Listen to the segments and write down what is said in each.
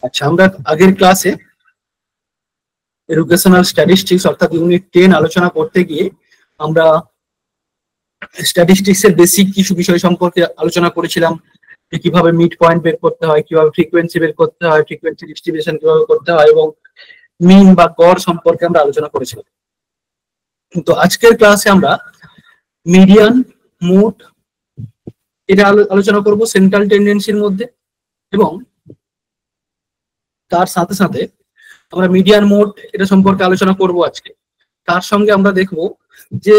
আচ্ছা, আমরা আগের ক্লাসে এডুকেশনাল স্ট্যাটিস্টিক্স অর্থাৎ ইউনিট 10 আলোচনা করতে গিয়ে আমরা স্ট্যাটিস্টিক্স এর বেসিক কিছু বিষয় সম্পর্কে আলোচনা করেছিলাম, যে কিভাবে মিড পয়েন্ট বের করতে হয়, কিভাবে ফ্রিকোয়েন্সি বের করতে হয়, ফ্রিকোয়েন্সি ডিস্ট্রিবিউশন কিভাবে করতে হয় এবং মিন বা গড় সম্পর্কে আমরা আলোচনা করেছিলাম। কিন্তু আজকের ক্লাসে আমরা মিডিয়ান, মোড এটা আলোচনা করব সেন্ট্রাল টেন্ডেন্সির মধ্যে, এবং তার সাথে সাথে আমরা মিডিয়ান মোড এটা সম্পর্কে আলোচনা করব আজকে। তার সঙ্গে আমরা দেখব যে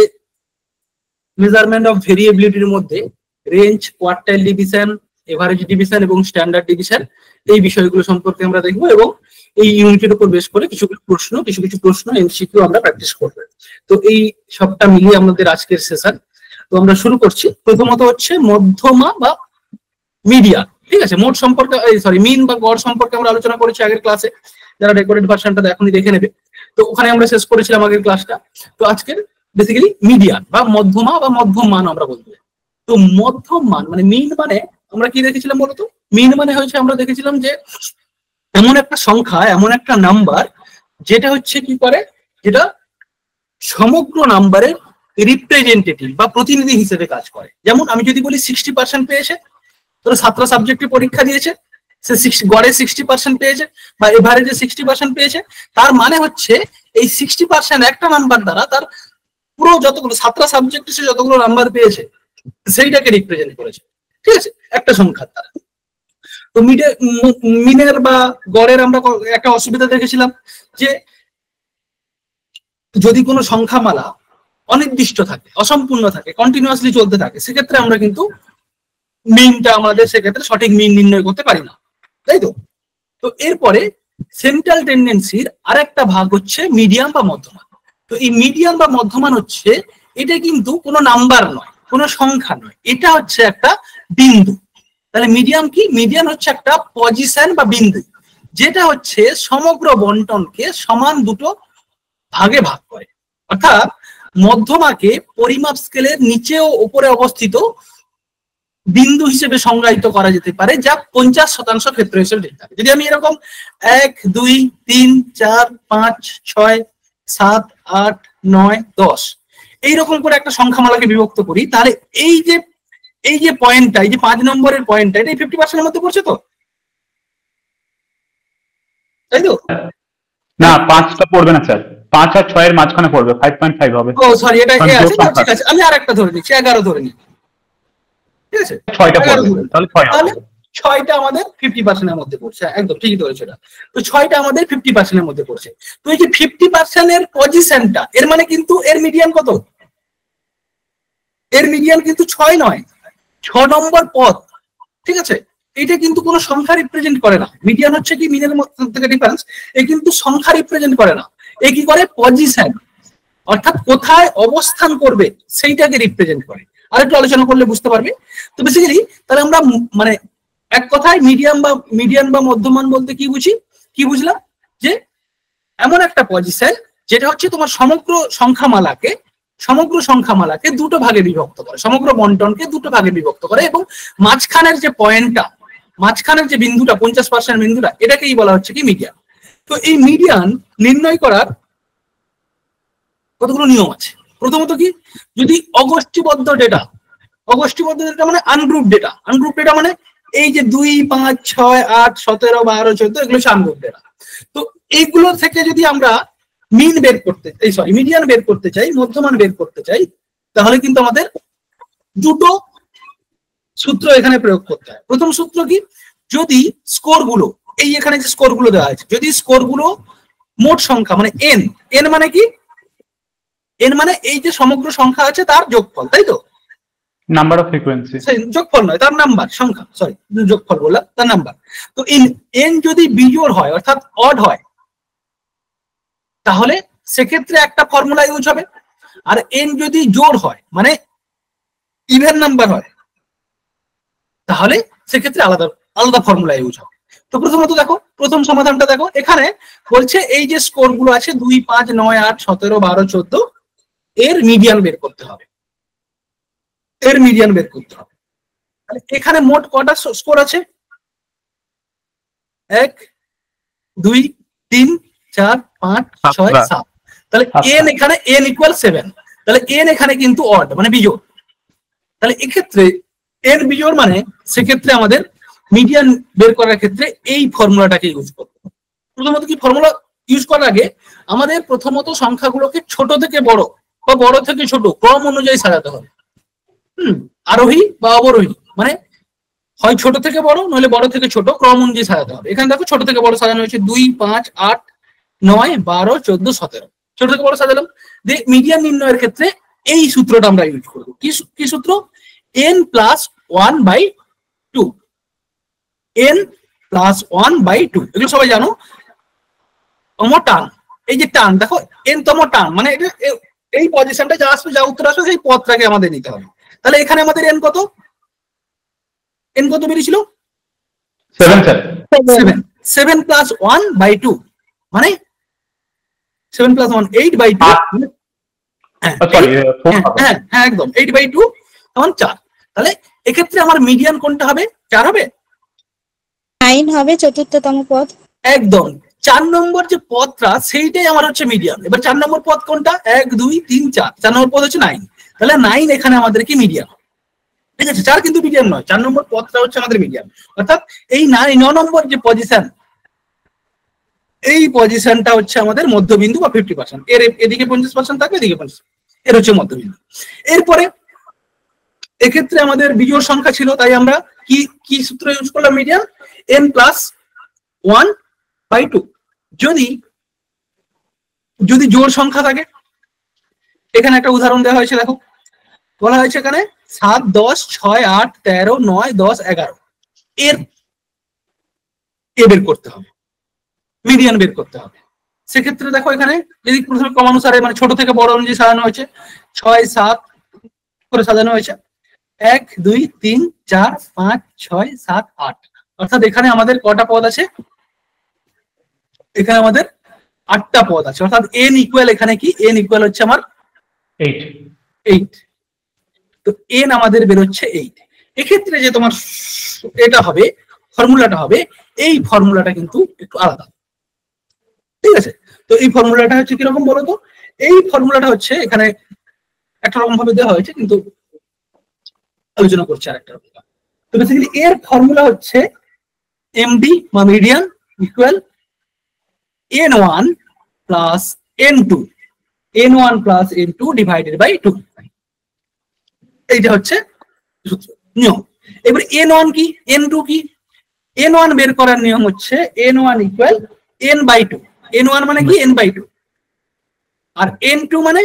মেজারমেন্ট অফ ভেরিয়েবিলিটির মধ্যে range, quartile division, average division এবং স্ট্যান্ডার্ড ডিভিশন, এই বিষয়গুলো সম্পর্কে আমরা দেখব, এবং এই ইউনিটের উপর বেশ করে কিছু কিছু প্রশ্ন এমসিকিউ আমরা প্র্যাকটিস করব। তো এই সবটা মিলিয়ে আমাদের আজকের সেশন। তো আমরা শুরু করছি। প্রথমত হচ্ছে মধ্যমা বা মিডিয়ান। ঠিক আছে, মোড সম্পর্কে মিন বা গড় সম্পর্কে আমরা আলোচনা করেছি আগের ক্লাসে। যারা রেকর্ডেড ভার্সনটা এখনই দেখে নেবে। তো ওখানে আমরা শেষ করেছিলাম আগের ক্লাসটা। তো আজকের বেসিক্যালি মিডিয়ান বা মধ্যমা বা মধ্যম মান আমরা বলবো। তো মধ্যম মান মানে মিন মানে আমরা কি দেখেছিলাম বলতো? মিন মানে হচ্ছে আমরা দেখেছিলাম যে এমন একটা সংখ্যা, এমন একটা নাম্বার যেটা হচ্ছে কি করে, যেটা সমগ্র নাম্বারের রিপ্রেজেন্টেটিভ বা প্রতিনিধি হিসেবে কাজ করে। যেমন আমি যদি বলি 60% পেয়েছে, ধরো 7টা সাবজেক্টে পরীক্ষা দিয়েছে, সে গড়ে 60% পেয়েছে বা এভারেজে 60% পেয়েছে, তার মানে হচ্ছে এই 60% একটা নাম্বার দ্বারা তার পুরো যতগুলো 7টা সাবজেক্টে সে যতগুলো নাম্বার পেয়েছে সেইটাকে রিপ্রেজেন্ট করেছে। ঠিক আছে, একটা সংখ্যার দ্বারা। তো মিনের বা গড়ের আমরা একটা অসুবিধা দেখেছিলাম যে যদি কোনো সংখ্যামালা অনির্দিষ্ট থাকে, অসম্পূর্ণ থাকে, কন্টিনিউয়াসলি চলতে থাকে, সেক্ষেত্রে আমরা কিন্তু মিনটা আমাদের সেক্ষেত্রে সঠিক মিন নির্ণয় করতে পারি না, তাই তো? তো এরপরে সেন্ট্রাল টেন্ডেন্সির আরেকটা ভাগ হচ্ছে মিডিয়ান বা মধ্যমান। তো এই মিডিয়ান বা মধ্যমান হচ্ছে, এটা কিন্তু কোনো নাম্বার নয়, কোনো সংখ্যা নয়, এটা হচ্ছে একটা বিন্দু। তাহলে মিডিয়ান কি? মিডিয়ান হচ্ছে একটা পজিশন বা বিন্দু, যেটা হচ্ছে সমগ্র বন্টনকে সমান দুটো ভাগে ভাগ করে। অর্থাৎ মধ্যমাকে পরিমাপ স্কেলের নিচে ও উপরে অবস্থিত বিন্দু হিসেবে সংজ্ঞায়িত করা যেতে পারে, যা 50% ক্ষেত্র হিসেবে লিখতে হবে। যদি আমি এরকম 1 2 3 4 5 6 7 8 9 10 এইরকম করে একটা সংখ্যামালাকে বিভক্ত করি, তাহলে এই যে পয়েন্টটা, এই যে 5 নম্বরের পয়েন্টটা, এটা 50% এর মধ্যে পড়ছে তো, তাই তো? না, 5টা পড়বে না স্যার, 5 আর 6 এর মাঝখানে পড়বে, 5.5 হবে। ও সরি, এটা আছে, ঠিক আছে, আমি আরেকটা ধরে নিচ্ছি, 11 ধরে নিচ্ছি। ঠিক আছে, 6টা পড়বে, তাহলে 6 হবে। 6টা আমাদের 50% এর মধ্যে পড়ছে। একদম ঠিকই ধরেছো এটা। তো 6টা আমাদের 50% এর মধ্যে পড়ছে। তো এই যে 50% এর পজিশনটা, এর মানে কিন্তু এর মিডিয়ান কত? এর মিডিয়ান কিন্তু 6 নয়, 6 নম্বর পদ। ঠিক আছে, এটা কিন্তু কোনো সংখ্যা রিপ্রেজেন্ট করে না। মিডিয়ান হচ্ছে কি মিনের মধ্যে থেকে ডিফারেন্স, এ কিন্তু সংখ্যা রিপ্রেজেন্ট করে না, এ কি করে? পজিশন, অর্থাৎ কোথায় অবস্থান করবে সেইটাকে রিপ্রেজেন্ট করে। আর একটু আলোচনা করলে বুঝতে পারবে। তো বেসিক্যালি তাহলে আমরা মানে এক কথায় মিডিয়ান বা মধ্যমান বলতে কি বুঝি, কি বুঝলাম? যে এমন একটা পজিশন যেটা হচ্ছে তোমার সমগ্র সংখ্যামালাকে দুটো ভাগে বিভক্ত করে, সমগ্র বন্টনকে দুটো ভাগে বিভক্ত করে, এবং মাঝখানের যে পয়েন্টটা, মাঝখানের যে বিন্দুটা 50% বিন্দুটা, এটাকেই বলা হচ্ছে কি মিডিয়ান। তো এই মিডিয়ান নির্ণয় করার কতগুলো নিয়ম আছে। প্রথমত কি, যদি অগোষ্ঠীবদ্ধ ডেটা মানে আনগ্রুপ ডেটা মানে এই যে 2 5 6 8 17 12 14 এগুলো হচ্ছে আনগ্রুপ ডেটা। তো এইগুলো থেকে যদি আমরা মিডিয়ান বের করতে চাই, মধ্যমান বের করতে চাই, তাহলে কিন্তু আমাদের দুটো সূত্র এখানে প্রয়োগ করতে হয়। প্রথম সূত্র কি, যদি স্কোরগুলো, এই এখানে যে স্কোরগুলো দেওয়া আছে, যদি স্কোরগুলো মোট সংখ্যা মানে এন মানে কি, এন মানে এই যে সমগ্র সংখ্যা আছে তার যোগফল, তাই তো? নাম্বার অফ ফ্রিকোয়েন্সি, যোগফল নয়, তার নাম্বার, সংখ্যা, সরি যোগফল বললাম, তার নাম্বার। তো এন যদি বিজোড় হয় অর্থাৎ অড হয়, তাহলে সেক্ষেত্রে একটা ফর্মুলা ইউজ হবে। আর এন যদি জোড় হয় মানে ইভেন নাম্বার হয়, তাহলে সেক্ষেত্রে আলাদা আলাদা ফর্মুলা ইউজ হবে। তো প্রথমত দেখো, প্রথম সমাধানটা দেখো, এখানে বলছে এই যে স্কোর গুলো আছে 2 5 9 8 17 12 14, এর মিডিয়ান বের করতে হবে, তাহলে এখানে মোট কটা স্কোর আছে? 1 2 3 4 5 6 7, তাহলে n এখানে n ইকুয়াল 7, তাহলে n এখানে কিন্তু অড মানে বিজোড়। তাহলে এক্ষেত্রে n বিজোড় মানে সেক্ষেত্রে আমাদের মিডিয়ান বের করার ক্ষেত্রে এই ফর্মুলাটাকে ইউজ করব। প্রথমত কি ফর্মুলা ইউজ করার আগে আমাদের প্রথমত সংখ্যাগুলোকে ছোট থেকে বড় বা বড় থেকে ছোট ক্রম অনুযায়ী সাজাতে হবে। আরোহী বা অবরোহী মানে হয় ছোট থেকে বড় নইলে বড় থেকে ছোট ক্রম অনুযায়ী সাজাতে হবে। এখানে দেখো ছোট থেকে বড় সাজানো হয়েছে 2 5 8 9 12 14 17, ছোট থেকে বড় সাজালাম। মিডিয়ান নির্ণয়ের ক্ষেত্রে এই সূত্রটা আমরা ইউজ করব। কি সূত্র? n প্লাস 1/2, n প্লাস 1/2, এগুলো সবাই জানো। তম টান, এই যে টান দেখো n তম টান মানে এই পজিশনটা যা আসবে, যা উত্তর আসবে সেই পদটাকে আমাদের নিতে হবে। তাহলে এখানে আমাদের n কত বেরিয়েছিল? 7 প্লাস 1/2 মানে 7 প্লাস 1 8/2, হ্যাঁ একদম 8/2 তখন 4। তাহলে এক্ষেত্রে আমার মিডিয়ান কোনটা হবে? 4 হবে, 9 হবে চতুর্থতম পদ। একদম 4 নম্বর যে পদটা সেইটাই আমার হচ্ছে মিডিয়ান। এবার 4 নম্বর পদ কোনটা? 1 2 3 4, 4 নম্বর পদ হচ্ছে 9, তাহলে 9 এখানে আমাদের কি মিডিয়ান। ঠিক আছে, 4 কিন্তু মিডিয়ান নয়, 4 নম্বর পদটা হচ্ছে আমাদের মিডিয়ান। অর্থাৎ এই 9 নম্বর যে পজিশন, এই পজিশনটা হচ্ছে আমাদের মধ্যবিন্দু বা 50%। এর এদিকে 50% থাকবে, এদিকে 50%, এর হচ্ছে মধ্যবিন্দু। এরপরে এক্ষেত্রে আমাদের বিজোড় সংখ্যা ছিল, তাই আমরা কি সূত্র ইউজ করলাম? Median n plus 1/2। যদি জোড় সংখ্যা থাকে, এখানে একটা উদাহরণ দেওয়া হয়েছে, দেখো বলা হয়েছে এখানে 7 10 6 8 13 9 10 11, এর বের করতে হবে, মিডিয়ান বের করতে হবে। সেক্ষেত্রে দেখো এখানে যদি প্রথমে ক্রমানুসারে মানে ছোট থেকে বড় অনুযায়ী সাজানো হয়েছে, 6 7 করে সাজানো হয়েছে, 1 2 3 4 5 6 7 8, অর্থাৎ এখানে আমাদের কটা পদ আছে? এখানে আমাদের 8টা পদ আছে। অর্থাৎ n ইকুয়াল এখানে কি? n ইকুয়াল হচ্ছে আমার 8। তো n আমাদের বেরোচ্ছে 8। এক্ষেত্রে যে তোমার এটা হবে, ফর্মুলাটা হবে, এই ফর্মুলাটা কিন্তু একটু আলাদা। ঠিক আছে, তো এই ফর্মুলাটা হচ্ছে কিরকম বলো তো? এই ফর্মুলাটা হচ্ছে এখানে একটা রকম ভাবে দেওয়া হয়েছে, কিন্তু আলোচনা করছে আরেকটা রকম। তো বেসিক্যালি এর ফর্মুলা হচ্ছে এমডি বা median equal n1 plus n2, n1 plus n2 divided by 2, এইটা হচ্ছে সূত্র, নিয়ম। এবার n1 কি, n2 কি? n1 বের করার নিয়ম হচ্ছে n1 ইকুয়াল n/2, n1 মানে কি? n/2, আর n2 মানে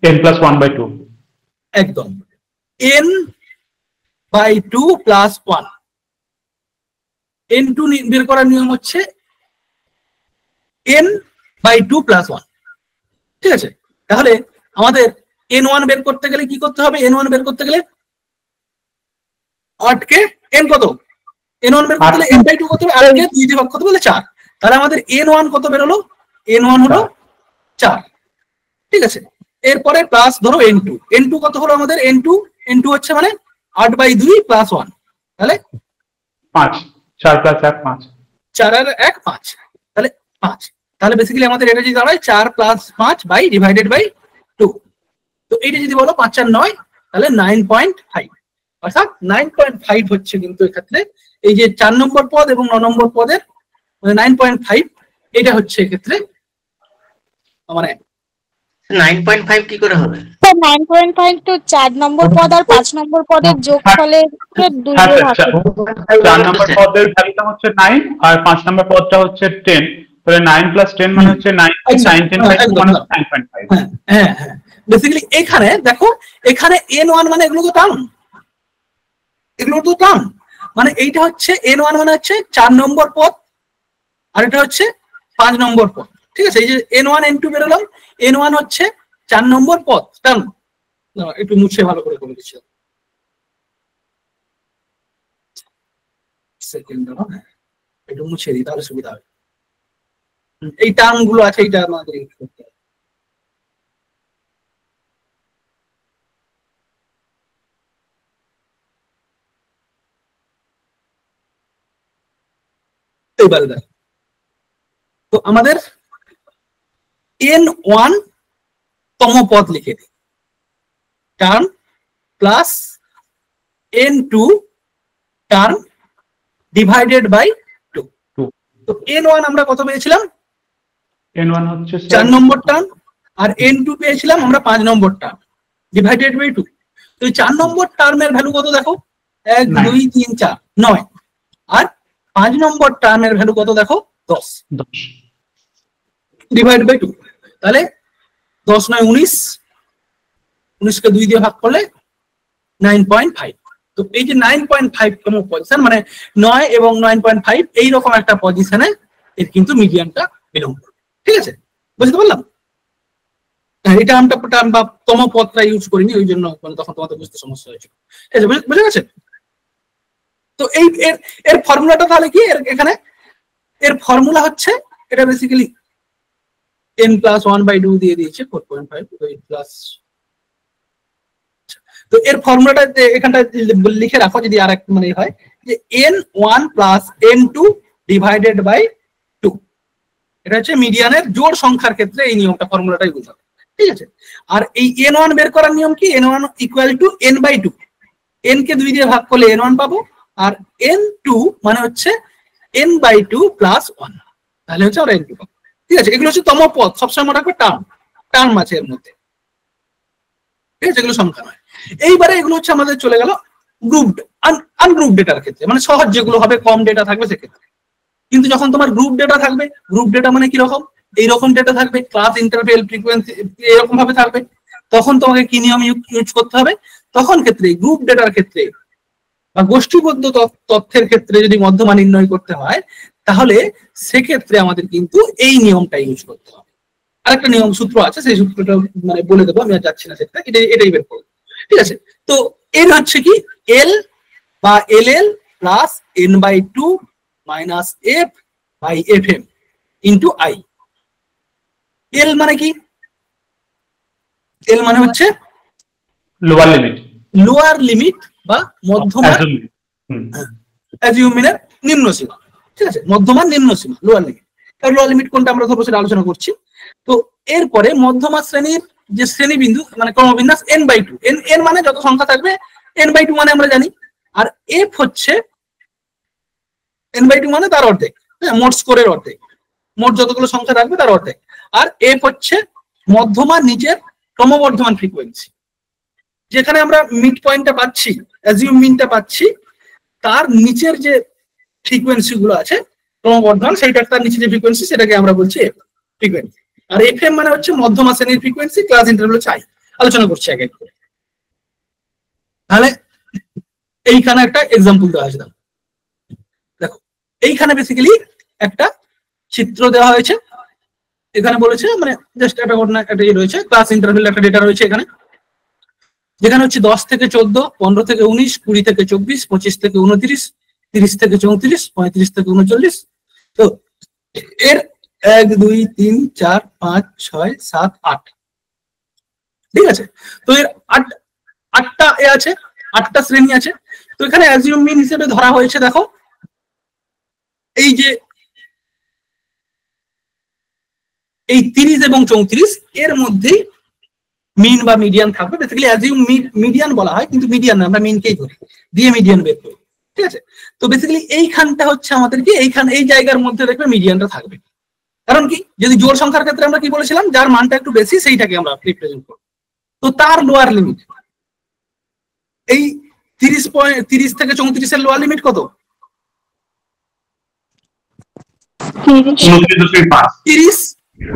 n প্লাস 1/2, একদম n/2 প্লাস 1। n2 বের করার নিয়ম হচ্ছে n/2 প্লাস 1। ঠিক আছে, তাহলে আমাদের n1 বের করতে গেলে কি করতে হবে? n1 বের করতে গেলে 8 কে n কত? n1 বের করতে গেলে n/2 কত হবে? 8 কে 2 দিয়ে ভাগ করতে বলে 4। তাহলে আমাদের n1 কত বেরোলো? n1 হলো 4। ঠিক আছে, এরপরে প্লাস ধরো n2 কত হলো আমাদের? n2 হচ্ছে মানে 8/2 প্লাস 1, তাহলে 5, 4 প্লাস 1 5, 4 আর 1 5, তাহলে 5। তাহলে বেসিক্যালি আমাদের এটা যদি দাঁড়ায় 4 প্লাস 5 বাই ডিভাইডেড বাই 2। তো এইটা যদি বলো 5 আর 9, তাহলে 9.5, অর্থাৎ 9.5 হচ্ছে কিন্তু এক্ষেত্রে এই যে 4 নম্বর পদ এবং 9 নম্বর পদের মানে 9.5, এটা হচ্ছে এক্ষেত্রে মানে 9.5 কি করে হবে? 9.5 তো 4 নম্বর পদ আর 5 নম্বর পদের যোগফলের 2 দিয়ে ভাগ করতে হবে। 4 নম্বর পদের ভ্যালুটা হচ্ছে 9 আর 5 নম্বর পদটা হচ্ছে 10, তাহলে 9 প্লাস 10 মানে হচ্ছে 9, 9 10 বাই 2 মানে 9.5। হ্যাঁ হ্যাঁ, বেসিক্যালি এখানে দেখো, এখানে n1 মানে এগুলো তো টার্ম, মানে এইটা হচ্ছে n1 মানে হচ্ছে 4 নম্বর পদ, আর এটা হচ্ছে 5 নম্বর পদ। ঠিক আছে, এই যে n1 n2 বেরোলাম, n1 হচ্ছে 4 নম্বর পদ টার্ম। একটু মুছে ভালো করে বলে দিচ্ছি, সেকেন্ড একটু মুছে দিই তাহলে সুবিধা হবে। এই টার্ম গুলো আছে, এইটা আমাদের ইউজ করতে হবে। এবারে দেখো তো আমাদের n1 তম পদ লিখে দিই, term plus n2 term divided by 2। তো n1 আমরা কত পেয়েছিলাম? n1 হচ্ছে 4 নম্বর টার্ম, আর n2 পেয়েছিলাম আমরা 5 নম্বর টার্ম ডিভাইডেড বাই 2। তো 4 নম্বর টার্মের ভ্যালু কত দেখো? 1 2 3 4 9, আর 5 নম্বর টার্মের ভ্যালু কত দেখো? 10 ডিভাইড বাই 2। তাহলে 10 9 19, 19 কে 2 দিয়ে ভাগ করলে 9.5। তো এই যে 9.5 তম পজিশন, মানে 9 এবং 9.5 এইরকম একটা পজিশনে এর কিন্তু মিডিয়ানটা বিলং করবে। ঠিক আছে, বুঝতে পারলাম? এটা আমরা টার্ম বা তম পদটা ইউজ করিনি, ওই জন্য তখন তোমাদের বুঝতে সমস্যা হয়েছিল। ঠিক আছে, বুঝে গেছে? তো এই এর ফর্মুলাটা তাহলে কি? এখানে এর ফর্মুলা হচ্ছে, এটা বেসিক্যালি n+1/2 দিয়ে দিয়েছে 4.5 প্লাস। তো এর ফর্মুলাটা এখানটা লিখে রাখো, যদি আর এক মানে হয় যে n1 plus n2 divided by 2। এটা হচ্ছে মিডিয়ানের জোড় সংখ্যার ক্ষেত্রে এই নিয়মটা, ফর্মুলাটা ইউজ হবে। ঠিক আছে, আর এই n1 বের করার নিয়ম কি? n1 equal to n/2, n কে 2 দিয়ে ভাগ করলে n1 পাবো, আর n2 মানে হচ্ছে n/2 প্লাস 1, তাহলে হচ্ছে আমরা n2 পাবো। ঠিক আছে, এগুলো হচ্ছে তম পদ, সবসময় মনে রাখবে টার্ম আছে এর মধ্যে। ঠিক আছে, এগুলো সংখ্যা নয়। এইবারে এগুলো হচ্ছে আমাদের চলে গেল গ্রুপড আনগ্রুপ ডেটার ক্ষেত্রে, মানে সহজ যেগুলো হবে, কম ডেটা থাকবে সেক্ষেত্রে। কিন্তু যখন তোমার গ্রুপ ডেটা থাকবে, গ্রুপ ডেটা মানে কি রকম? এইরকম ডেটা থাকবে, ক্লাস ইন্টারভেল ফ্রিকোয়েন্সি এরকম ভাবে থাকবে, তখন তোমাকে কি নিয়ম ইউজ করতে হবে? তখন ক্ষেত্রে গ্রুপ ডেটার ক্ষেত্রে বা গোষ্ঠীবদ্ধ তথ্যের ক্ষেত্রে যদি মধ্যমা নির্ণয় করতে হয়, তাহলে সেক্ষেত্রে আমাদের কিন্তু এই নিয়মটা ইউজ করতে হবে। আরেকটা নিয়ম সূত্র আছে, সেই সূত্রটা মানে বলে দেবো, আমি আর যাচ্ছি না সেটা, এটাই বের করবো। ঠিক আছে, তো এর হচ্ছে কি এল বা L plus n/2 minus F by fm into I. L মানে কি? এল মানে হচ্ছে লোয়ার লিমিট বা মধ্যমার অ্যাজিউমিনের নিম্ন সীমা। ঠিক আছে, মধ্যমার নিম্ন সীমা, লোয়ার লিমিট। লোয়ার লিমিট কোনটা আমরা ধরবো সেটা আলোচনা করছি। তো এরপরে মধ্যমা শ্রেণীর যে শ্রেণীবিন্দু মানে ক্রমবিন্যাস n/2, n মানে যত সংখ্যা থাকবে, n/2 মানে আমরা জানি, আর f হচ্ছে n/2 মানে তার অর্ধেক, মোট স্কোরের অর্ধেক, মোট যতগুলো সংখ্যা থাকবে তার অর্ধেক। আর f হচ্ছে মধ্যমার নিচের ক্রমবর্ধমান ফ্রিকোয়েন্সি, যেখানে আমরা মিড পয়েন্টটা পাচ্ছি, অ্যাজিউম মিনটা পাচ্ছি, তার নিচের যে ফ্রিকোয়েন্সি গুলো আছে ক্রমবর্ধমান, সেইটার তার নিচে যে ফ্রিকোয়েন্সি সেটাকে আমরা বলছি এফ ফ্রিকোয়েন্সি। আর এফএম মানে হচ্ছে মধ্যমা শ্রেণীর ফ্রিকোয়েন্সি, ক্লাস ইন্টারভেল চাই, আলোচনা করছি এক এক করে। তাহলে এইখানে একটা এক্সাম্পল দেওয়া আছে, দেখো এইখানে বেসিক্যালি একটা চিত্র দেওয়া হয়েছে। এখানে বলেছে মানে জাস্ট একটা ঘটনা, একটা ইয়ে রয়েছে, ক্লাস ইন্টারভেল একটা ডেটা রয়েছে এখানে, যেখানে হচ্ছে 10 থেকে 14, 15 থেকে 19, 20 থেকে 24, 25 থেকে 29, 30 থেকে 34, 35 থেকে 39। তো এর 1 2 3 4 5 6 7 8, ঠিক আছে। তো এর 8টা এ আছে, 8টা শ্রেণী আছে। তো এখানে অ্যাজিউম মিন হিসেবে ধরা হয়েছে, দেখো এই যে এই 30 এবং 34 এর মধ্যেই মিন বা মিডিয়ান থাকবে। বেসিক্যালি অ্যাজিউম মিডিয়ান বলা হয়, কিন্তু মিডিয়ান না, আমরা মিনকেই ধরি, দিয়ে মিডিয়ান বের করি। ঠিক আছে, তো বেসিক্যালি এইখানটা হচ্ছে আমাদের কি, এই জায়গার মধ্যে দেখবে মিডিয়ানটা থাকবে। কারণ কি, যদি জোড় সংখ্যার ক্ষেত্রে আমরা কি বলেছিলাম, যার মানটা একটু বেশি সেইটাকে আমরা রিপ্রেজেন্ট করব। তো তার লোয়ার লিমিট এই 30 থেকে 34 এর লোয়ার লিমিট কত?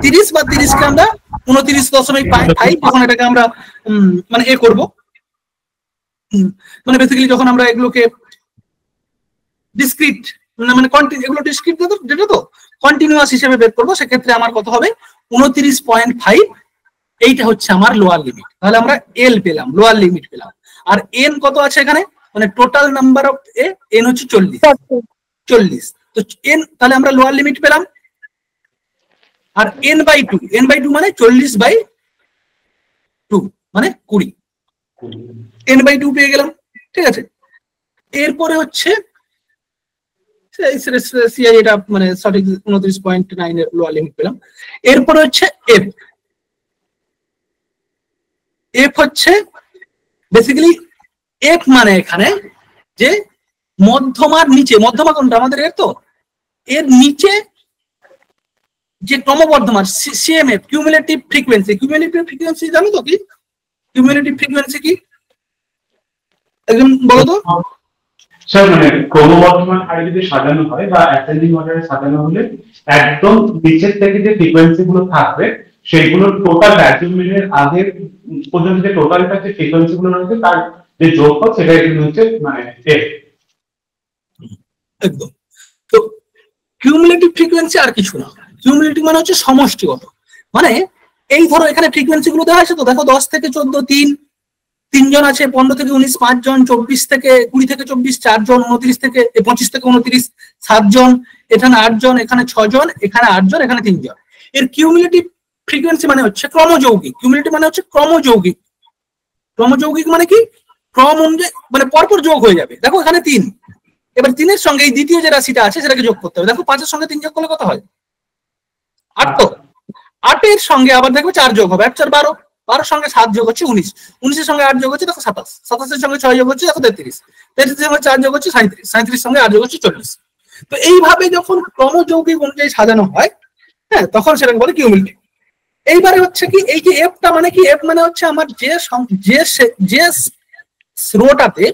30 বা 30 কে আমরা 29.5 যখন এটাকে আমরা মানে এ করব, মানে বেসিক্যালি যখন আমরা এগুলোকে ডিসক্রিট মানে এগুলো ডিসক্রিট ডেটা তো কন্টিনিউয়াস হিসেবে বের করবো, সেক্ষেত্রে আমার কত হবে? 29.5। এইটা হচ্ছে আমার লোয়ার লিমিট। তাহলে আমরা এল পেলাম, লোয়ার লিমিট পেলাম। আর এন কত আছে এখানে, মানে টোটাল নাম্বার অফ এন হচ্ছে 40। তো এন, তাহলে আমরা লোয়ার লিমিট পেলাম। আর n/2 মানে 40/2 মানে 20, n/2 পেয়ে গেলাম। ঠিক আছে, এরপরে হচ্ছে সিআই এটা মানে সঠিক 29.9 এর লোয়ার লিমিট পেলাম। এরপরে হচ্ছে এফ। এফ হচ্ছে বেসিক্যালি এফ মানে এখানে যে মধ্যমার নিচে, মধ্যমা কোনটা আমাদের এর, তো এর নিচে যে ক্রমবর্ধমান CMF cumulative frequency. Cumulative frequency জানো তো কি? কিউমুলেটিভ ফ্রিকোয়েন্সি কি একদম বলো তো। স্যার মানে ক্রমবর্ধমান হারে যদি সাজানো হয় বা অ্যাসেন্ডিং অর্ডারে সাজানো হলে একদম নিচের থেকে যে ফ্রিকোয়েন্সি গুলো থাকবে সেইগুলোর টোটাল অ্যাচিভমেন্টের আগের পর্যন্ত যে টোটালটা যে ফ্রিকোয়েন্সি গুলো রয়েছে তার যে যোগফল সেটা কিন্তু হচ্ছে মানে এফ। একদম। তো কিউমুলেটিভ ফ্রিকোয়েন্সি আর কিছু না, কিউমুলেটিভ মানে হচ্ছে সমষ্টিগত। মানে এই ধরো এখানে ফ্রিকোয়েন্সি গুলো দেওয়া আছে তো, দেখো 10 থেকে 14 তিনজন আছে, 15 থেকে 19 5জন, 20 থেকে 24 4জন, 29 থেকে 25 থেকে 29 7জন, এখানে 8জন, এখানে 6জন, এখানে 8জন, এখানে 3জন। এর কিউমুলেটিভ ফ্রিকোয়েন্সি মানে হচ্ছে ক্রমযৌগিক। কিউমুলেটিভ মানে হচ্ছে ক্রমযৌগিক। ক্রমযৌগিক মানে কি? ক্রম অনুযায়ী মানে পরপর যোগ হয়ে যাবে। দেখো এখানে 3, এবার 3-এর সঙ্গে এই দ্বিতীয় যে রাশিটা আছে সেটাকে যোগ করতে হবে। দেখো 5-এর সঙ্গে 3 যোগ করলে কত হয়? 8। তো 8-এর সঙ্গে আবার দেখো 4 যোগ হবে, 8 4 12, 12-এর সঙ্গে 7 যোগ হচ্ছে 19, 19-এর সঙ্গে 8 যোগ হচ্ছে দেখো 27, 27-এর সঙ্গে 6 যোগ হচ্ছে দেখো 33, 33-এর সঙ্গে 4 যোগ হচ্ছে 37, 37-এর সঙ্গে 8 যোগ হচ্ছে 40। তো এইভাবে যখন ক্রমযৌগিক অনুযায়ী সাজানো হয়, হ্যাঁ, তখন সেটাকে বলে কিউমুলেটিভ। এইবারে হচ্ছে কি, এই যে এফটা মানে কি? এফ মানে হচ্ছে আমার যে স্রোটাতে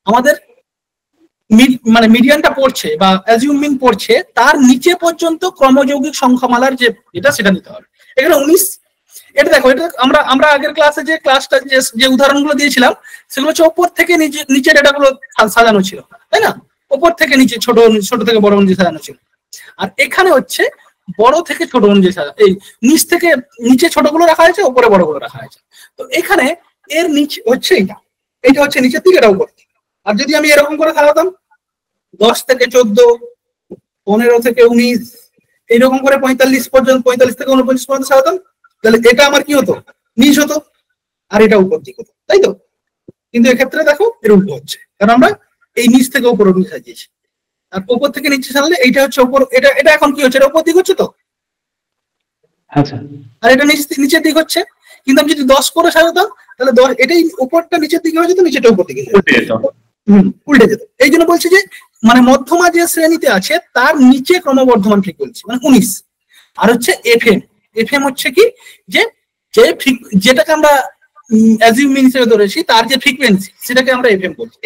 আমাদের মানে মিডিয়ানটা পড়ছে বা অ্যাজিউমিং পড়ছে তার নিচে পর্যন্ত ক্রমযৌগিক সংখ্যামালার যে এটা সেটা নিতে হবে। এখানে 19, এটা দেখো, এটা আমরা আগের ক্লাসে যে ক্লাসটা যে উদাহরণগুলো দিয়েছিলাম সেগুলো হচ্ছে ওপর থেকে নিচে ডেটাগুলো সাজানো ছিল, তাই না? ওপর থেকে নিচে ছোট থেকে বড় অনুযায়ী সাজানো ছিল। আর এখানে হচ্ছে বড় থেকে ছোট অনুযায়ী সাজানো, এই নিচ থেকে নিচে ছোটগুলো রাখা হয়েছে, ওপরে বড়গুলো রাখা হয়েছে। তো এখানে এর নিচে হচ্ছে এটা হচ্ছে নিচের দিকে, এটা উপর দিকে। আর যদি আমি এরকম করে সাজাতাম 10 থেকে 14, 15 থেকে 19, এইরকম করে 45 পর্যন্ত, 45 থেকে 49 পর্যন্ত সাজাতাম, তাহলে এটা আমার কি হতো? নিচ হতো, আর এটা উপর দিক হতো, তাই তো? কিন্তু এক্ষেত্রে দেখো এর উল্টো হচ্ছে, কারণ আমরা এই নিচ থেকে উপর অব্দি সাজিয়েছি। আর উপর থেকে নিচে সাজালে এইটা হচ্ছে উপর, এটা এখন কি হচ্ছে? এটা উপর দিক হচ্ছে তো, আচ্ছা। আর এটা নিচের দিক হচ্ছে। কিন্তু আমি যদি 10 করে সাজাতাম তাহলে এটাই উপরটা নিচের দিকে হয়ে যেত, নিচেটা উপর দিকে উল্টে যেত। এই জন্য বলছি যে মানে মধ্যমা যে শ্রেণীতে আছে তার নিচে ক্রমবর্ধমান ফ্রিকোয়েন্সি মানে 19। আর হচ্ছে এফএম। এফএম হচ্ছে কি, যে যেটাকে আমরা অ্যাজিউমিং হিসেবে ধরেছি তার যে ফ্রিকোয়েন্সি সেটাকে আমরা এফএম বলছি।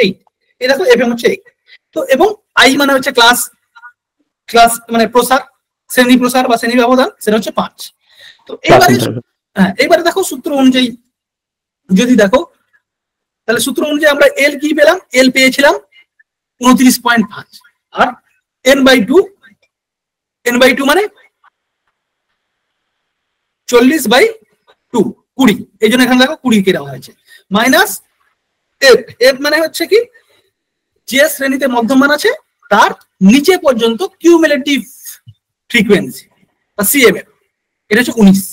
এই দেখো এফএম হচ্ছে 8। তো এবং আই মানে হচ্ছে ক্লাস মানে প্রসার, শ্রেণী প্রসার বা শ্রেণী ব্যবধান, সেটা হচ্ছে 5। তো এইবারে দেখো সূত্র অনুযায়ী যদি দেখো, তাহলে সূত্র অনুযায়ী আমরা এল কি পেলাম? এল পেয়েছিলাম 29.5, আর n/2 মানে 40/2 20। এই জন্য এখানে দেখো 20 কে দেওয়া হয়েছে, মাইনাস এফ। এফ মানে হচ্ছে কি, যে শ্রেণীতে মধ্যমান আছে তার নিচে পর্যন্ত কিউমুলেটিভ ফ্রিকোয়েন্সি বা সিএমএফ, এটা হচ্ছে 19।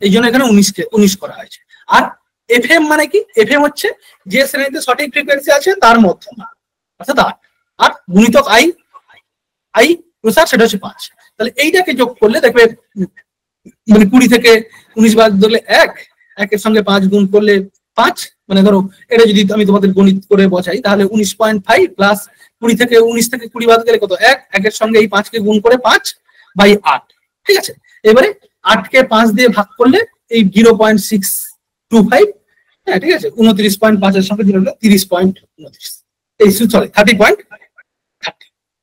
এই জন্য এখানে 19 করা হয়েছে। আর এফএম মানে কি? এফএম হচ্ছে যে শ্রেণীতে সঠিক ফ্রিকোয়েন্সি আছে তার মধ্যমান, অর্থাৎ 8, আর গুণিতক আই প্রসার, সেটা হচ্ছে 5। তাহলে এইটাকে যোগ করলে দেখবে মানে 20 থেকে 19 বাদ দিলে 1-এর সঙ্গে 5 গুণ করলে 5, মানে ধরো এটা যদি আমি তোমাদের গণিত করে বসাই তাহলে 19.5 প্লাস 20 থেকে 19 থেকে 20 বাদ গেলে কত? 1-এর সঙ্গে এই 5 কে গুণ করে 5/8, ঠিক আছে? এবারে 8 কে 5 দিয়ে ভাগ করলে এই 0.625, হ্যাঁ ঠিক আছে, 29.5-এর সঙ্গে 30.29, এই সরি 30.30।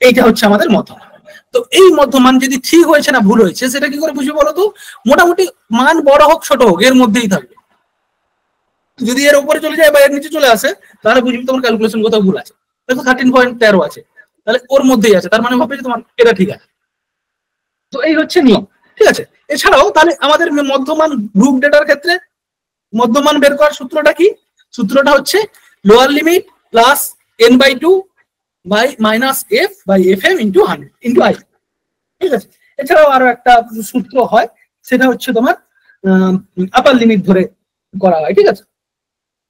এইটা হচ্ছে আমাদের মধ্যমান। তো এই মধ্যমান যদি ঠিক হয়েছে না ভুল হয়েছে সেটা কি করে বুঝবো বলো তো? মোটামুটি মান বড় হোক ছোট হোক এর মধ্যেই থাকবে। যদি এর উপরে চলে যায় বা এর নিচে চলে আসে তাহলে বুঝবি তোমার ক্যালকুলেশন কোথাও ভুল আছে। দেখো 13.13 আছে, তাহলে ওর মধ্যেই আছে, তার মানে ভাববে যে তোমার এটা ঠিক আছে। তো এই হচ্ছে নিয়ম, ঠিক আছে? এছাড়াও তাহলে আমাদের মধ্যমান গ্রুপ ডেটার ক্ষেত্রে মধ্যমান বের করার সূত্রটা কি? সূত্রটা হচ্ছে lower limit plus n/2 by minus F by FM into 100 into I, ঠিক আছে? এছাড়াও আরো একটা সূত্র হয়, সেটা হচ্ছে তোমার আপার লিমিট ধরে করা হয়, ঠিক আছে?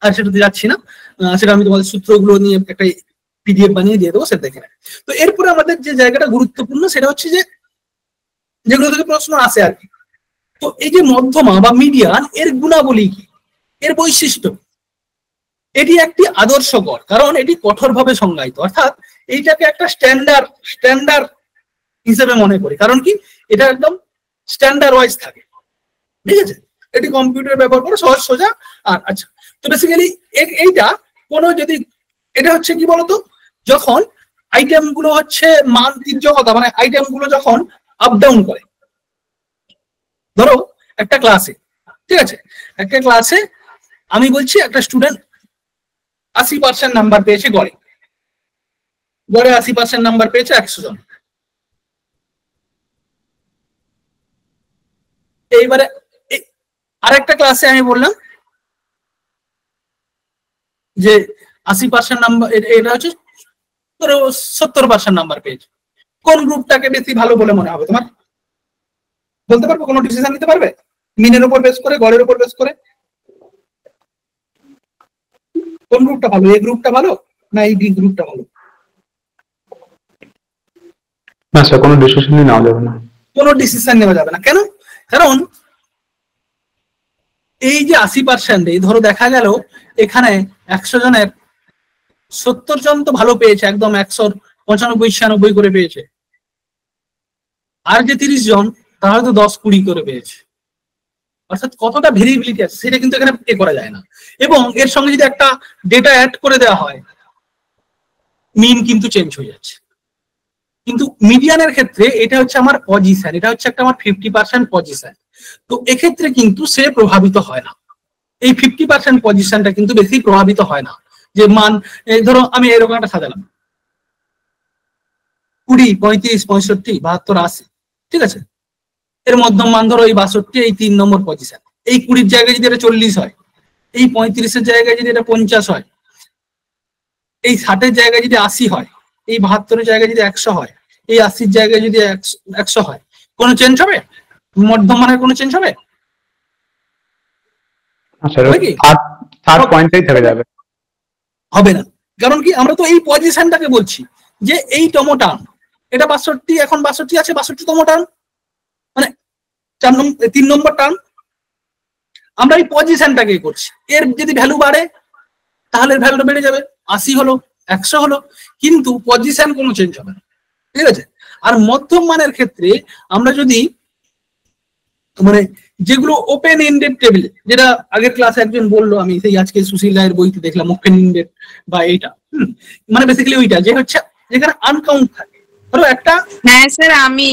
আর সেটাতে যাচ্ছি না, সেটা আমি তোমাদের সূত্রগুলো নিয়ে একটা পিডিএফ বানিয়ে দিয়ে দেবো, সেটা দেখে নেবে। তো এরপরে আমাদের যে জায়গাটা গুরুত্বপূর্ণ সেটা হচ্ছে যে যেগুলো থেকে প্রশ্ন আসে আর কি। তো এই যে মধ্যমা বা মিডিয়ান, এর গুণাবলী কি, এর বৈশিষ্ট্য, এটি একটি আদর্শ গড়, কারণ এটি কঠোরভাবে সংজ্ঞায়িত, অর্থাৎ এইটাকে একটা স্ট্যান্ডার্ড হিসেবে মনে করি। কারণ কি, এটা একদম স্ট্যান্ডার্ড ওয়াইজ থাকে, ঠিক আছে। এটি কম্পিউটার ব্যবহার করে সহজ সোজা। আর আচ্ছা, তো বেসিক্যালি এইটা কোনো যদি এটা হচ্ছে কি বলতো, যখন আইটেম গুলো হচ্ছে মান তির্যকতা, মানে আইটেম গুলো যখন আপ ডাউন করে, ধরো একটা ক্লাসে, ঠিক আছে, একটা ক্লাসে আমি বলছি একটা স্টুডেন্ট 80% নাম্বার পেয়েছে, গড়ে 80% নাম্বার পেয়েছে 100 জন। এইবারে আরেকটা ক্লাসে আমি বললাম যে 80% নাম্বার, এটা হচ্ছে 70% নাম্বার পেয়েছে। কোন গ্রুপটাকে বেশি ভালো বলে মনে হবে তোমার? বলতে পারবো? কোনো ডিসিশন নিতে পারবে? মিনের উপর বেস করে, গড়ের উপর বেস করে কোন গ্রুপটা ভালো? এই গ্রুপটা ভালো না এই বি গ্রুপটা ভালো? না স্যার, কোনো ডিসিশন নেওয়া যাবে না। কোনো ডিসিশন নেওয়া যাবে না, কেন? কারণ এই যে 80%, এই ধরো দেখা গেল এখানে 100 জনের 70 জন তো ভালো পেয়েছে, একদম 195-96 করে পেয়েছে, আর যে 30 জন তাহলে তো 10-20 করে পেয়েছে। অর্থাৎ কতটা ভেরিয়েবিলিটি আছে সেটা কিন্তু এখানে এ করা যায় না। এবং এর সঙ্গে যদি একটা ডেটা অ্যাড করে দেওয়া হয়, মিন কিন্তু চেঞ্জ হয়ে যাচ্ছে। কিন্তু মিডিয়ানের ক্ষেত্রে এটা হচ্ছে আমার পজিশন, এটা হচ্ছে একটা আমার 50% পজিশন। তো এক্ষেত্রে কিন্তু সে প্রভাবিত হয় না, এই 50% পজিশনটা কিন্তু বেশি প্রভাবিত হয় না। যে মান, ধরো আমি এরকম একটা সাজালাম 20, 35, 65, 72, 80, ঠিক আছে, এর মধ্যম মান ধরো এই 62, এই 3 নম্বর পজিশন। এই 20-র জায়গায় যদি এটা 40 হয়, এই 35-এর জায়গায় যদি এটা 50 হয়, এই 60-এর জায়গায় যদি 80 হয়, এই 72-এর জায়গায় যদি 100 হয়, এই 80-র জায়গায় যদি 100 হয়, কোনো চেঞ্জ হবে? মধ্যম মানের কোনো চেঞ্জ হবে? থার্ড পয়েন্টটাই থেকে যাবে, হবে না। কারণ কি, আমরা তো এই পজিশনটাকে বলছি যে এই তম টার্ম, এটা 62, এখন 62 আছে, 62তম টার্ম, মানে 3 নম্বর টার্ম, আমরা এই পজিশনটাকে করছি। এর যদি ভ্যালু বাড়ে তাহলে ভ্যালুটা বেড়ে যাবে, 80 হলো, 100 হলো, কিন্তু পজিশন কোনো চেঞ্জ হবে না, ঠিক আছে। আর মধ্যম মানের ক্ষেত্রে আমরা যদি মানে যেগুলো ওপেন এন্ডেড টেবিল, যেটা আগের ক্লাসে একজন বললো, আমি সেই আজকে সুশীল রায়ের বইতে দেখলাম ওপেন এন্ডেড বা এইটা, মানে বেসিক্যালি ওইটা যে হচ্ছে যেখানে আনকাউন্ট থাকে। ধরো একটা, হ্যাঁ স্যার আমি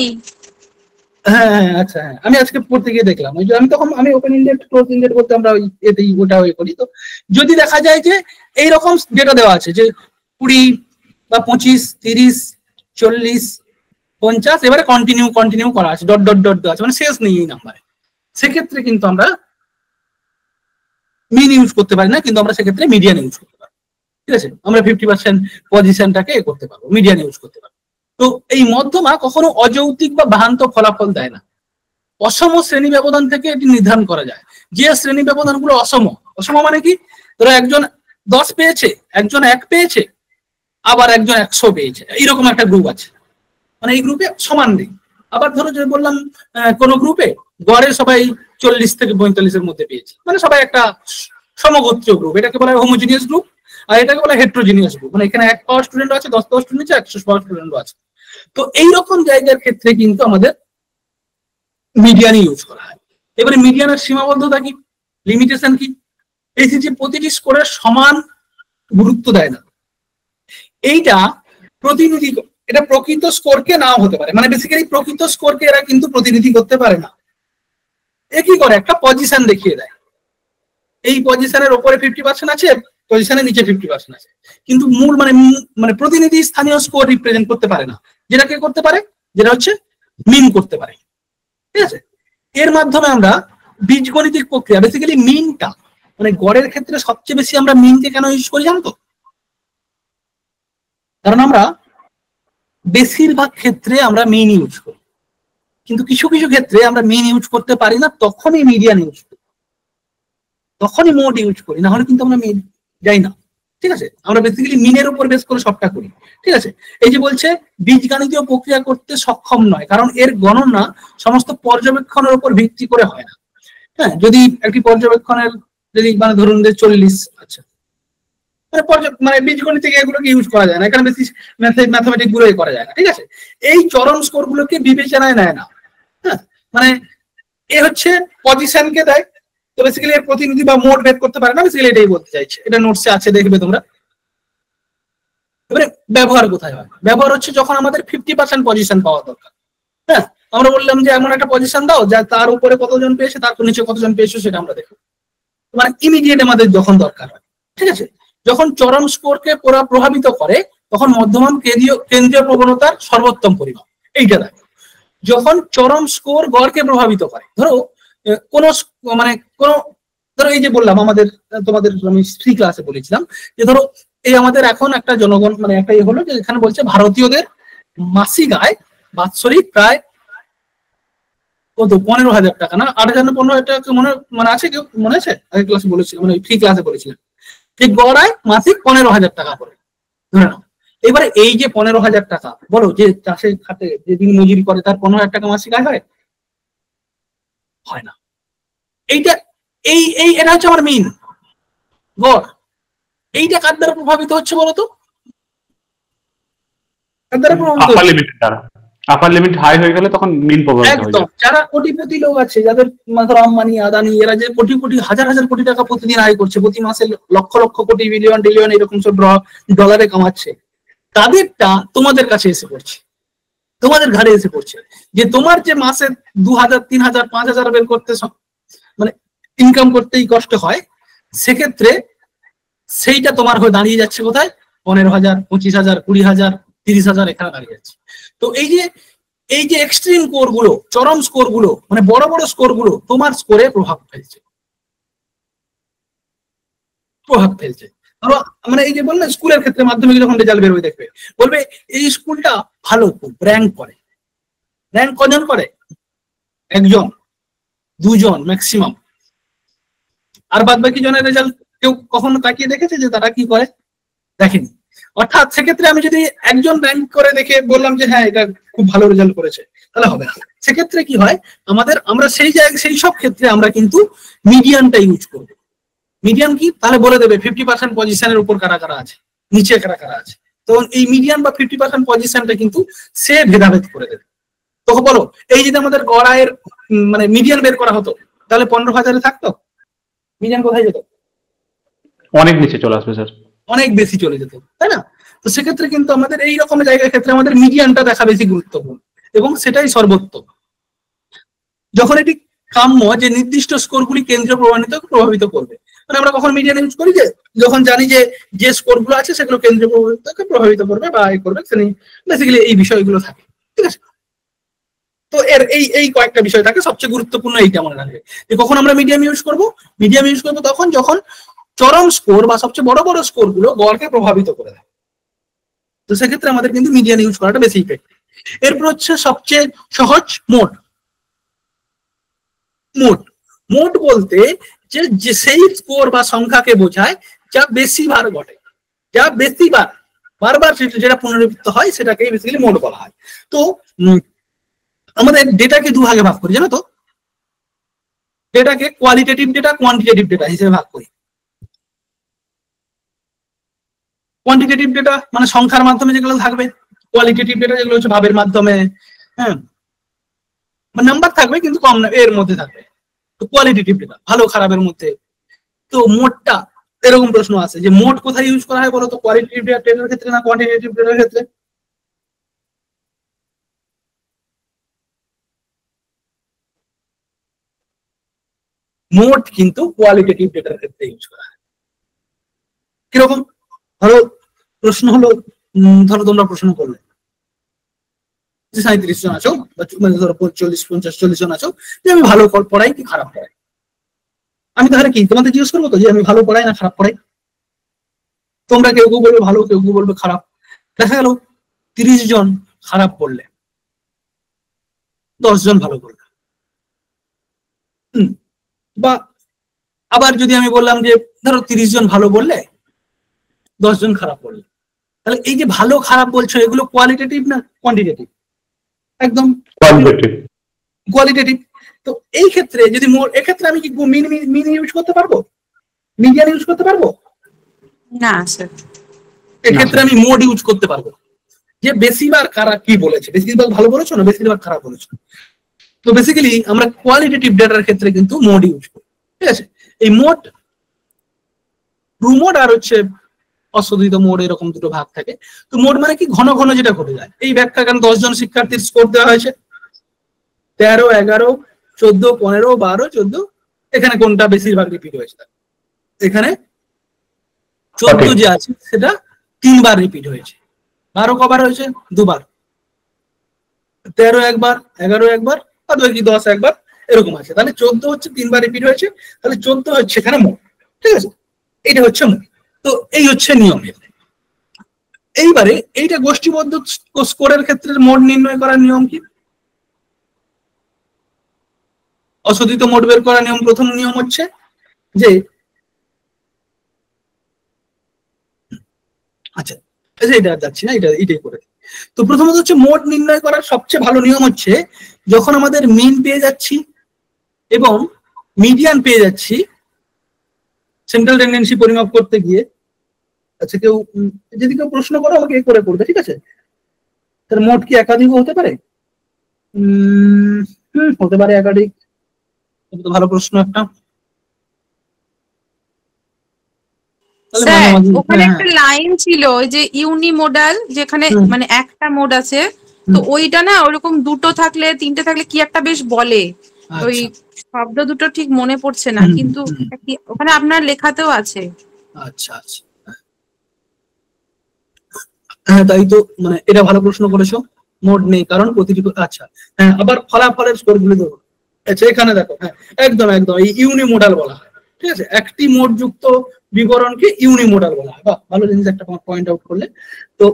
হ্যাঁ আচ্ছা, হ্যাঁ আমি আজকে পড়তে গিয়ে দেখলাম, ওই যে আমি তখন আমি ওপেন ইন্ডেড ক্লোজ ইন্ডেড বলতে আমরা ওই এতেই ওটা ওই করি। তো যদি দেখা যায় যে এইরকম ডেটা দেওয়া আছে যে 20 বা 25, 30, 40, 50, এবারে কন্টিনিউ করা আছে, ডট ডট ডট দেওয়া আছে, মানে শেষ নেই এই নাম্বারে, সেক্ষেত্রে কিন্তু আমরা মিন ইউজ করতে পারি না, কিন্তু আমরা সেক্ষেত্রে মিডিয়ান ইউজ করতে পারি, ঠিক আছে। আমরা 50% পজিশনটাকে করতে পারবো, মিডিয়ান ইউজ করতে পারবো। তো এই মধ্যমা কখনো অযৌক্তিক বা ভ্রান্ত ফলাফল দেয় না। অসম শ্রেণী ব্যবধান থেকে এটি নির্ধারণ করা যায়। যে শ্রেণী ব্যবধান গুলো অসম মানে কি, ধরো একজন 10 পেয়েছে, একজন 1 পেয়েছে, আবার একজন 100 পেয়েছে, এইরকম একটা গ্রুপ আছে, মানে এই গ্রুপে সমান নেই। আবার ধরো যে বললাম কোন গ্রুপে গড়ে সবাই 40 থেকে 45-এর মধ্যে পেয়েছে, মানে সবাই একটা সমগোত্রীয় গ্রুপ, এটাকে বলা হয় হোমোজিনিয়াস গ্রুপ। আর এটাকে বলা হয় হেট্রোজিনিয়াস গ্রুপ, মানে এখানে 1 পাওয়ার স্টুডেন্ট আছে, 10 পাওয়ার স্টুডেন্ট আছে, 100 পাওয়ার স্টুডেন্ট আছে। তো এইরকম জায়গার ক্ষেত্রে কিন্তু আমাদের মিডিয়ানই ইউজ করা হয়। এবারে মিডিয়ানের সীমাবদ্ধতা কি, লিমিটেশন কি? এই যে প্রতিটি স্কোরের সমান গুরুত্ব দেয় না, এইটা প্রতিনিধি, এটা প্রকৃত স্কোরকে নাও হতে পারে, মানে বেসিক্যালি প্রকৃত স্কোরকে এরা কিন্তু প্রতিনিধি করতে পারে না। এ কি করে, একটা পজিশন দেখিয়ে দেয়, এই পজিশনের উপরে 50% আছে, পজিশনের নিচে 50% আছে, কিন্তু মূল মানে প্রতিনিধি স্থানীয় স্কোর রিপ্রেজেন্ট করতে পারে না। যেটা কে করতে পারে, যেটা হচ্ছে মিন করতে পারে, ঠিক আছে। এর মাধ্যমে আমরা বীজগণিতিক প্রক্রিয়া, বেসিক্যালি মিনটা, মানে গড়ের ক্ষেত্রে সবচেয়ে বেশি আমরা মিনকে কেন ইউজ করি জানো তো? কারণ আমরা বেশিরভাগ ক্ষেত্রে আমরা মিন ইউজ করি, কিন্তু কিছু কিছু ক্ষেত্রে আমরা মিন ইউজ করতে পারি না, তখনই মিডিয়ান ইউজ করি, তখনই মোড ইউজ করি, না হলে কিন্তু আমরা মিন যাই না। ঠিক আছে, আমরা বেসিক্যালি মিনের উপর বেস করে সবটা করি। ঠিক আছে, এই যে বলছে বীজগাণিতীয় প্রক্রিয়া করতে সক্ষম নয়, কারণ এর গণনা সমস্ত পর্যবেক্ষণের উপর ভিত্তি করে হয় না। হ্যাঁ, যদি একটি পর্যবেক্ষণের যদি মানে ধরুন যে 40, আচ্ছা মানে বীজগণিত থেকে এগুলোকে ইউজ করা যায় না, এখানে বেশি ম্যাথমেটিক গুলোই করা যায় না। ঠিক আছে, এই চরম স্কোর গুলোকে বিবেচনায় নেয় না। হ্যাঁ, মানে এ হচ্ছে পজিশনকে দেয়, তো বেসিক্যালি এর প্রতিনিধি বা মোড বের করতে পারে না, বেসিক্যালি এটাই বলতে চাইছে। এটা নোটসে আছে, দেখবে তোমরা। এবারে ব্যবহার কোথায় হয়? ব্যবহার হচ্ছে যখন আমাদের 50% পজিশন পাওয়া দরকার। হ্যাঁ, আমরা বললাম যে এমন একটা পজিশন দাও যা তার উপরে কতজন পেয়েছে, তার নিচে কতজন পেয়েছে সেটা আমরা দেখব, মানে ইমিডিয়েট আমাদের যখন দরকার হয়। ঠিক আছে, যখন চরম স্কোরকে প্রভাবিত করে তখন মধ্যমান কেন্দ্রীয় প্রবণতার সর্বোত্তম পরিমাপ এইটা দেখো। যখন চরম স্কোর গড়কে প্রভাবিত করে, ধরো মানে কোন ধরো এই যে বললাম আমাদের, তোমাদের আমি ফ্রি ক্লাসে বলেছিলাম যে ধরো এই আমাদের এখন একটা জনগণ মানে একটা হলো যে এখানে বলছে ভারতীয়দের মাসিক আয় বাৎসরিক প্রায় কত 15,000 টাকা না 8,000 না 15,000 টাকা মনে আছে, কেউ মনে আছে? আগের ক্লাসে বলেছিলাম, মানে ফ্রি ক্লাসে বলেছিলাম যে গড় আয় মাসিক 15,000 টাকা করে ধরে নাও। এবারে এই যে 15,000 টাকা, বলো যে চাষের খাতে যে দিন মজুরি করে তার 15,000 টাকা মাসিক আয় হয় না। এইটা এটা হচ্ছে আমার মিন গড়। এইটা কার দ্বারা প্রভাবিত হচ্ছে বলতো? কার দ্বারা প্রভাবিত? আপার লিমিট হাই হয়ে গেলে তখন মিন প্রভাবিত হয়ে যায়। যারা কোটিপতি লোক আছে, যাদের আম্বানি আদানি এরা যে কোটি কোটি হাজার হাজার কোটি টাকা প্রতিদিন আয় করছে, প্রতি মাসে লক্ষ লক্ষ কোটি বিলিয়ন ডিলিয়ন এরকম সব ডলারে কামাচ্ছে, তাদেরটা তোমাদের কাছে এসে পড়ছে, তোমাদের ঘাড়ে এসে পড়ছে যে তোমার যে মাসে 2,000 3,000 5,000 বের করতে মানে ইনকাম করতেই কষ্ট হয়, সেক্ষেত্রে সেইটা তোমার হয়ে দাঁড়িয়ে যাচ্ছে কোথায়? 15,000 25,000 20,000 30,000 এখানে দাঁড়িয়ে যাচ্ছে। তো এই যে এক্সট্রিম স্কোর গুলো, চরম স্কোর গুলো, মানে বড় বড় স্কোর গুলো তোমার স্কোরে প্রভাব ফেলছে। ধরো মানে এই যে বললে স্কুলের ক্ষেত্রে মাধ্যমিক যখন রেজাল্ট বেরোবে দেখবে বলবে এই স্কুলটা ভালো, খুব র্যাঙ্ক করে। র্যাঙ্ক কজন করে? 1 জন 2 জন ম্যাক্সিমাম। আর বাদ বাকি জনের রেজাল্ট কেউ কখনো তাকিয়ে দেখেছে যে তারা কি করে? দেখেনি। অর্থাৎ সেক্ষেত্রে আমি যদি একজন র্যাঙ্ক করে দেখে বললাম যে হ্যাঁ এটা খুব ভালো রেজাল্ট করেছে, তাহলে হবে না। সেক্ষেত্রে কি হয়, আমরা সেই সব ক্ষেত্রে আমরা কিন্তু মিডিয়ানটা ইউজ করবো। মিডিয়ান কি? তাহলে বলে দেবে 50% পজিশনের উপর কারা কারা আছে, নিচে কারা কারা আছে। তখন এই মিডিয়ান বা 50% পজিশনটা কিন্তু সে ভেদাভেদ করে দেবে। তখন বলো এই যদি আমাদের গড় আয়ের মানে মিডিয়ান বের করা হতো, তাহলে 15,000 থাকতো, মিডিয়ান কোথায় যেত? অনেক নিচে চলে আসবে স্যার, অনেক বেশি চলে যেত, তাই না? তো সেক্ষেত্রে কিন্তু আমাদের এই রকম জায়গার ক্ষেত্রে আমাদের মিডিয়ানটা দেখা বেশি গুরুত্বপূর্ণ এবং সেটাই সর্বোত্তম। যখন এটি কাম্য যে নির্দিষ্ট স্কোরগুলি কেন্দ্রীয় প্রভাবিত করবে, মানে আমরা কখন মিডিয়ান ইউজ করি? যে যখন জানি যে স্কোরগুলো আছে সেগুলো কেন্দ্রীয় প্রভাবিত করবে বা এই করবে, বেসিক্যালি এই বিষয়গুলো থাকে। ঠিক আছে, তো এই কয়েকটা বিষয় থাকে, সবচেয়ে গুরুত্বপূর্ণ এইটা মনে রাখবে যে কখন আমরা মিডিয়াম ইউজ করব তখন যখন চরম স্কোর বা সবচেয়ে বড় বড় স্কোর গুলো গড়কে প্রভাবিত করে দেয়। তো সেক্ষেত্রে আমাদের কিন্তু মিডিয়ান ইউজ করাটা বেশি ইফেক্টিভ। এরপর হচ্ছে সবচেয়ে সহজ মোড। মোড বলতে যে সেই স্কোর বা সংখ্যাকে বোঝায় যা বেশিবার ঘটে, যা বারবার যেটা পুনরাবৃত্ত হয় সেটাকে বেসিক্যালি মোড বলা হয়। তো আমাদের ডেটাকে 2 ভাগে ভাগ করি, জানো তো? ডেটাকে কোয়ালিটেটিভ ডেটা, কোয়ান্টিটেটিভ ডেটা হিসেবে ভাগ করি। কোয়ান্টিটেটিভ ডেটা মানে সংখ্যার মাধ্যমে যেগুলো থাকবে, কোয়ালিটেটিভ ডেটা যেগুলো হচ্ছে ভাবের মাধ্যমে, হ্যাঁ নাম্বার থাকবে কিন্তু কম এর মধ্যে থাকবে। তো কোয়ালিটেটিভ ডেটা ভালো খারাপের মধ্যে। তো মোডটা এরকম প্রশ্ন আছে যে মোড কোথায় ইউজ করা হয় বলো তো? কোয়ালিটেটিভ ডেটার ক্ষেত্রে না কোয়ান্টিটেটিভ ডেটার ক্ষেত্রে? মোড কিন্তু কোয়ালিটেটিভ ডেটার ক্ষেত্রে ইউজ করা হয়। কিরকম? ধরো প্রশ্ন হলো, ধরো তোমরা প্রশ্ন করলে 37 জন আছো, বা ধরো 40 50 40 জন আছো, যে আমি ভালো পড়াই কি খারাপ পড়াই। আমি তাহলে কি তোমাদের জিজ্ঞেস করবো তো যে আমি ভালো পড়াই না খারাপ পড়াই? তোমরা কেউ কেউ বলবে ভালো, কেউ কেউ বলবে খারাপ। দেখা গেল 30 জন খারাপ পড়লে 10 জন ভালো পড়লে। বা আবার যদি আমি বললাম যে ধরো 30 জন ভালো বললে 10 জন খারাপ পড়লো। তাহলে এই যে ভালো খারাপ বলছো এগুলো কোয়ালিটেটিভ না কোয়ান্টিটেটিভ? একদম কোয়ালিটেটিভ। তো এই ক্ষেত্রে যদি এক্ষেত্রে আমি কি মিন ইউজ করতে পারবো, মিডিয়ান ইউজ করতে পারবো না স্যার। এক্ষেত্রে আমি মোড ইউজ করতে পারবো, যে বেশিরভাগ কারা কি বলেছে, বেশিরভাগ ভালো বলেছো না বেশিরভাগ খারাপ বলেছো। তো বেসিক্যালি আমরা কোয়ালিটেটিভ ডেটার ক্ষেত্রে কিন্তু মোড ইউজ করি, ঠিক আছে। এই মোড, ট্রু মোড আর হচ্ছে অশোধিত মোড, এরকম দুটো ভাগ থাকে। তো মোড মানে কি ঘন ঘন যেটা ঘটে যায়। এই ব্যাখ্যা কারণ 10 জন শিক্ষার্থীর স্কোর দেওয়া হয়েছে 13, 11, 14, 15, 12, 14, এখানে কোনটা বেশিরভাগ রিপিট হয়েছে? এখানে 14 যে আছে সেটা 3 বার রিপিট হয়েছে। 12 কবার হয়েছে? 2 বার। 13 একবার, 11 একবার, আর 10 একবার, এরকম আছে। তাহলে 14 হচ্ছে 3 বার রিপিট হয়েছে, তাহলে 14 হচ্ছে এখানে মোড, ঠিক আছে। এটা হচ্ছে মোড। তো এই হচ্ছে নিয়ম। এইবারে এইটা গোষ্ঠীবদ্ধ স্কোরের ক্ষেত্রে মোড নির্ণয় করার নিয়ম কি? অশোধিত মোড বের করার নিয়ম, প্রথম নিয়ম হচ্ছে যে আচ্ছা এটা যাচ্ছি না, এটাই করে। তো প্রথমত হচ্ছে মোড নির্ণয় করার সবচেয়ে ভালো নিয়ম হচ্ছে যখন আমাদের মিন পেয়ে যাচ্ছি এবং মিডিয়ান পেয়ে যাচ্ছি সেন্ট্রাল টেন্ডেন্সি পরিমাপ করতে গিয়ে। আচ্ছা কেউ যদি কেউ প্রশ্ন করো আমাকে এ করে করবে, ঠিক আছে। তার মোড কি একাধিক হতে পারে? হতে পারে একাধিক। ভালো প্রশ্ন একটা। স্যার ওখানে একটা লাইন ছিল ওই যে ইউনিমোডাল, যেখানে মানে একটা মোড আছে, তো ওইটা না ওরকম দুটো থাকলে তিনটে থাকলে কি একটা বেশ বলে, ওই শব্দ দুটো ঠিক মনে পড়ছে না, কিন্তু ওখানে আপনার লেখাতেও আছে। আচ্ছা আচ্ছা, হ্যাঁ তাই তো, মানে এটা ভালো প্রশ্ন করেছো। মোড নেই কারণ প্রতিটি, আচ্ছা হ্যাঁ, আবার ফলাফলের স্কোর গুলো দেবো। আচ্ছা এখানে দেখো, হ্যাঁ একদম একদম এই ইউনিমোডাল বলা হয়, ঠিক আছে। একটি মোড যুক্ত বিবরণকে ইউনিমোডাল বলা হয়। বাহ, ভালো জিনিস একটা পয়েন্ট আউট করলে। তো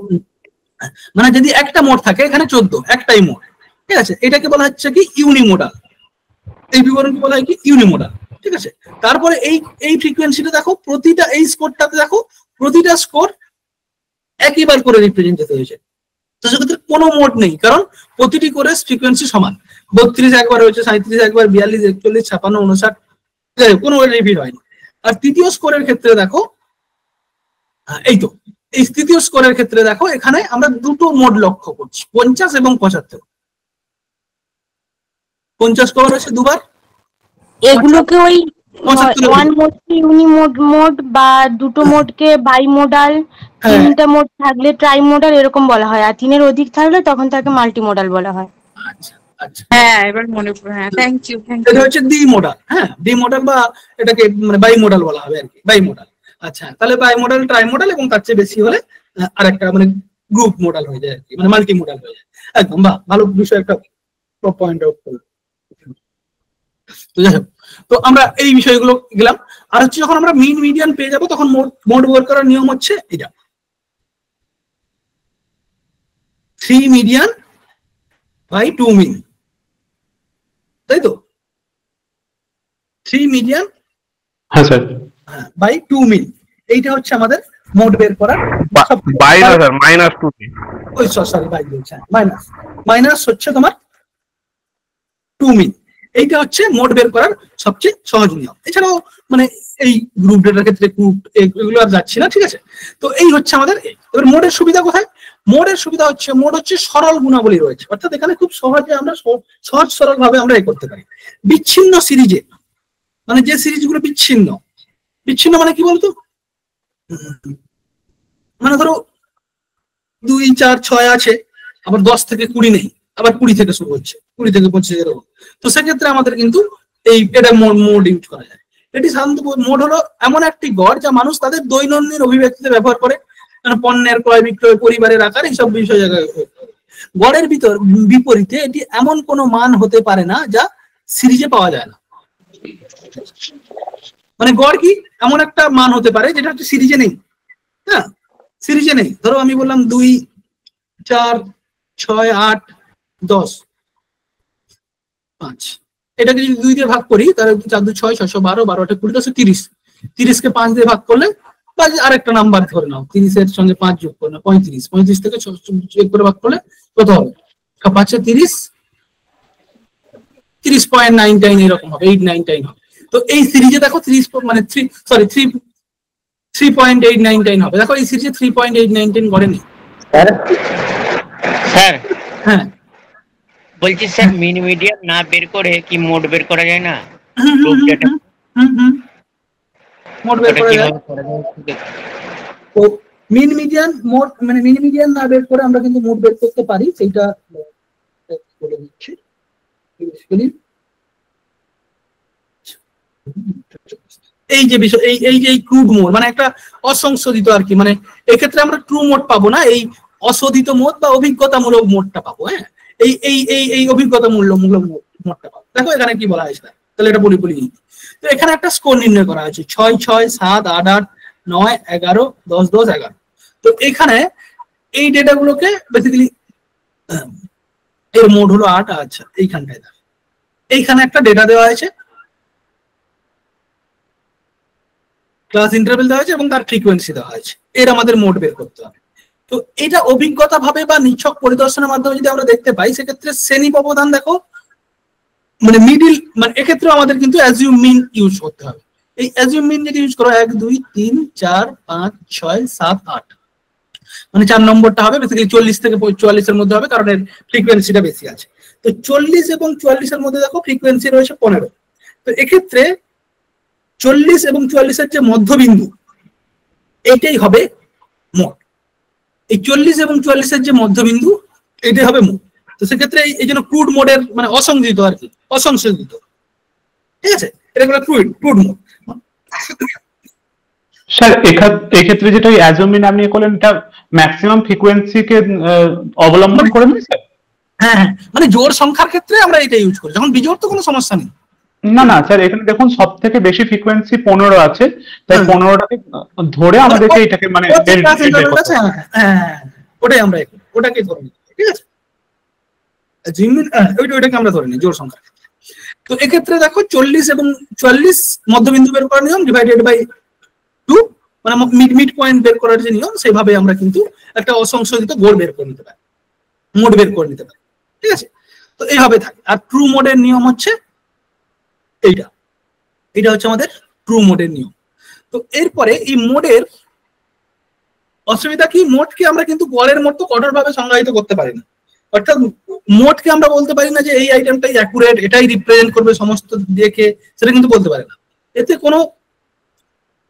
মানে যদি একটা মোড থাকে, এখানে 14 একটাই মোড, ঠিক আছে, এটাকে বলা হচ্ছে কি ইউনিমোডাল। এই বিবরণকে বলা হয় কি ইউনিমোডাল, ঠিক আছে। তারপরে এই ফ্রিকোয়েন্সিটা দেখো, প্রতিটা এই স্কোরটাতে দেখো প্রতিটা স্কোর একইবার করে রিপ্রেজেন্টেড হয়েছে। তো সেক্ষেত্রে কোনো মোড নেই, কারণ প্রতিটি করে ফ্রিকোয়েন্সি সমান। 32 একবার হয়েছে, 37 একবার, 42, 41, 56, 59, কোনো রিপিট হয়নি। আর তৃতীয় স্কোরের ক্ষেত্রে দেখো, এই তো এই তৃতীয় স্কোরের ক্ষেত্রে দেখো এখানে আমরা দুটো মোড লক্ষ্য করছি, 50 এবং 75। 50 কবার হয়েছে দুবার। এগুলোকে ওই ওয়ান মোডকে মোড বা দুটো মোডকে বাইমোডাল, তিনটা মোড থাকলে ট্রাইমোডাল এরকম বলা হয়, আর তিনের অধিক থাকলে তখন তাকে মাল্টিমোডাল বলা হয়। আচ্ছা আচ্ছা, হ্যাঁ এবার মনে পড়ে। হ্যাঁ থ্যাংক ইউ। এটা হচ্ছে দ্বিমোডাল, হ্যাঁ দ্বিমোডাল বা এটাকে মানে বাইমোডাল বলা হবে আর কি, বাইমোডাল। আচ্ছা তাহলে বাইমোডাল, ট্রাইমোডাল এবং তার চেয়ে বেশি হলে আরেকটা মানে গ্রুপ মোডাল হয়ে যায় আর কি, মানে মাল্টিমোডাল হয়ে যায়। একদম বাহ, ভালো বিষয় একটা পয়েন্ট আউট করলাম। তো যাই হোক, তো আমরা এই বিষয়গুলো গেলাম। আর হচ্ছে যখন আমরা মিন মিডিয়ান পেয়ে যাবো তখন মোড বের করার নিয়ম হচ্ছে এটা, 3 মিডিয়ান বাই 2 মিন, তাই তো? 3 মিডিয়ান হ্যাঁ স্যার বাই 2 মিন, এইটা হচ্ছে আমাদের মোড বের করার। বাই না স্যার, -2 ওই সরি বাই বলছে, মাইনাস হচ্ছে তোমার 2 মিন। এইটা হচ্ছে মোড বের করার সবচেয়ে সহজ নিয়ম। এছাড়াও মানে এই গ্রুপ ডেটার ক্ষেত্রে গ্রুপ এগুলো আর যাচ্ছি না, ঠিক আছে। তো এই হচ্ছে আমাদের। এবার মোডের সুবিধা কোথায়? মোডের সুবিধা হচ্ছে মোড হচ্ছে সরল গুণাবলী রয়েছে, অর্থাৎ এখানে খুব সহজে আমরা সহজ সরল ভাবে আমরা এই করতে পারি। বিচ্ছিন্ন সিরিজে, মানে যে সিরিজগুলো বিচ্ছিন্ন, বিচ্ছিন্ন মানে কি বলতো, মানে ধরো 2, 4, 6 আছে, আবার 10 থেকে 20 নেই, আবার 20 থেকে শুরু হচ্ছে, 20 থেকে 25 এরকম। তো সেক্ষেত্রে আমাদের কিন্তু এটা মোড ইউজ করা যায়। এটি সাধারণত মোড হলো এমন একটি গড় যা মানুষ তাদের দৈনন্দিন অভিব্যক্তিতে ব্যবহার করে, মানে পণ্যের ক্রয় বিক্রয়, পরিবারের আকার, এইসব বিষয় জায়গায়। গড়ের বিপরীতে এটি এমন কোনো মান হতে পারে না যা সিরিজে পাওয়া যায় না। মানে গড় কি এমন একটা মান হতে পারে যেটা হচ্ছে সিরিজে নেই। হ্যাঁ সিরিজে নেই। ধরো আমি বললাম 2, 4, 6, 8, 10, 5, এটাকে যদি 2 দিয়ে ভাগ করি তাহলে 4, 2, 6, 6, 12, 12, 8, 20, 30, 30কে 5 দিয়ে ভাগ করলে বা আরেকটা নাম্বার ধরে নাও, 30-এর সঙ্গে 5 যোগ করে নাও, 35, 35 থেকে 6 করে ভাগ করলে কত হবে? 5 30, 30.99 এরকম হবে, 899 হবে। তো এই সিরিজে দেখো 30 মানে 3.899 হবে। দেখো এই সিরিজে 3.899 করেনি। স্যার হ্যাঁ বলছি স্যার, মিন মিডিয়ান না বের করে কি মোড বের করা যায় না? মোড বের করা যায়। তো মিন মিডিয়ান মোড মানে মিন মিডিয়ান না বের করে আমরা কিন্তু মোড বের করতে পারি, সেইটা বলে দিচ্ছি। এই যে বিষয়, এই যে ক্রুড মোড মানে একটা অসংশোধিত আর কি, মানে এক্ষেত্রে আমরা ট্রু মোড পাবো না, এই অশোধিত মোড বা অভিজ্ঞতামূলক মোডটা পাবো। হ্যাঁ, এই এই এই এই অভিজ্ঞতামূলক মোডটা পাবো। দেখো এখানে কি বলা হয়েছে, তাহলে এটা বলি। তো এখানে একটা স্কোর নির্ণয় করা হয়েছে 6 6 7 8 8 9 11 10 10 11। তো এখানে এই ডেটাগুলোকে বেসিক্যালি এর মোড হলো 8। আচ্ছা, এইখানটায় এইখানে একটা ডেটা দেওয়া হয়েছে, ক্লাস ইন্টারভেল দেওয়া হয়েছে এবং তার ফ্রিকোয়েন্সি দেওয়া হয়েছে। এর আমাদের মোড বের করতে হবে। তো এটা অভিজ্ঞতা ভাবে বা নিছক পরিদর্শনের মাধ্যমে যদি আমরা দেখতে পাই, সেক্ষেত্রে শ্রেণী ব্যবধান দেখো মানে মিডিল, মানে এক্ষেত্রে আমাদের কিন্তু অ্যাজিউম মিন ইউজ করতে হবে। এই অ্যাজিউম মিন যদি ইউজ করো 1 2 3 4 5 6 7 8, মানে 4 নম্বরটা হবে বেসিক্যালি 40 থেকে 44 এর মধ্যে হবে, কারণ এর ফ্রিকোয়েন্সিটা বেশি আছে। তো 40 এবং 44 এর মধ্যে দেখো ফ্রিকোয়েন্সি রয়েছে 15। তো এক্ষেত্রে 40 এবং 44 এর যে মধ্যবিন্দু, এইটাই হবে মোড। এই 40 এবং 44 এর যে মধ্যবিন্দু, এটাই হবে মোড। তো সেক্ষেত্রে এই জন্য ক্রুড মোডের মানে অসংযোজিত আর কি, অসংশোধিত। ঠিক আছে, এটা হলো ক্রুড মোড। স্যার এক্ষেত্রে যেটা ওই অ্যাজুমিন আপনি করলেন, এটা ম্যাক্সিমাম ফ্রিকোয়েন্সিকে অবলম্বন করে না স্যার? হ্যাঁ, মানে জোড় সংখ্যার ক্ষেত্রে আমরা এটা ইউজ করি, যখন বিজোড় তো কোনো সমস্যা নেই। না স্যার, এখানে দেখুন সব থেকে বেশি ফ্রিকোয়েন্সি 15 আছে, তাই 15টাকে ধরে আমাদেরকে এটাকে মানে হ্যাঁ, ওটাই আমরা ওটাকে ধরে নিই। ঠিক আছে, ওইটাকে আমরা ধরে নিই জোড় সংখ্যা। তো এক্ষেত্রে দেখো 40 এবং 44 মধ্যবিন্দু বের করার নিয়ম ডিভাইডেড বাই 2, মানে মিড পয়েন্ট বের করার যে নিয়ম, সেইভাবে আমরা কিন্তু একটা অসংশোধিত গোল বের করে নিতে পারি, মোড বের করে নিতে পারি। ঠিক আছে, তো এইভাবে থাকে। আর ট্রু মোডের নিয়ম হচ্ছে এইটা হচ্ছে আমাদের ট্রু মোডের নিয়ম। তো এরপরে এই মোডের অসুবিধা কি, মোডকে আমরা কিন্তু গড়ের মতো কঠোরভাবে সংজ্ঞায়িত করতে পারি না। অর্থাৎ মোডকে আমরা বলতে পারি না যে এই আইটেমটাই অ্যাকুরেট, এটাই রিপ্রেজেন্ট করবে সমস্ত দিকে, সেটা কিন্তু বলতে পারি না।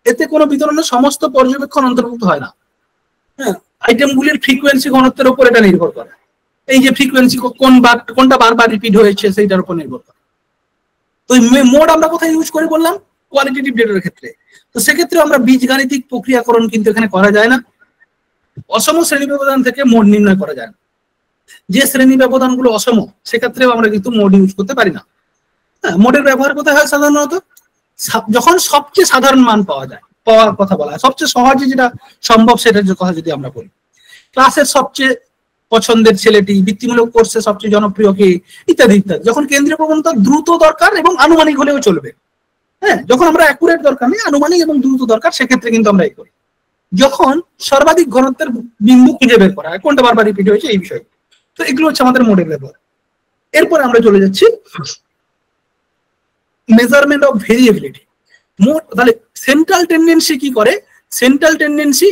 এতে কোনো বিতরণের সমস্ত পর্যবেক্ষণ অন্তর্ভুক্ত হয় না। হ্যাঁ, আইটেমগুলির ফ্রিকোয়েন্সি ঘনত্বের উপর এটা নির্ভর করে। এই যে ফ্রিকোয়েন্সি কোনটা বারবার রিপিট হয়েছে সেইটার উপর নির্ভর করে। তো মোড আমরা কোথায় ইউজ করে বললাম, কোয়ালিটেটিভ ডেটার ক্ষেত্রে। তো সেক্ষেত্রে আমরা বীজগাণিতিক প্রক্রিয়াকরণ কিন্তু এখানে করা যায় না। অসম শ্রেণী ব্যবধান থেকে মোড নির্ণয় করা যায় না। যে শ্রেণী ব্যবধানগুলো অসম, সেক্ষেত্রেও আমরা কিন্তু মোড ইউজ করতে পারি না। হ্যাঁ, মোডের ব্যবহার কোথায় হয় সাধারণত, যখন সবচেয়ে সাধারণ মান পাওয়ার কথা বলা হয়, সবচেয়ে সহজে যেটা সম্ভব সেটার কথা যদি আমরা বলি। ক্লাসের সবচেয়ে পছন্দের ছেলেটি, বৃত্তিমূলক কোর্সে সবচেয়ে জনপ্রিয় কে, ইত্যাদি ইত্যাদি। যখন কেন্দ্রীয় প্রবণতা দ্রুত দরকার এবং আনুমানিক হলেও চলবে। হ্যাঁ, যখন আমরা অ্যাকুরেট দরকার নেই, আনুমানিক এবং দ্রুত দরকার, সেক্ষেত্রে কিন্তু আমরা এই করি। যখন সর্বাধিক ঘনত্বের বিন্দু খুঁজে বের করা হয়, কোনটা বারবার রিপিট হয়েছে, এই বিষয়। তো এগুলো হচ্ছে আমাদের মোডের ব্যবহার। এরপরে আমরা চলে যাচ্ছি মেজারমেন্ট অফ ভেরিয়েবিলিটি। মোড তাহলে সেন্ট্রাল টেন্ডেন্সি কি করে, সেন্ট্রাল টেন্ডেন্সি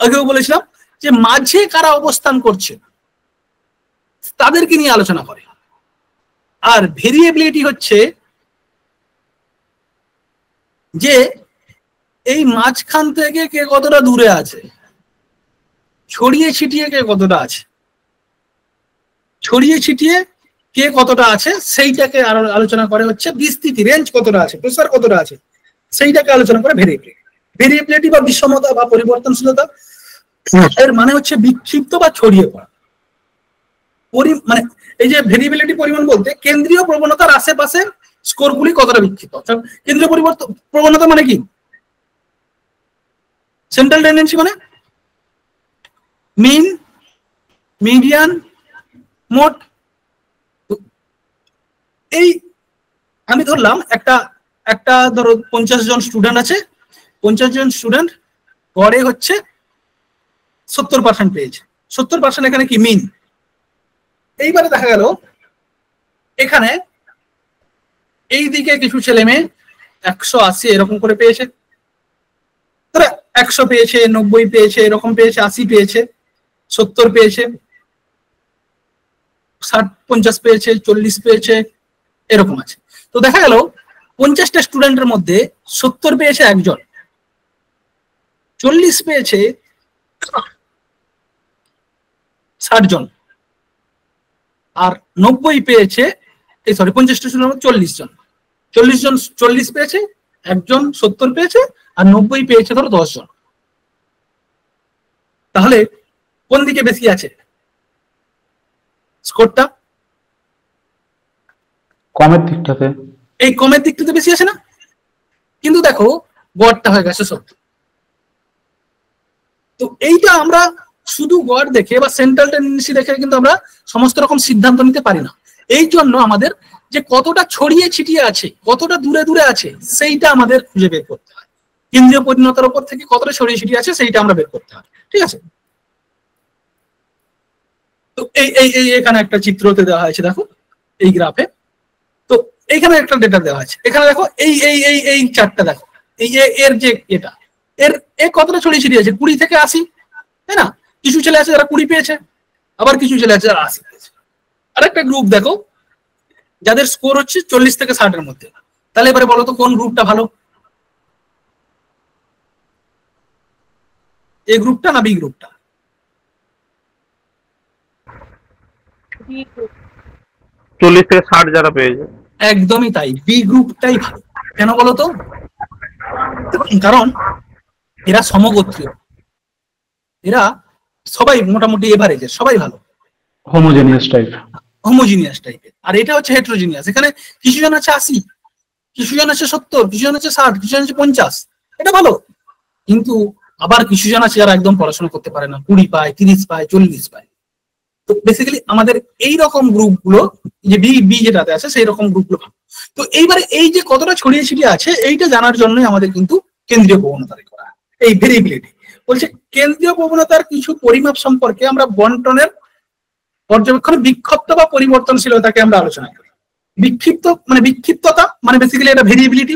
আগেও বলেছিলাম যে মাঝে কারা অবস্থান করছে তাদেরকে নিয়ে আলোচনা করে। আর ভেরিয়েবিলিটি হচ্ছে যে এই মাঝখান থেকে কে কতটা দূরে আছে, ছড়িয়ে ছিটিয়ে কে কতটা আছে, সেইটাকে আলোচনা করে হচ্ছে বিস্তৃতি, রেঞ্জ কতটা আছে, প্রসার কতটা আছে, সেইটাকে আলোচনা করে ভেরিয়েবিলিটি। ভেরিয়েবিলিটি বা বিষমতা বা পরিবর্তনশীলতা, এর মানে হচ্ছে বিক্ষিপ্ত বা ছড়িয়ে পড়া। মানে এই যে ভেরিয়েবিলিটি পরিমাণ বলতে কেন্দ্রীয় প্রবণতার আশেপাশে স্কোরগুলি কতটা বিক্ষিপ্ত। কেন্দ্রীয় প্রবণতা মানে কি, সেন্ট্রাল টেন্ডেন্সি মানে মিন, মিডিয়ান, মোড। এই আমি ধরলাম একটা ধরো 50 জন স্টুডেন্ট আছে, 50 জন স্টুডেন্ট গড়ে হচ্ছে 70% পেয়েছে। 70% এখানে কি মিন। এইবারে দেখা গেল এখানে এই দিকে কিছু ছেলে মেয়ে 180 এরকম করে পেয়েছে, 100 পেয়েছে, 90 পেয়েছে, এরকম পেয়েছে, 80 পেয়েছে, 70 পেয়েছে, 60-50 পেয়েছে, 40 পেয়েছে, এরকম আছে। তো দেখা গেল 50টা স্টুডেন্টের মধ্যে 70 পেয়েছে একজন, 40 পেয়েছে 60 জন, আর 90 পেয়েছে, এই সরি 50টা স্টুডেন্টের 40 জন, 40 জন 40 পেয়েছে, একজন 70 পেয়েছে, আর 90 পেয়েছে ধরো 10 জন। তাহলে কোন দিকে বেশি আছে স্কোরটা? কমের দিকটাতে। এই কমের দিকটাতে বেশি আছে না? কিন্তু দেখো গড়টা হয়ে গেছে 70। তো এইটা আমরা শুধু গড় দেখে বা সেন্ট্রাল টেন্ডেন্সি দেখে কিন্তু আমরা সমস্ত রকম সিদ্ধান্ত নিতে পারি না। এই জন্য আমাদের যে কতটা ছড়িয়ে ছিটিয়ে আছে, কতটা দূরে দূরে আছে, সেইটা আমাদের খুঁজে বের করতে হয়। কেন্দ্রীয় পরিণতার উপর থেকে কতটা ছড়িয়ে ছিটিয়ে আছে সেইটা আমরা বের করতে হয়, ঠিক আছে? তো এই এখানে একটা চিত্রতে দেওয়া হয়েছে, দেখো এই গ্রাফে। তো এইখানে একটা ডেটা দেওয়া আছে, এখানে দেখো এই এই এই এই চারটা দেখো, এই এর যে এটা এর কতটা ছড়িয়ে ছিটিয়ে আছে, 20 থেকে 80, তাই না? কিছু ছেলে আছে যারা 20 পেয়েছে, আবার কিছু ছেলে আছে যারা 80 পেয়েছে। আরেকটা গ্রুপ দেখো যাদের স্কোর হচ্ছে 40 থেকে 60 এর মধ্যে। তাহলে এবারে বলো তো কোন গ্রুপটা ভালো, এ গ্রুপটা না বি গ্রুপটা? 40 থেকে 60 যারা পেয়েছে। একদমই তাই, বি গ্রুপটাই ভালো। কেন বলো তো? কারণ এরা সমগোত্রীয়, এরা সবাই মোটামুটি এভারেজের, সবাই ভালো, হোমোজেনিয়াস টাইপ, হোমোজিনিয়াস টাইপের। আর এটা হচ্ছে হেটেরোজিনিয়াস, এখানে কিছু জন আছে 80, কিছু জন আছে 70, কিছু জন আছে 60, কিছু জন আছে 50, এটা ভালো। কিন্তু আবার কিছু জন আছে যারা একদম পড়াশোনা করতে পারে না, 20 পায়, 30 পায়, 40 পায়। তো বেসিক্যালি আমাদের এই রকম গ্রুপগুলো, যে বি যেটাতে আছে সেই রকম গ্রুপগুলো ভালো। তো এইবারে এই যে কতটা ছড়িয়ে ছিটিয়ে আছে এইটা জানার জন্যই আমাদের কিন্তু কেন্দ্রীয় প্রবণতা করা, এই ভেরিয়েবিলিটি বলছে। কেন্দ্রীয় প্রবণতার কিছু পরিমাপ সম্পর্কে আমরা বন্টনের পর্যবেক্ষণে বিক্ষিপ্ত বা পরিবর্তনশীলতাকে আমরা আলোচনা করি। বিক্ষিপ্ততা মানে বেসিক্যালি এটা ভেরিয়েবিলিটি।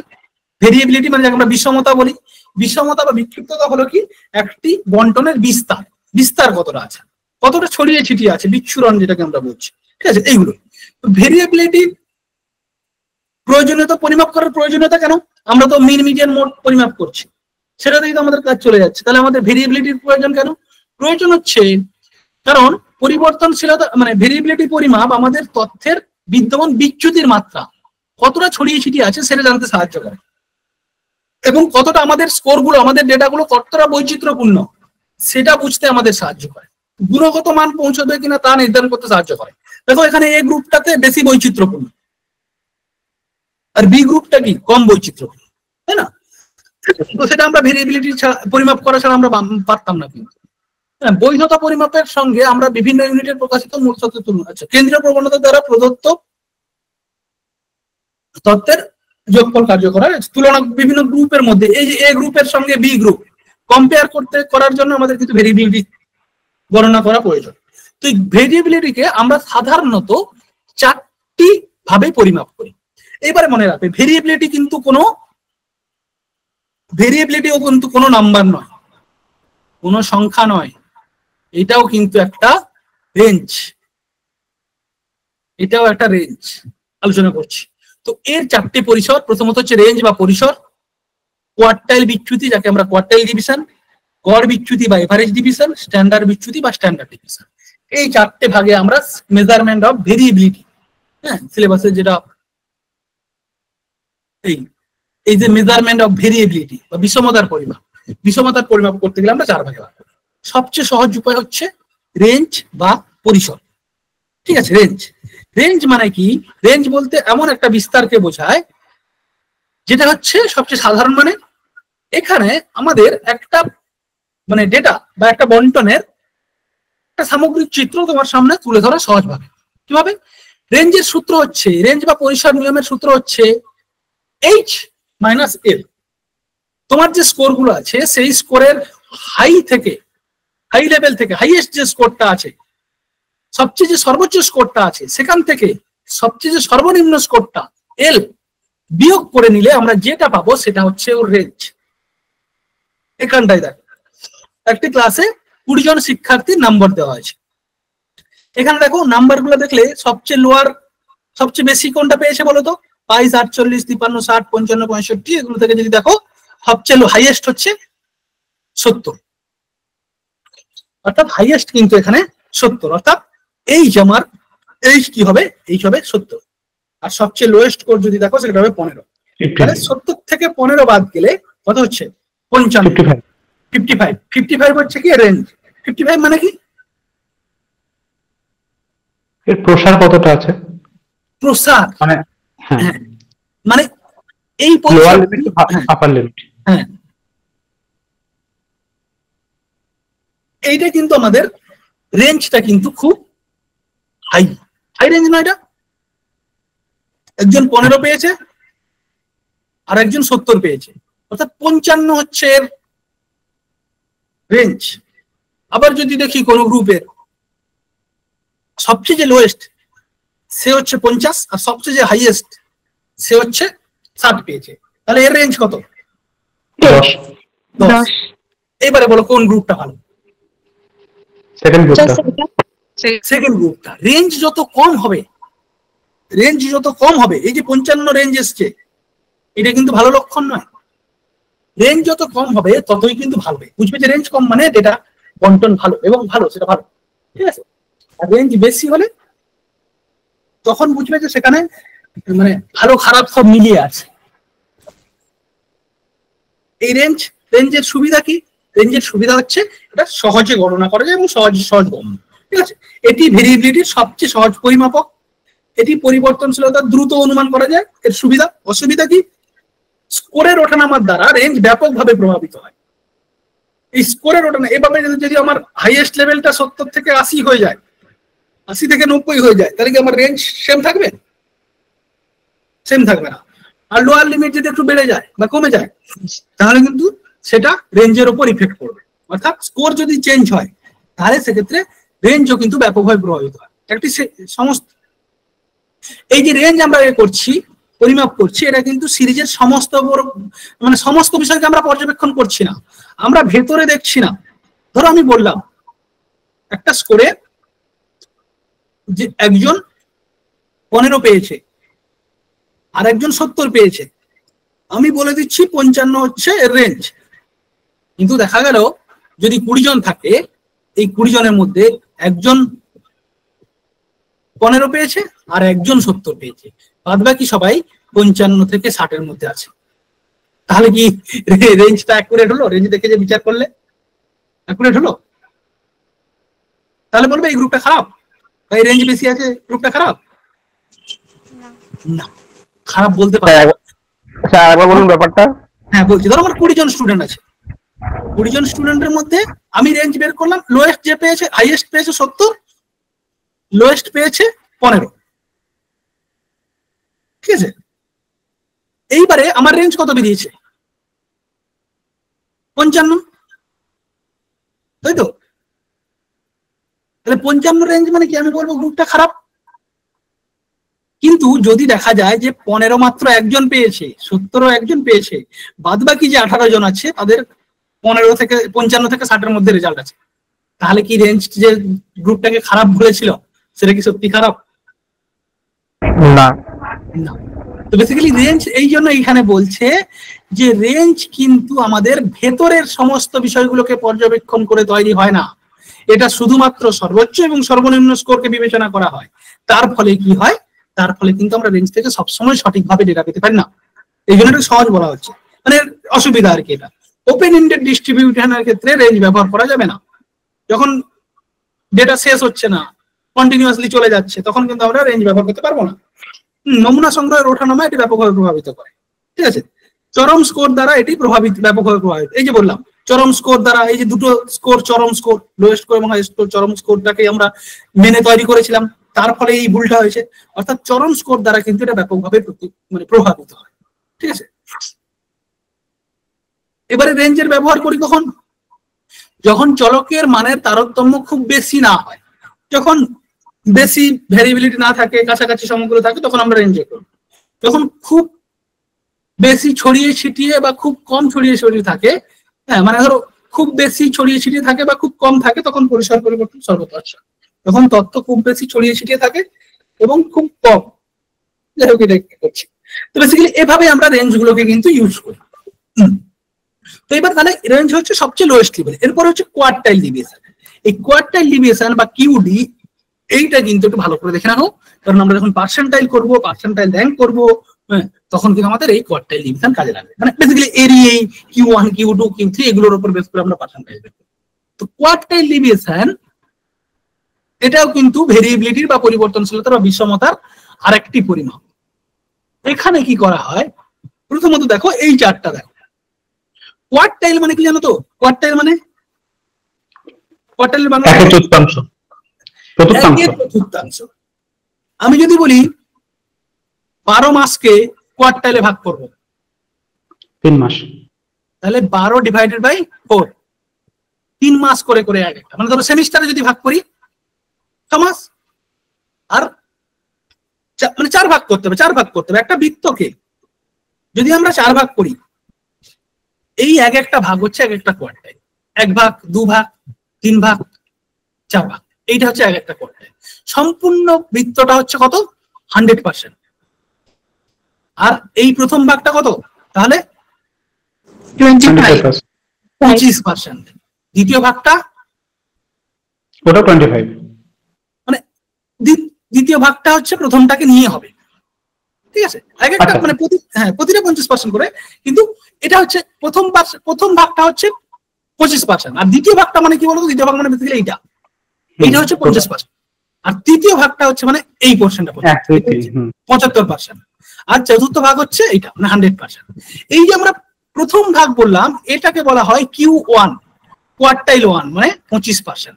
ভেরিয়েবিলিটি মানে যাকে আমরা বিষমতা বলি। বিষমতা বা বিক্ষিপ্ততা হলো কি একটি বন্টনের বিস্তার কতটা আছে, কতটা ছড়িয়ে ছিটিয়ে আছে, বিচ্ছুরণ যেটাকে আমরা বলছি, ঠিক আছে? এইগুলো ভেরিয়েবিলিটি। প্রয়োজনীয়তা পরিমাপ করার প্রয়োজনীয়তা কেন? আমরা তো মিন মিডিয়ান মোড পরিমাপ করছি, সেটাতেই তো আমাদের কাজ চলে যাচ্ছে। তাহলে আমাদের ভেরিয়েবিলিটির প্রয়োজন কেন? প্রয়োজন হচ্ছে কারণ পরিবর্তনশীলতা মানে ভেরিয়েবিলিটি পরিমাপ আমাদের তথ্যের বিদ্যমান বিচ্যুতির মাত্রা কতটা ছড়িয়ে ছিটিয়ে আছে সেটা জানতে সাহায্য করে, এবং কতটা আমাদের স্কোরগুলো, আমাদের ডেটাগুলো কতটা বৈচিত্র্যপূর্ণ সেটা বুঝতে আমাদের সাহায্য করে। গুণগত মান পৌঁছবে কিনা তা নির্ধারণ করতে সাহায্য করে। দেখো এখানে এ গ্রুপটাতে বেশি বৈচিত্র্যপূর্ণ, আর বি গ্রুপটা কি কম বৈচিত্র্যপূর্ণ, তাই না? তো সেটা আমরা ভেরিয়েবিলিটি পরিমাপ করা ছাড়া আমরা পারতাম না। কিন্তু বৈধতা পরিমাপের সঙ্গে আমরা বিভিন্ন ইউনিটের প্রকাশিত মূল তথ্যের তুলনা, আচ্ছা, কেন্দ্রীয় প্রবণতা দ্বারা প্রদত্ত তথ্যের যোগফল কার্য করা, তুলনা বিভিন্ন গ্রুপের মধ্যে, এই যে এ গ্রুপের সঙ্গে বি গ্রুপ কম্পেয়ার করার জন্য আমাদের কিন্তু ভেরিয়েবিলিটি গণনা করা প্রয়োজন। তো এই ভেরিয়েবিলিটিকে আমরা সাধারণত 4টি ভাবে পরিমাপ করি। এবারে মনে রাখবে ভেরিয়েবিলিটিও কিন্তু কোনো নাম্বার নয়, কোনো সংখ্যা নয়, এটাও কিন্তু একটা রেঞ্জ, এটাও একটা রেঞ্জ আলোচনা করছি। তো এর 4টি পরিসর, প্রথমত হচ্ছে রেঞ্জ বা পরিসর, কোয়ার্টাইল বিচ্যুতি যাকে আমরা কোয়ার্টাইল ডিভিশন, গড় বিচ্যুতি বা এভারেজ ডিভিশন, স্ট্যান্ডার্ড বিচ্যুতি বা স্ট্যান্ডার্ড ডিভিশন। এই 4টে ভাগে আমরা মেজারমেন্ট অফ ভেরিয়েবিলিটি, হ্যাঁ, সিলেবাসে যেটা এই যে মেজারমেন্ট অফ ভেরিয়েবিলিটি বা বিষমতার পরিমাপ করতে গেলে আমরা 4 ভাগে ভাগ করি। সবচেয়ে সহজ উপায় হচ্ছে রেঞ্জ বা পরিসর, ঠিক আছে? রেঞ্জ মানে কি? রেঞ্জ বলতে এমন একটা বিস্তারকে বোঝায় যেটা হচ্ছে সবচেয়ে সাধারণ। মানে এখানে আমাদের একটা মানে ডেটা বা একটা বন্টনের একটা সামগ্রিক চিত্র তোমার সামনে তুলে ধরা সহজভাবে। কিভাবে? রেঞ্জের সূত্র হচ্ছে, রেঞ্জ বা পরিসর নিয়মের সূত্র হচ্ছে H - L। তোমার যে স্কোর গুলো আছে সেই স্কোরের হাই লেভেল থেকে হাইয়েস্ট যে স্কোরটা আছে, সবচেয়ে যে সর্বোচ্চ স্কোরটা আছে, সেখান থেকে সবচেয়ে যে সর্বনিম্ন স্কোরটা এল বিয়োগ করে নিলে আমরা যেটা পাবো সেটা হচ্ছে ওর রেঞ্জ। এখানটায় দেখো একটি ক্লাসে 20 জন শিক্ষার্থীর নাম্বার দেওয়া হয়েছে। এখানে দেখো নাম্বার গুলো দেখলে সবচেয়ে লোয়ার, সবচেয়ে বেশি কোনটা পেয়েছে বলতো? 22, 48, 53, 60, 55, 65, এগুলো থেকে যদি দেখো সবচেয়ে হাইয়েস্ট হচ্ছে 70, অর্থাৎ হাইয়েস্ট কিন্তু এখানে 70, অর্থাৎ এই যে আমার এই কি হবে, এই হবে 70। আর সবচেয়ে লোয়েস্ট স্কোর যদি দেখো সেটা হবে 15। তাহলে 70 থেকে 15 বাদ গেলে কত হচ্ছে? 55। 55 হচ্ছে কি রেঞ্জ। 55 মানে কি? এর প্রসার কতটা আছে? প্রসার মানে হ্যাঁ, মানে এই lower limit to upper limit. হ্যাঁ, এইটা কিন্তু আমাদের রেঞ্জটা কিন্তু খুব হাই রেঞ্জ না এটা? একজন 15 পেয়েছে আর একজন 70 পেয়েছে, অর্থাৎ 55 হচ্ছে এর রেঞ্জ। আবার যদি দেখি কোন গ্রুপের সবচেয়ে যে লোয়েস্ট সে হচ্ছে 50 আর সবচেয়ে যে হাইয়েস্ট সে হচ্ছে 60 পেয়েছে, তাহলে এর রেঞ্জ কত? 10। এবারে বলো কোন গ্রুপটা ভালো? সেকেন্ড গ্রুপটা। রেঞ্জ যত কম হবে, এই যে 55 রেঞ্জ এসছে, এটা কিন্তু ভালো লক্ষণ নয়। রেঞ্জ যত কম হবে ততই কিন্তু ভালো হবে, বুঝবে যে রেঞ্জ কম মানে ডেটা বন্টন ভালো এবং ভালো, সেটা ভালো, ঠিক আছে। আর রেঞ্জ বেশি হলে তখন বুঝবে যে সেখানে মানে ভালো খারাপ সব মিলিয়ে আছে। এই রেঞ্জের সুবিধা কি? রেঞ্জের সুবিধা হচ্ছে এটা সহজে গণনা করা যায় এবং সহজ গণনা, ঠিক আছে। এটি ভেরিয়েবিলিটির সবচেয়ে সহজ পরিমাপক, এটি পরিবর্তনশীলতা দ্রুত অনুমান করা যায়। এর সুবিধা অসুবিধা কি? স্কোরের ওঠানামার দ্বারা রেঞ্জ ব্যাপকভাবে প্রভাবিত হয়। এই স্কোরের ওঠানা এভাবে যদি আমার হাইয়েস্ট লেভেলটা 70 থেকে 80 হয়ে যায়, 80 থেকে 90 হয়ে যায়, তাহলে কি আমার রেঞ্জ সেম থাকবে? সেম থাকবে না। আর লোয়ার লিমিট যদি একটু বেড়ে যায় বা কমে যায়, তাহলে কিন্তু সেটা রেঞ্জের উপর ইফেক্ট করবে। অর্থাৎ স্কোর যদি চেঞ্জ হয় তাহলে সেক্ষেত্রে রেঞ্জও কিন্তু ব্যাপকভাবে প্রভাবিত হয়। একটি সমস্ত এই যে রেঞ্জ আমরা করছি, পরিমাপ করছি, এটা কিন্তু সিরিজের সমস্ত মানে সমস্ত বিষয়কে আমরা পর্যবেক্ষণ করছি না, আমরা ভেতরে দেখছি না। ধরো আমি বললাম একটা স্কোরে যে একজন 15 পেয়েছে আর একজন 70 পেয়েছে, আমি বলে দিচ্ছি 55 হচ্ছে এর রেঞ্জ। কিন্তু দেখা গেল যদি 20 জন থাকে, এই 20 জনের মধ্যে একজন 15 পেয়েছে আর একজন 70 পেয়েছে, বাদ বাকি সবাই 55 থেকে 60 মধ্যে আছে। তাহলে কি রেঞ্জটা অ্যাকুরেট হলো? রেঞ্জ দেখে যে বিচার করলে অ্যাকুরেট হলো? তাহলে বলবে এই গ্রুপটা খারাপ, এই রেঞ্জ বেশি আছে গ্রুপটা খারাপ? না, খারাপ বলতে পারে। আচ্ছা একবার বলুন ব্যাপারটা। হ্যাঁ বলছি, ধরো আমার 20 জন স্টুডেন্ট আছে, 20 জন স্টুডেন্টের মধ্যে আমি রেঞ্জ বের করলাম, লোয়েস্ট যে পেয়েছে, হাইয়েস্ট পেয়েছে 70, লোয়েস্ট পেয়েছে 15, ঠিক আছে। এইবারে আমার রেঞ্জ কত বেরিয়েছে? 55, তাই তো? তাহলে 55 রেঞ্জ মানে কি? আমি বলবো গ্রুপটা খারাপ। কিন্তু যদি দেখা যায় যে 15 মাত্র একজন পেয়েছে, 70 একজন পেয়েছে, বাদ বাকি যে 18 জন আছে তাদের 55 থেকে 60 মধ্যে রেজাল্ট আছে, তাহলে কি রেঞ্জ যে গ্রুপটাকে খারাপ বলেছিল সেটা কি সত্যি খারাপ? না। তো বেসিক্যালি রেঞ্জ এই জন্য এখানে বলছে যে রেঞ্জ কিন্তু আমাদের ভেতরের সমস্ত বিষয়গুলোকে পর্যবেক্ষণ করে তৈরি হয় না, এটা শুধুমাত্র সর্বোচ্চ এবং সর্বনিম্ন স্কোরকে বিবেচনা করা হয়। তার ফলে কি হয়? তার ফলে কিন্তু আমরা রেঞ্জ থেকে সবসময় সঠিকভাবে ডেটা পেতে পারি না। এই জন্য এটা সহজ বলা হচ্ছে, মানে অসুবিধা আর কি। এটা ওপেন এন্ডেড ডিস্ট্রিবিউশনের ক্ষেত্রে রেঞ্জ ব্যবহার করা যাবে না। যখন ডেটা শেষ হচ্ছে না, কন্টিনিউয়াসলি চলে যাচ্ছে, তখন কিন্তু আমরা রেঞ্জ ব্যবহার করতে পারবো না। নমুনা সংগ্রহের ওঠানামা এটি ব্যাপকভাবে প্রভাবিত করে, ঠিক আছে। চরম স্কোর দ্বারা এটি ব্যাপকভাবে প্রভাবিত। এই যে বললাম চরম স্কোর দ্বারা, এই যে দুটো স্কোর, চরম স্কোর, লোয়েস্ট স্কোর এবং হাইয়েস্ট স্কোর, চরম স্কোরটাকে আমরা মেনে তৈরি করেছিলাম, তার ফলে এই ভুলটা হয়েছে। অর্থাৎ চরম স্কোর দ্বারা কিন্তু এটা ব্যাপকভাবে মানে প্রভাবিত হয়, ঠিক আছে। এবারে রেঞ্জের ব্যবহার করি কখন? যখন চলকের মানের তারতম্য খুব বেশি না হয়, যখন বেশি ভেরিয়েবিলিটি না থাকে, কাছাকাছি সমগুলো থাকে, তখন আমরা রেঞ্জে করবো। যখন খুব বেশি ছড়িয়ে ছিটিয়ে বা খুব কম ছড়িয়ে ছিটিয়ে থাকে, হ্যাঁ মানে ধরো খুব বেশি ছড়িয়ে ছিটিয়ে থাকে বা খুব কম থাকে, তখন পরিসর পরিবর্তন সর্বত্র। যখন তথ্য খুব বেশি ছড়িয়ে ছিটিয়ে থাকে এবং খুব কম, যাই হোক এটা করছি। তো বেসিক্যালি এভাবে আমরা রেঞ্জ গুলোকে কিন্তু ইউজ করি। তো এবার তাহলে রেঞ্জ হচ্ছে সবচেয়ে লোয়েস্ট লেভেল। এরপর হচ্ছে কোয়ার্টাইল ডিভিয়েশন। এই কোয়ার্টাইল ডিভিয়েশন বা কিউডি, এইটা কিন্তু একটু ভালো করে দেখে নাও, কারণ আমরা যখন পার্সেন্টাইল করবো, পার্সেন্টাইল র্যাঙ্ক করবো, তখন কিন্তু আমাদের এই কোয়ার্টাইল ডিভিশন কাজে লাগবে। মানে বেসিক্যালি এই Q1 Q2 Q3 এগুলোর উপর বেস করে আমরা পার্সেন্টাইল বের করব। তো কোয়ার্টাইল ডিভিয়েশন এটাও কিন্তু ভেরিয়েবিলিটির বা পরিবর্তনশীলতার বা বিষমতার আরেকটি পরিমাপ। এখানে কি করা হয়, প্রথমত দেখো এই চারটা দেখো। কোয়ার্টাইল মানে কি জানো তো? কোয়ার্টাইল মানে চতুর্থাংশ। আমি যদি বলি 12 মাসকে কোয়ার্টাইলে ভাগ করব, 3 মাস, তাহলে 12 ডিভাইডেড বাই 4, 3 মাস করে করে এক একটা। মানে ধরো সেমিস্টারে যদি ভাগ করি 6 মাস, আর মানে 4 ভাগ করতে হবে, 4 ভাগ করতে হবে। একটা বৃত্তকে যদি আমরা 4 ভাগ করি, এই এক একটা ভাগ হচ্ছে এক একটা কোয়ার্টাইল। 1 ভাগ, 2 ভাগ, 3 ভাগ, 4 ভাগ, এইটা হচ্ছে এক একটা কোয়ার্টাইল। সম্পূর্ণ বৃত্তটা হচ্ছে কত? 100%। আর এই প্রথম ভাগটা কত? তাহলে 25%। দ্বিতীয় ভাগটা ওটা 25। মানে দ্বিতীয় ভাগটা হচ্ছে প্রথমটাকে নিয়ে হবে, ঠিক আছে? এক একটা মানে প্রতিটা 50% করে, কিন্তু এটা হচ্ছে প্রথম ভাগটা হচ্ছে 25%, আর দ্বিতীয় ভাগটা মানে কি বলতো? দ্বিতীয় ভাগ মানে বেসিক্যালি এইটা হচ্ছে 50%, আর তৃতীয় ভাগটা হচ্ছে মানে এই পোর্শনটা 75%, আর চতুর্থ ভাগ হচ্ছে এইটা মানে 100%। এই যে আমরা প্রথম ভাগ বললাম, এটাকে বলা হয় Q1, কোয়ার্টাইল 1 মানে 25%।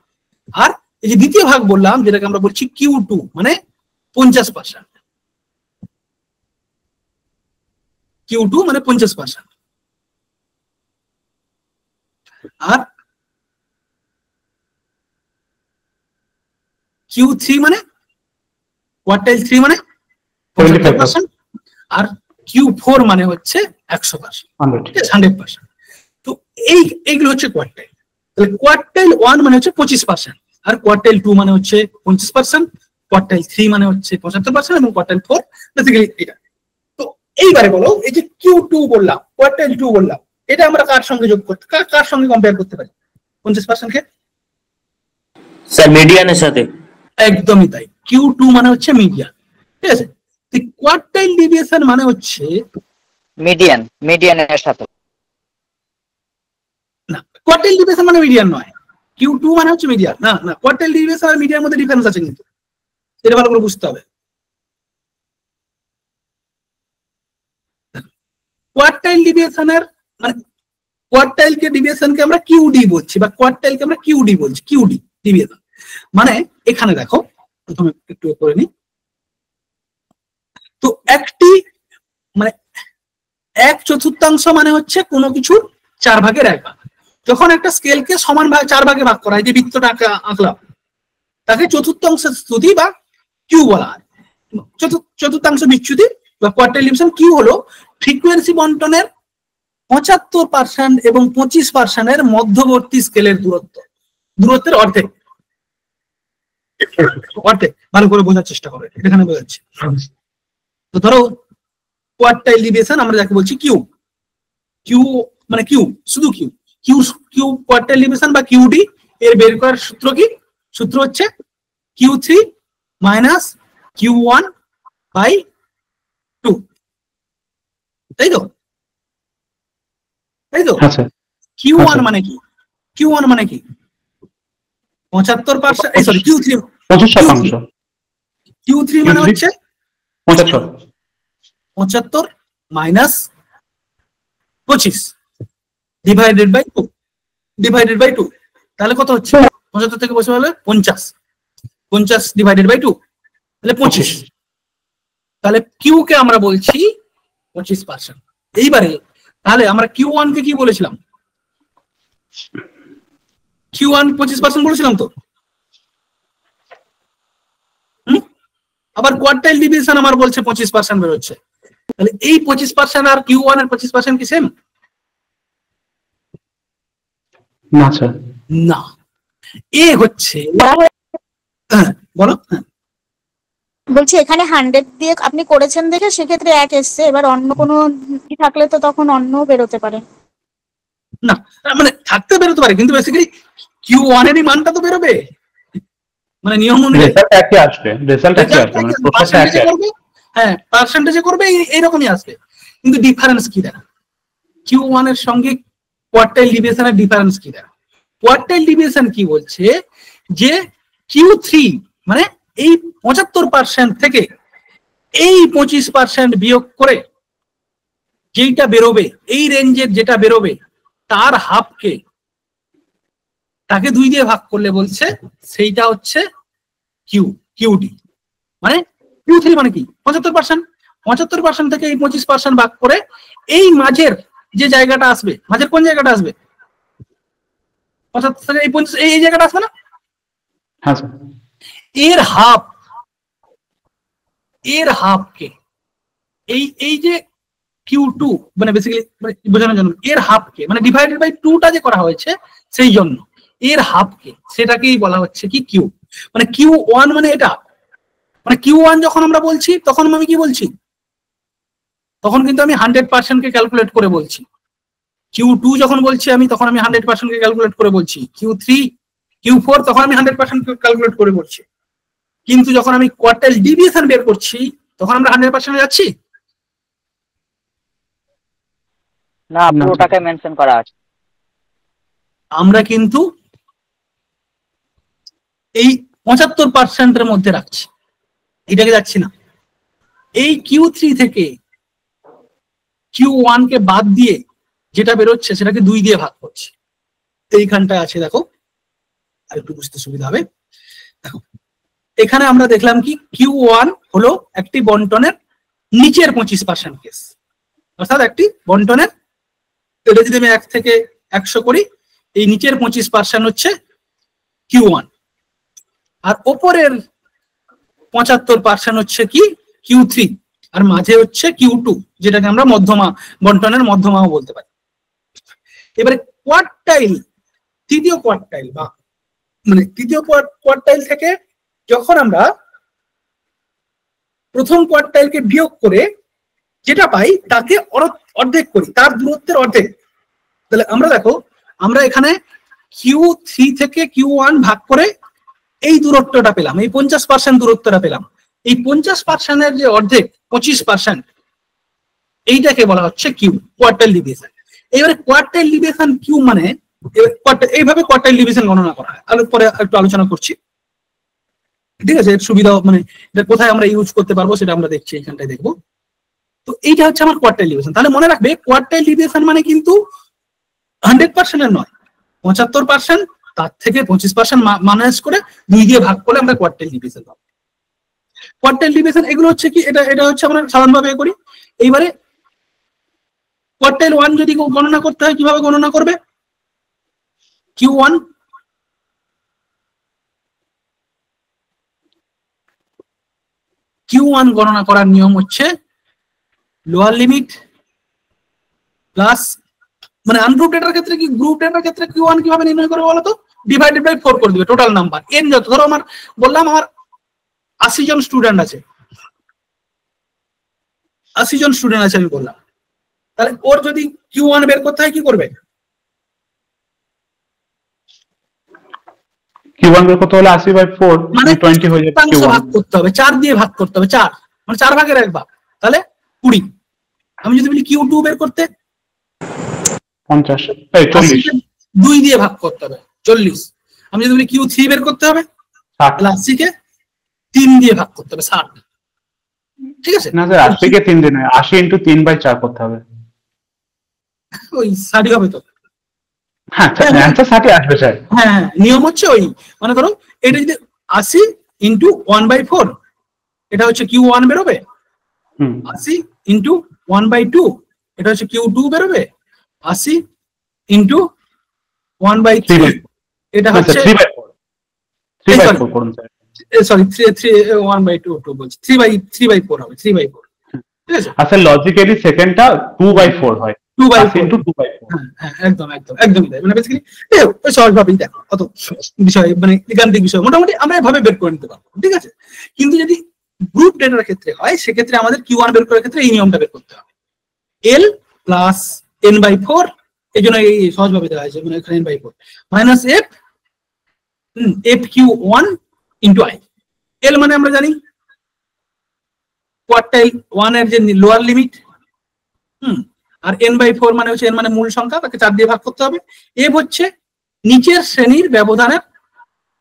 আর এই যে দ্বিতীয় ভাগ বললাম, যেটাকে আমরা বলছি Q2 মানে 50%। Q2 মানে 50%। আর Q3 মানে কোয়ার্টাইল 3 মানে 75%, আর Q4 মানে হচ্ছে 100%, 100%। তো এইগুলো হচ্ছে কোয়ার্টাইল। তাহলে কোয়ার্টাইল 1 মানে হচ্ছে 25%, আর কোয়ার্টাইল 2 মানে হচ্ছে 50%, কোয়ার্টাইল 3 মানে হচ্ছে 75%, এবং কোয়ার্টাইল 4 বেসিক্যালি এটা। তো এইবারে বলো, এই যে Q2 বললাম, কোয়ার্টাইল 2 বললাম, এটা আমরা কার সঙ্গে যোগ করতে, কার সঙ্গে কম্পেয়ার করতে পারি 50% কে? স্যার মিডিয়ানের সাথে। একদমই তাই, Q2 মানে হচ্ছে মিডিয়ান, ঠিক আছে? কোয়ার্টাইল ডিভিয়েশন মানে হচ্ছে মিডিয়ানের সাথে না, কোয়ার্টাইল ডিভিয়েশন মানে মিডিয়ান নয়। Q2 মানে হচ্ছে মিডিয়ান। না না, কোয়ার্টাইল ডিভিয়েশন আর মিডিয়ার মধ্যে ডিফারেন্স আছে, কিন্তু এটা ভালো করে বুঝতে হবে। কোয়ার্টাইল ডিভিয়েশনের মানে কোয়ার্টাইলকে ডিভিয়েশনকে আমরা কিউডি বলছি, বা কোয়ার্টাইলকে আমরা কিউডি বলছি, কিউডি ডিভিয়েশন। মানে এখানে দেখো, প্রথমে একটু করে নি। তো একটি মানে 1/4 মানে হচ্ছে কোনো কিছু 4 ভাগের 1 ভাগ। যখন একটা স্কেলকে সমান ভাগ 4 ভাগে ভাগ করা হয়, যে বৃত্তটা আঁকলাম, তাকে চতুর্থাংশের চ্যুতি বা কিউ বলা হয়। চতুর্থাংশ বিচ্যুতি বা কোয়ার্টাইল ডিভিশন। কিউ হলো ফ্রিকোয়েন্সি বন্টনের 75% এবং 25% মধ্যবর্তী স্কেলের দূরত্বের অর্ধেক। ভালো করে বোঝার চেষ্টা করো, এখানে বোঝাচ্ছি। তো ধরো কোয়ার্টাইল ডিভিয়েশন আমরা যাকে বলছি কিউ, কিউ মানে কিউ, শুধু Q, Q Q quartile deviation বা কিউডি এর বের করার সূত্র কি? সূত্র হচ্ছে Q3 মাইনাস Q1 বাই 2, তাই তো? তাই তো? Q1 মানে কি? Q1 মানে কি? 75%, সরি Q3 Q3 মানে হচ্ছে 75 মাইনাস 25 ডিভাইডেড বাই 2, তাহলে কত হচ্ছে? 75 থেকে বসে হলে 50 ডিভাইডেড বাই 2, তাহলে 25। তাহলে কিউ কে আমরা বলছি 25%। এইবারে তাহলে আমরা Q1 কে কি বলেছিলাম? Q1 25% বলেছিলাম তো। আবার কোয়ার্টাইল ডিভিশন আমার বলছে 25% বেরোচ্ছে, তাহলে এই 25% আর Q1 এর 25% কি সেম? না স্যার, না। এ হচ্ছে বলো। বলছি এখানে 100 দিয়ে আপনি করেছেন দেখে সেক্ষেত্রে 1 এসছে, এবার অন্য কোনো থাকলে তো তখন অন্য বেরোতে পারে। না মানে থাকতে বেরোতে পারে, কিন্তু বেসিক্যালি Q1 এরই মানটা তো বেরোবে, মানে নিয়ম অনুযায়ী রেজাল্ট একই আসবে, রেজাল্ট একই আসবে, মানে প্রসেসটা একই আসবে। হ্যাঁ পার্সেন্টেজে করবে এইরকমই আসবে, কিন্তু ডিফারেন্স কি দেয়? Q1 এর সঙ্গে কোয়ার্টাইল ডিভিশনের ডিফারেন্স কি দেয়? কোয়ার্টাইল ডিভিশন কি বলছে যে Q3 মানে এই 75% থেকে এই 25% বিয়োগ করে যেটা বেরোবে, এই রেঞ্জের যেটা বেরোবে তার হাফকে তাকে 2 দিয়ে ভাগ করলে বলছে সেইটা হচ্ছে কিউডি। মানে Q3 মানে কি 75%, 75% থেকে এই 25% ভাগ করে এই মাঝের যে জায়গাটা আসবে, মাঝের কোন জায়গাটা আসবে? 75 থেকে এই 25 এই জায়গাটা আসবে না? হ্যাঁ স্যার। এর হাফকে এই যে Q2 মানে বেসিক্যালি মানে বোঝানোর জন্য এর হাফকে মানে ডিভাইডেড বাই 2টা যে করা হয়েছে সেই জন্য এর হাফকে সেটাকেই বলা হচ্ছে কি কিউ। মানে Q1 মানে এটা, মানে Q1 যখন আমরা বলছি তখন আমি কি বলছি, তখন কিন্তু আমি 100% কে ক্যালকুলেট করে বলছি। Q2 যখন বলছি আমি তখন আমি 100% কে ক্যালকুলেট করে বলছি। Q3 Q4 তখন আমি 100% কে ক্যালকুলেট করে বলছি। কিন্তু যখন আমি কোয়ার্টাইল ডিভিশন বের করছি তখন আমরা 100% এ যাচ্ছি না, পুরোটাকে মেনশন করা আছে। আমরা কিন্তু এই 75% এর মধ্যে রাখছি, এটাকে যাচ্ছি না। এই Q3 থেকে Q1 কে বাদ দিয়ে যেটা বেরোচ্ছে সেটাকে 2 দিয়ে ভাগ করছি। এইখানটায় আছে দেখো, আর একটু বুঝতে সুবিধা হবে। দেখো এখানে আমরা দেখলাম কি Q1 হলো একটি বন্টনের নিচের 25% কেস, অর্থাৎ একটি বন্টনের এটা যদি আমি 1 থেকে 100 করি এই নিচের 25% হচ্ছে Q1 আর ওপরের 75% হচ্ছে কি Q3 আর মাঝে হচ্ছে Q2 যেটাকে আমরা মধ্যমা বন্টনের মধ্যমাও বলতে পারি। এবারে কোয়ার্টাইল, তৃতীয় কোয়ার্টাইল বা মানে তৃতীয় কোয়ার্টাইল থেকে যখন আমরা প্রথম কোয়ার্টাইলকে বিয়োগ করে যেটা পাই তাকে অর্ধেক করি, তার দূরত্বের অর্ধেক। তাহলে আমরা দেখো আমরা এখানে Q3 থেকে Q1 ভাগ করে এই দূরত্বটা পেলাম, এই 50% দূরত্বটা পেলাম। এই 50% এর যে অর্ধেক 25% এইটাকে বলা হচ্ছে কিউ, কোয়ার্টাইল ডিভিশন। এবারে কোয়ার্টাইল ডিভিশন কিউ মানে এইভাবে কোয়ার্টাইল ডিভিশন গণনা করা হয়, পরে একটু আলোচনা করছি, ঠিক আছে? এর সুবিধা মানে এটা কোথায় আমরা ইউজ করতে পারবো সেটা আমরা দেখছি, এখানটায় দেখবো। তো এইটা হচ্ছে আমার কোয়ার্টাইল ডিভিশন। তাহলে মনে রাখবে কোয়ার্টাইল ডিভিশন মানে কিন্তু 100% এর নয়, 75% তার থেকে 25% মাইনাস করে 2 দিয়ে ভাগ করে আমরা কোয়ার্টাইল ডিভিশন পাবো। কোয়ার্টাইল ডিভিশন এগুলো হচ্ছে কি এটা হচ্ছে আমরা সাধারণভাবে করি। এইবারে কোয়ার্টাইল 1 যদি গণনা করতে হয় কিভাবে গণনা করবে? Q1 গণনা করার নিয়ম হচ্ছে লোয়ার লিমিট প্লাস মানে আনগ্রুপ ডেটার ক্ষেত্রে কি, গ্রুপ ডেটার ক্ষেত্রে Q1 কিভাবে নির্ণয় করবে বলতো? ডিভাইডেড বাই 4 করে দিবে টোটাল নাম্বার n যত। ধরো আমার বললাম আমার 80 জন স্টুডেন্ট আছে, 80 জন স্টুডেন্ট আছে আমি বললাম, তাহলে ওর যদি Q1 বের করতে হয় কি করবে? Q1 বের করতে হলে 80/4 মানে 20 হয়ে যাবে শতাংশ Q1। ভাগ করতে হবে, 4 দিয়ে ভাগ করতে হবে, 4 মানে 4 ভাগের 1 ভাগ, তাহলে 20। আমি যদি বলি Q2 বের করতে 50 এই 40 2 দিয়ে ভাগ করতে হবে 40। আমি যদি বলি Q3 বের করতে হবে 60। তাহলে 80 কে 3 দিয়ে ভাগ করতে হবে 60, ঠিক আছে? না স্যার 80 কে 3 দিয়ে নয়, 80 × 3/4 করতে হবে। ওই 60 হবে তো। হ্যাঁ অ্যানসার 60 আসবে স্যার। হ্যাঁ নিয়ম হচ্ছে ওই, মানে ধরো এটা যদি 80 × 1/4 এটা হচ্ছে Q1 বেরোবে, 80 × 1/2 এটা হচ্ছে Q2 বেরোবে, 80 × 1/3 এটা হচ্ছে 3/4 3/4 করুন স্যার। সরি 1/2 বলছি 3/4 হবে 3/4 ঠিক আছে। আচ্ছা লজিক্যালি সেকেন্ডটা 2/4 হয় 2/4 into 2/4। হ্যাঁ একদম তাই মানে বেসিক্যালি সহজভাবেই দেখো অত বিষয় মানে একান্তিক বিষয় মোটামুটি আমরা এভাবে বের করে নিতে পারবো ঠিক আছে। কিন্তু যদি গ্রুপ ডেটার ক্ষেত্রে হয় সেক্ষেত্রে আমাদের Q1 বের করার ক্ষেত্রে এই নিয়মটা বের করতে হবে L প্লাস n/4 এই জন্য এই সহজভাবে দেওয়া হয়েছে মানে এখানে n/4 minus f FQ1 into i। L মানে আমরা জানি কোয়ার্টাইল 1 এর যে লোয়ার লিমিট আর n/4 মানে হচ্ছে n মানে মূল সংখ্যা তাকে 4 দিয়ে ভাগ করতে হবে। f হচ্ছে নিচের শ্রেণীর ব্যবধানের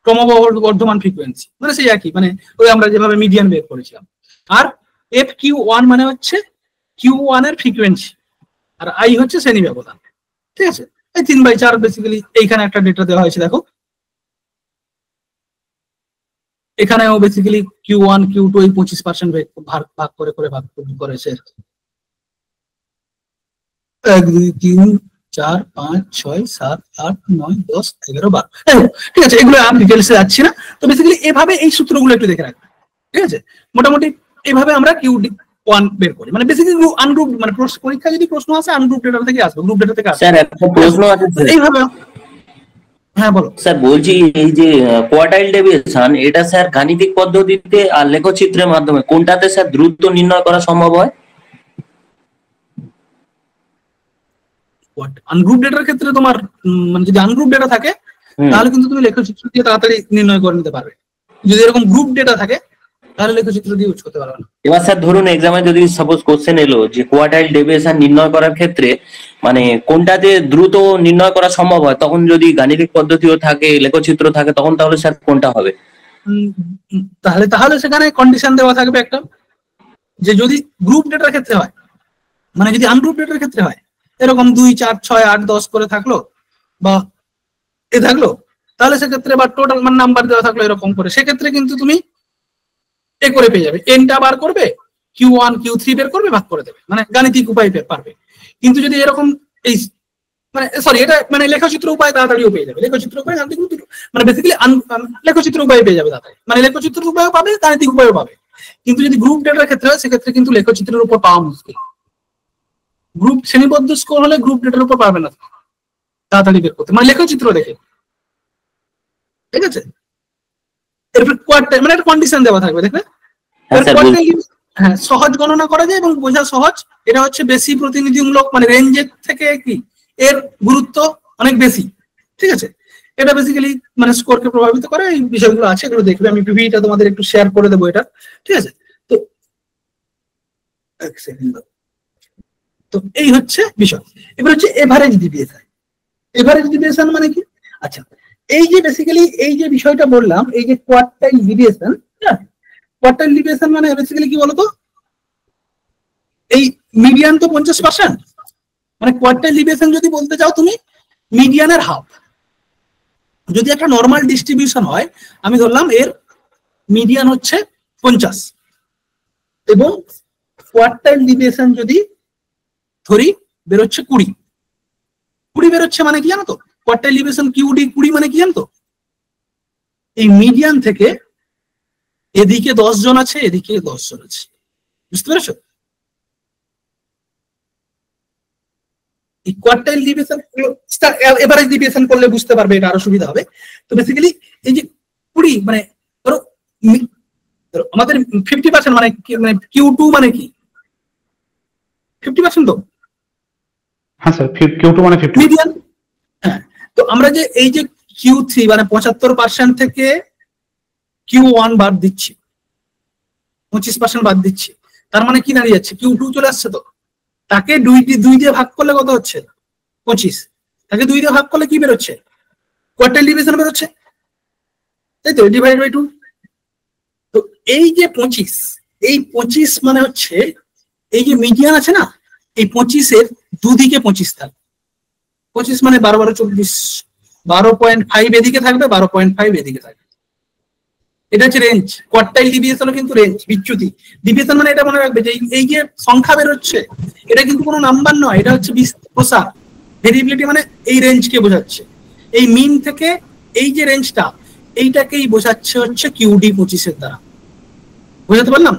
ক্রমবর্ধমান ফ্রিকোয়েন্সি মানে সেই একই মানে ওই আমরা যেভাবে মিডিয়ান বের করেছিলাম। আর FQ1 মানে হচ্ছে Q1 এর ফ্রিকোয়েন্সি আর i হচ্ছে শ্রেণী ব্যবধান ঠিক আছে। এই 3/4 বেসিক্যালি এইখানে একটা ডেটা দেওয়া হয়েছে দেখো এখানেও বেসিক্যালি Q1 Q2 এই 25% ভাগ করেছে 1 2 3 4 5 6 7 8 9 10 11 12 ঠিক আছে। এগুলো আমি ডিটেইলসে যাচ্ছি না। তো বেসিক্যালি এভাবে এই সূত্রগুলো একটু দেখে রাখবেন ঠিক আছে। মোটামুটি এইভাবে আমরা Q1 বের করি মানে বেসিক্যালি আনগ্রুপ মানে পরীক্ষা যদি প্রশ্ন আসে আনগ্রুপ ডেটা থেকে আসবে গ্রুপ ডেটা থেকে আসবে। স্যার একটা প্রশ্ন আছে এইভাবে হ্যাঁ বলো স্যার বলছি এই যে কোয়ার্টাইল ডেভিয়েশন এটা স্যার গাণিতিক পদ্ধতিতে আর লেখচিত্রের মাধ্যমে কোনটাতে স্যার দ্রুত নির্ণয় করা সম্ভব হয়? আনগ্রুপ ডেটার ক্ষেত্রে তোমার মানে যদি আনগ্রুপ ডেটা থাকে তাহলে কিন্তু তুমি লেখচিত্র দিয়ে তাড়াতাড়ি নির্ণয় করে নিতে পারবে। যদি এরকম গ্রুপ ডেটা থাকে তাহলে লেখচিত্র দিয়ে ইউজ করতে পারবে না। এবার স্যার ধরুন এক্সামে যদি সাপোজ কোশ্চেন এলো যে কোয়ার্টাইল ডেভিয়েশন নির্ণয় করার ক্ষেত্রে মানে কোনটাতে দ্রুত নির্ণয় করা সম্ভব হয় তখন যদি গাণিতিক পদ্ধতিও থাকে লেখচিত্র থাকে তখন তাহলে স্যার কোনটা হবে? তাহলে সেখানে কন্ডিশন দেওয়া থাকবে একটা যে যদি গ্রুপ ডেটার ক্ষেত্রে হয় মানে যদি আনগ্রুপ ডেটার ক্ষেত্রে হয় এরকম 2 4 6 8 10 করে থাকলো বা এ থাকলো তাহলে সেক্ষেত্রে বা টোটাল মানে নাম্বার দেওয়া থাকলো এরকম করে সেক্ষেত্রে কিন্তু তুমি এ করে পেয়ে যাবে এনটা বার করবে Q1 Q3 বের করবে ভাগ করে দেবে মানে গাণিতিক উপায় পারবে। কিন্তু যদি এরকম এই মানে সরি এটা মানে লেখচিত্র উপায় তাড়াতাড়িও পেয়ে যাবে লেখচিত্র উপায় গাণিতিক মানে বেসিক্যালি লেখচিত্র উপায় পেয়ে যাবে তাড়াতাড়ি মানে লেখচিত্র উপায়ও পাবে গাণিতিক উপায়ও পাবে। কিন্তু যদি গ্রুপ ডেটার ক্ষেত্রে হয় সেক্ষেত্রে কিন্তু লেখচিত্রের উপর পাওয়া মুশকিল। গ্রুপ শ্রেণীবদ্ধ স্কোর হলে গ্রুপ ডেটার উপর পারবে না তাড়াতাড়ি বের করতে মানে লেখচিত্র দেখে ঠিক আছে। এরপর কোয়ার্টাইল মানে একটা কন্ডিশন দেওয়া থাকবে দেখবে হ্যাঁ সহজ গণনা করা যায় এবং বোঝা সহজ। এটা হচ্ছে বেশি প্রতিনিধিমূলক মানে রেঞ্জের থেকে কি এর গুরুত্ব অনেক বেশি ঠিক আছে। এটা বেসিক্যালি মানে স্কোরকে প্রভাবিত করে এই বিষয়গুলো আছে এগুলো দেখবে আমি পিভিটা তোমাদের একটু শেয়ার করে দেবো এটা ঠিক আছে। তো এক সেকেন্ড তো এই হচ্ছে বিষয়। এবার হচ্ছে এভারেজ ডিভিয়েশন। এভারেজ ডিভিয়েশন মানে কি আচ্ছা এই যে বেসিক্যালি এই যে বিষয়টা বললাম এই যে কোয়ার্টাইল ডিভিয়েশন কোয়ার্টাইল ডিভিয়েশন মানে বেসিক্যালি কি বলতো এই মিডিয়ান তো 50% মানে কোয়ার্টাইল ডিভিয়েশন যদি বলতে চাও তুমি মিডিয়ানের হাফ। যদি একটা নরমাল ডিস্ট্রিবিউশন হয় আমি ধরলাম এর মিডিয়ান হচ্ছে 50 এবং কোয়ার্টাইল ডিভিয়েশন যদি ধরি বেরোচ্ছে 20 বেরোচ্ছে মানে কি জানো তো কোয়ার্টাইল ডিভিয়েশন QD 20 মানে কি জানো তো এই মিডিয়ান থেকে এদিকে 10 জন আছে এদিকে 10 জন আছে বুঝতে পেরেছো। এই কোয়ার্টাইল ডিভিয়েশন এভারেজ ডিভিয়েশন করলে বুঝতে পারবে এটা আরো সুবিধা হবে। তো বেসিক্যালি এই যে 20 মানে ধরো আমাদের 50% মানে Q2 মানে কি 50% তো হ্যাঁ স্যার Q2 মানে 50 মিডিয়ান। হ্যাঁ তো আমরা যে এই যে Q3 মানে 75% থেকে Q1 বাদ দিচ্ছি 25% বাদ দিচ্ছি তার মানে কি দাঁড়িয়ে যাচ্ছে Q2 চলে আসছে তো তাকে 2 দিয়ে ভাগ করলে কত হচ্ছে 25 তাকে 2 দিয়ে ভাগ করলে কি বেরোচ্ছে কোয়ার্টাইল ডিভিশন বেরোচ্ছে তাই তো ডিভাইড বাই 2। তো এই যে 25 মানে হচ্ছে এই যে মিডিয়ান আছে না এই 25 এর দুদিকে 25 থাকবে 25 মানে 12 12 24 12.5 এদিকে থাকবে 12.5 এদিকে থাকবে এটা হচ্ছে রেঞ্জ। কোয়ার্টাইল ডিভিয়েশনও কিন্তু রেঞ্জ বিচ্যুতি ডিভিয়েশন মানে এটা মনে রাখবে যে এই যে সংখ্যা বের হচ্ছে এটা কিন্তু কোনো নাম্বার নয় এটা হচ্ছে প্রসার ভেরিয়েবিলিটি মানে এই রেঞ্জকে বোঝাচ্ছে। এই মিন থেকে এই যে রেঞ্জটা, এইটাকেই বোঝাচ্ছে হচ্ছে কিউডি 25-এর দ্বারা। বুঝাতে পারলাম?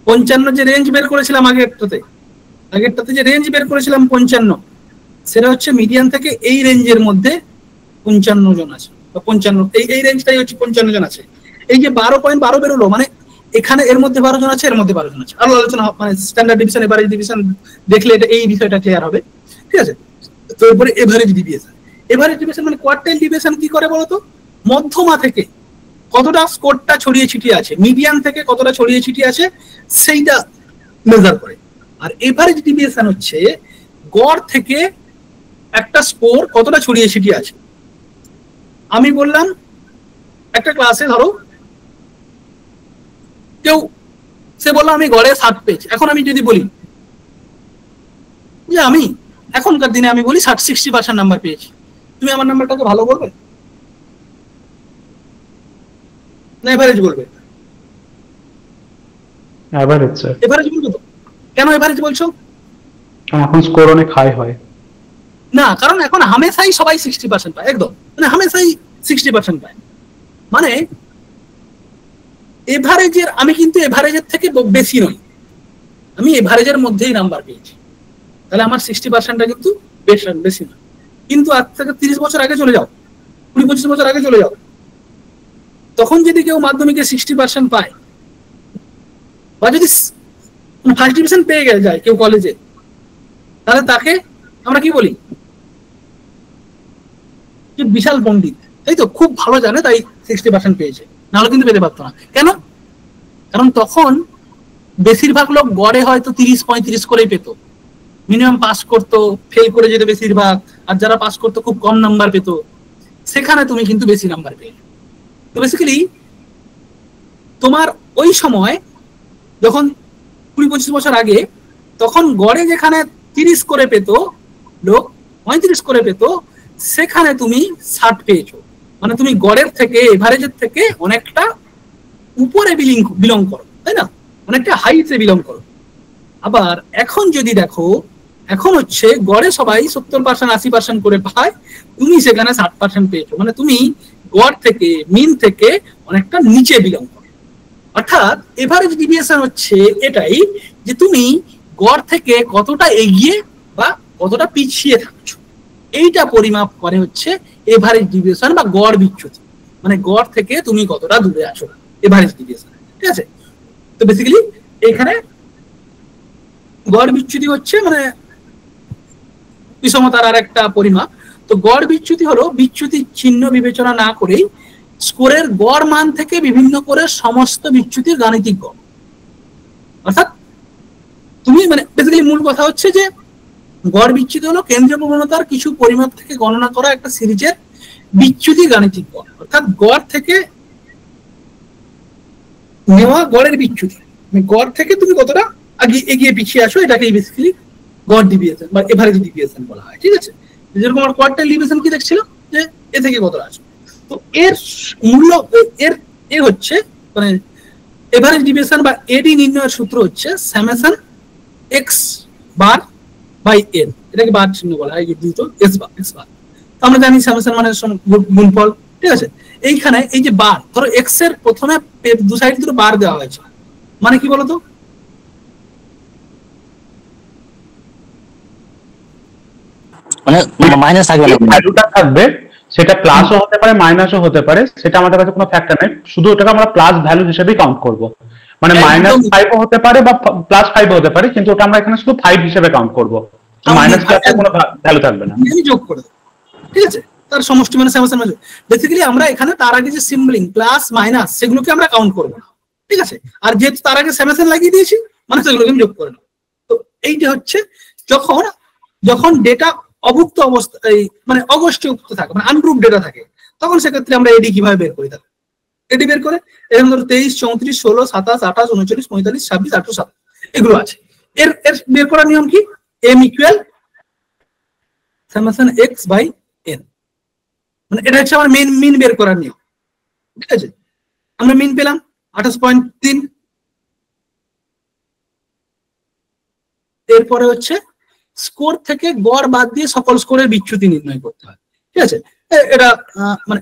55 যে রেঞ্জ বের করেছিলাম আগেরটাতে যে রেঞ্জ বের করেছিলাম 55, সেটা হচ্ছে মিডিয়ান থেকে এই রেঞ্জের মধ্যে 55 জন আছে, বা 55 এই রেঞ্জটাই হচ্ছে 55 জন আছে। এই যে 12.12 বেরোলো, মানে এখানে এর মধ্যে 12 জন আছে, এর মধ্যে 12 জন আছে। আরো আলোচনা মানে স্ট্যান্ডার্ড ডিভিশন এভারেজ ডিভিশন দেখলে এটা এই বিষয়টা ক্লিয়ার হবে, ঠিক আছে? তো এরপরে এভারেজ ডিভিশন মানে কোয়ার্টাইল ডিভিশন কি করে বলতো? মধ্যমা থেকে কতটা স্কোরটা ছড়িয়ে ছিটিয়ে আছে, মিডিয়ান থেকে কতটা ছড়িয়ে ছিটিয়ে আছে সেইটা মেজার করে। আর এভারেজ ডিভিয়েশন হচ্ছে গড় থেকে একটা স্কোর কতটা ছড়িয়ে ছিটিয়ে আছে। আমি বললাম একটা ক্লাসে ধরো কেউ সে বললো আমি গড়ে 60 পেয়েছি। এখন আমি যদি বলি যে আমি এখনকার দিনে আমি বলি 60% নাম্বার পেয়েছি, তুমি আমার নাম্বারটাকে ভালো বলবে না এভারেজ বলবে? Average sir. এভারেজ বলবে তো। কেন এভারেজ বলছো? এখন স্কোর অনেক হাই হয় না, কারণ এখন হামেশাই সবাই 60% পায়, একদম মানে হামেশাই 60% পায়। মানে এভারেজের, আমি কিন্তু এভারেজের থেকে বেশি নই, আমি এভারেজের মধ্যেই নাম্বার পেয়েছি, তাহলে আমার 60%টা কিন্তু বেশি না। কিন্তু আজ থেকে 30 বছর আগে চলে যাও, 20-25 বছর আগে চলে যাও, তখন যদি কেউ মাধ্যমিকে 60% পায়, বা যদি ফার্স্ট ডিভিশন পেয়ে যায় কেউ কলেজে, তাহলে তাকে আমরা কি বলি? যে বিশাল পণ্ডিত, তাই তো, খুব ভালো জানে তাই 60% পেয়েছে, নাহলে কিন্তু পেতে পারতো না। কেন? কারণ তখন বেশিরভাগ লোক গড়ে হয়তো 30-35 করেই পেত, মিনিমাম পাস করতো, ফেল করে যেত বেশিরভাগ, আর যারা পাস করতো খুব কম নাম্বার পেত, সেখানে তুমি কিন্তু বেশি নাম্বার পেয়ে। তো বেসিক্যালি তোমার ওই সময় যখন 20-25 বছর আগে, তখন গড়ে যেখানে 30 করে পেত লোক, 35 করে পেত, সেখানে তুমি 60 পেয়েছো, মানে তুমি গড়ের থেকে এভারেজের থেকে অনেকটা উপরে বিলং করো, তাই না? অনেকটা হাইতে বিলং করো। আবার এখন যদি দেখো, এখন হচ্ছে গড়ে সবাই 70% 80% করে পায়, তুমি সেখানে 60% পেয়েছো, মানে তুমি গড় থেকে মিন থেকে অনেকটা নিচে বিলং করো। অর্থাৎ এভারেজ ডিভিয়েশন হচ্ছে এটাই যে তুমি গড় থেকে কতটা এগিয়ে বা কতটা পিছিয়ে থাকছো, এইটা পরিমাপ করে হচ্ছে এভারেজ ডিভিয়েশন বা গড় বিচ্যুতি, মানে গড় থেকে তুমি কতটা দূরে আছো, এভারেজ ডিভিয়েশন, ঠিক আছে? তো বেসিক্যালি এখানে গড় বিচ্যুতি হচ্ছে মানে বিষমতার আর একটা পরিমাপ। তো গড় বিচ্যুতি হলো বিচ্যুতির চিহ্ন বিবেচনা না করেই স্কোরের গড় মান থেকে বিভিন্ন করে সমস্ত বিচ্যুতির গাণিতিক গড়। অর্থাৎ তুমি মানে বেসিক্যালি মূল কথা হচ্ছে যে গড় বিচ্যুতি হলো কেন্দ্রীয় প্রবণতার কিছু পরিমাপ থেকে গণনা করা একটা সিরিজের বিচ্যুতি গাণিতিক গড়, অর্থাৎ গড় থেকে নেওয়া গড়ের বিচ্যুতি, মানে গড় থেকে তুমি কতটা আগে এগিয়ে পিছিয়ে আসো, এটাকেই বেসিক্যালি গড় ডিভিয়েশন বা এভারেজ ডিভিয়েশন বলা হয়, ঠিক আছে? যেরকম আমার কোয়ার্টাইল ডিভিয়েশন কি দেখছিল যে এ থেকে কতটা আসো, তো এর মূল্য এর হচ্ছে মানে এভারেজ ডিভিয়েশন বা এডি নির্ণয়ের সূত্র হচ্ছে summation X bar by N, এটাকে বার চিহ্ন বলা হয়, দুটো এক্স বার। আমরা জানি সামেশন মানে গুণফল, ঠিক আছে? এইখানে এই যে বার, ধরো এক্স এর প্রথমে দু সাইড দুটো বার দেওয়া হয়েছে, মানে কি বলতো? মানে মাইনাস থাকবে না, ভ্যালুটা থাকবে, সেটা প্লাসও হতে পারে মাইনাসও হতে পারে, সেটা আমাদের কাছে কোনো ফ্যাক্টর নেই, শুধু ওটাকে আমরা প্লাস ভ্যালু হিসেবেই কাউন্ট করব। মানে -5ও হতে পারে বা +5ও হতে পারে, কিন্তু ওটা আমরা এখানে শুধু 5 হিসেবে কাউন্ট করব, মাইনাস প্লাসের কোনো ভ্যালু থাকবে না, আমি যোগ করে দেব, ঠিক আছে? তার সমষ্টি মানে সামেশন মানে বেসিক্যালি আমরা এখানে তার আগে যে সিম্বলিং প্লাস মাইনাস সেগুলোকে আমরা কাউন্ট করব না, ঠিক আছে? আর যেহেতু তার আগে সামেশন লাগিয়ে দিয়েছি মানে সেগুলোকে আমি যোগ করে নেব। তো এইটা হচ্ছে যখন ডেটা অভুক্ত অবস্থায় মানে অগোষ্ঠীভুক্ত থাকে, মানে আনগ্রুপ ডেটা থাকে, তখন সেক্ষেত্রে আমরা এডি কিভাবে বের করি? তাহলে এডি বের করে এরকম ধরো 23, 34, 16, 27, 28, 29, 45, 26, 28, এগুলো আছে। এর বের করার নিয়ম কি? M equal summation X by N, মানে এটা হচ্ছে আমার মিন বের করার নিয়ম, ঠিক আছে? আমরা মিন পেলাম 28.3। এরপরে হচ্ছে স্কোর থেকে গড় বাদ দিয়ে সকল স্কোরের বিচ্যুতি নির্ণয় করতে হয়, ঠিক আছে? এটা মানে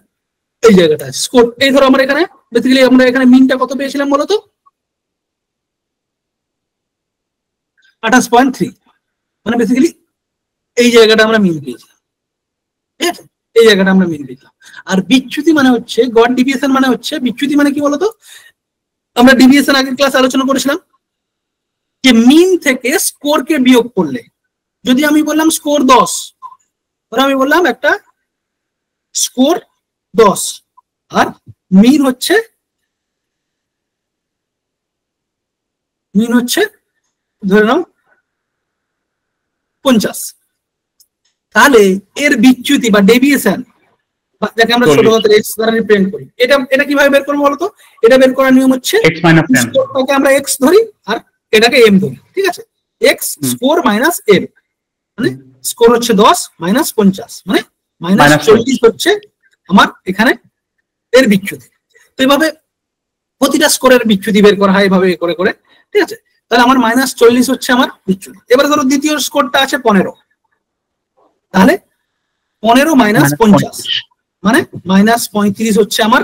এই জায়গাটা আছে স্কোর। এই ধরো আমরা এখানে বেসিক্যালি আমরা এখানে মিনটা কত পেয়েছিলাম বলতো, 28.3, মানে বেসিক্যালি এই জায়গাটা আমরা মিন পেয়েছিলাম, ঠিক আছে, এই জায়গাটা আমরা মিন পেয়েছিলাম। আর বিচ্যুতি মানে হচ্ছে গড ডিভিয়েশন, মানে হচ্ছে বিচ্যুতি মানে কি বলতো, আমরা ডিভিয়েশন আগের ক্লাসে আলোচনা করেছিলাম যে মিন থেকে স্কোরকে বিয়োগ করলে, যদি আমি বললাম স্কোর 10, ধরো আমি বললাম একটা স্কোর 10 আর মিন হচ্ছে ধরে নাও 50, তাহলে এর বিচ্যুতি বা ডেভিয়েশন যাকে আমরা ছোট হাতের x দ্বারা রিপ্রেজেন্ট করি, এটা কিভাবে বের করবো বলতো, এটা বের করার নিয়ম হচ্ছে স্কোরটাকে আমরা x ধরি আর এটাকে m ধরি, ঠিক আছে, x স্কোর মাইনাস m, মানে স্কোর হচ্ছে 10 মাইনাস 50, মানে মাইনাস 40 হচ্ছে আমার এখানে এর বিচ্যুতি। তো এইভাবে প্রতিটা স্কোরের বিচ্যুতি বের করা হয় এভাবে করে করে, ঠিক আছে। তাহলে আমার মাইনাস 40 হচ্ছে আমার বিচ্যুতি। এবারে ধরো দ্বিতীয় স্কোরটা আছে 15, তাহলে 15 মাইনাস 50 মানে মাইনাস 35 হচ্ছে আমার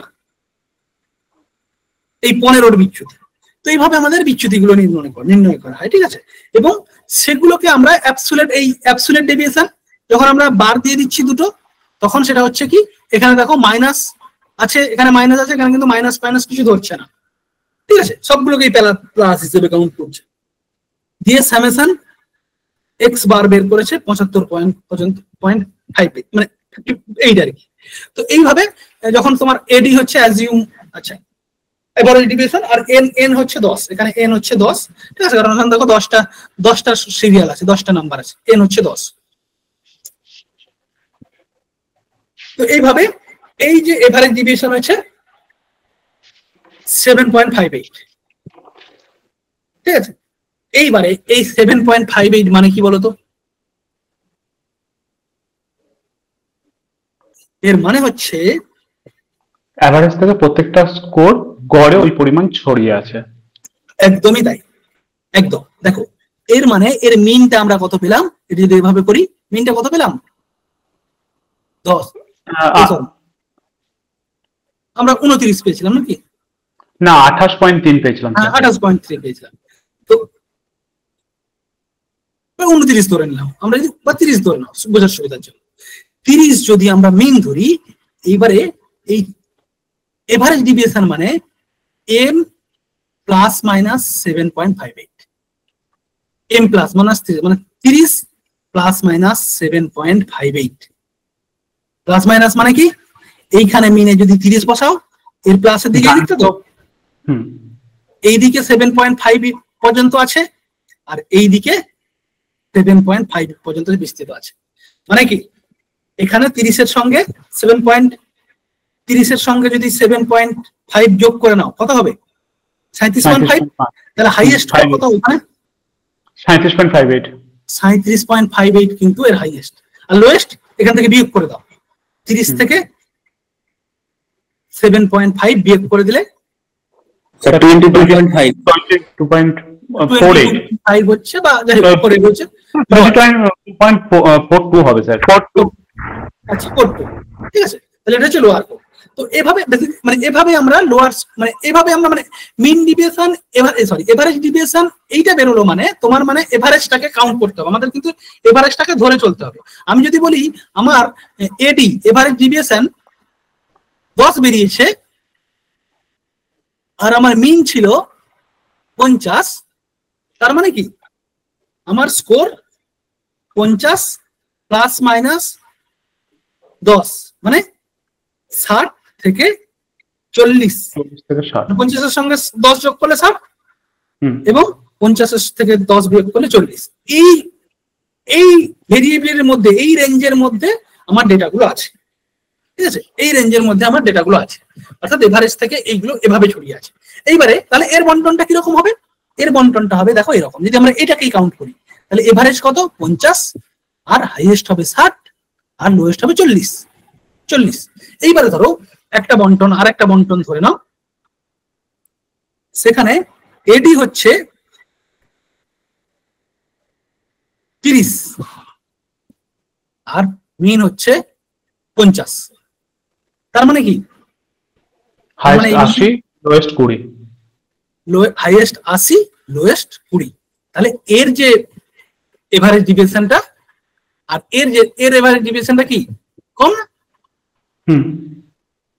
এই 15-র বিচ্যুতি। তো এইভাবে আমাদের বিচ্যুতিগুলো নির্ণয় করা হয়, ঠিক আছে। এবং সেগুলোকে আমরা অ্যাবসোলিউট ডেভিয়েশন, যখন আমরা বার দিয়ে দিচ্ছি দুটো, তখন সেটা হচ্ছে কি, এখানে দেখো মাইনাস আছে, এখানে মাইনাস আছে, এখানে কিন্তু মাইনাস মাইনাস কিছু ধরছে না, ঠিক আছে, সবগুলোকেই প্লাস হিসেবে কাউন্ট করছে। দিয়ে সামেশন এক্স বার বের করেছে 75.5, মানে 58 আর কি। তো এইভাবে যখন তোমার এডি হচ্ছে অ্যাজিউম, আচ্ছা এভারেজ ডেভিয়েশন, আর এন হচ্ছে 10, এখানে এন হচ্ছে 10, ঠিক আছে, কারণ এখানে দেখো 10টা সিরিয়াল আছে, 10টা নাম্বার আছে, এন হচ্ছে 10। তো এইভাবে এই যে এভারেজ ডেভিয়েশন হচ্ছে 7.58, ঠিক আছে। এইবারে এই 7.58 মানে কি বলতো, এর মানে হচ্ছে এভারেজ থেকে প্রত্যেকটা স্কোর গড়ে ওই পরিমাণ ছড়িয়ে আছে। একদমই তাই, একদম। দেখো এর মানে এর মিনটা আমরা কত পেলাম, এটা যদি এইভাবে করি, মিনটা কত পেলাম 10, আমরা 29 পেয়েছিলাম নাকি, না 28.3 পেয়েছিলাম, 28.3 পেয়েছিলাম। তো 29 ধরে নিলাম আমরা, যদি বা 30 ধরে নাও বোঝার সুবিধার জন্য, 30 যদি আমরা মিন ধরি, এইবারে এই এভারেজ ডেভিয়েশন মানে m plus minus 7.58, m plus minus 30, মানে 30 প্লাস মাইনাস 7.58, প্লাস মাইনাস মানে কি, এইখানে মিনে যদি 30 বসাও, এর প্লাসের দিকে লিখতে তো, এইদিকে 7.5 পর্যন্ত আছে, আর এইদিকে 7.5 পর্যন্ত বিস্তৃত আছে। মানে কি, এখানে 30-এর সঙ্গে 30-এর সঙ্গে যদি 7.5 যোগ করে নাও, কত হবে 37.5, তাহলে হাইয়েস্ট কত ওখানে 37.58, 37.58 কিন্তু এর হাইয়েস্ট। আর লোয়েস্ট এখান থেকে বিয়োগ করে দাও, 30 থেকে 7.5 বিয়োগ করে দিলে 22.5 হচ্ছে, বা যাই হোক করে হচ্ছে 2.42 হবে স্যার, 42। আচ্ছা 42, ঠিক আছে, তাহলে এটা হচ্ছে লোয়ার কোড। তো এভাবে মানে এভাবে আমরা লোয়ার, মানে এভাবে আমরা মানে মিন ডিভিয়েশন, এভারেজ ডিভিয়েশন এইটা বেরোলো, মানে তোমার মানে এভারেজটাকে কাউন্ট করতে হবে আমাদের, কিন্তু এভারেজটাকে ধরে চলতে হবে। আমি যদি বলি আমার এডি এভারেজ ডিভিয়েশন 10 বেরিয়েছে, আর আমার মিন ছিল 50, তার মানে কি আমার স্কোর 50 প্লাস মাইনাস 10, মানে 60 থেকে 40, 50-এর সঙ্গে 10 যোগ করলে 60, এবং 50-এর থেকে 10 বিয়োগ করলে 40। এই ভেরিয়েবলের মধ্যে, এই রেঞ্জের মধ্যে আমার ডেটাগুলো আছে, ঠিক আছে, এই রেঞ্জের মধ্যে আমার ডেটাগুলো আছে, অর্থাৎ এভারেজ থেকে এইগুলো এভাবে ছড়িয়ে আছে। এইবারে তাহলে এর বন্টনটা কিরকম হবে, এর বন্টনটা হবে দেখো এরকম, যদি আমরা এটাকেই কাউন্ট করি, তাহলে এভারেজ কত 50, আর হাইয়েস্ট হবে 60, আর লোয়েস্ট হবে 40। এইবারে ধরো একটা বন্টন আর একটা বন্টন ধরে নাও, সেখানে এডি হচ্ছে 30 আর মিন হচ্ছে 50, তার মানে কি? Highest 80, lowest 20। Highest 80, lowest 20। তাহলে এর যে এভারেজ ডিভিয়েশনটা আর এর এভারেজ ডিভিয়েশনটা কি কম না?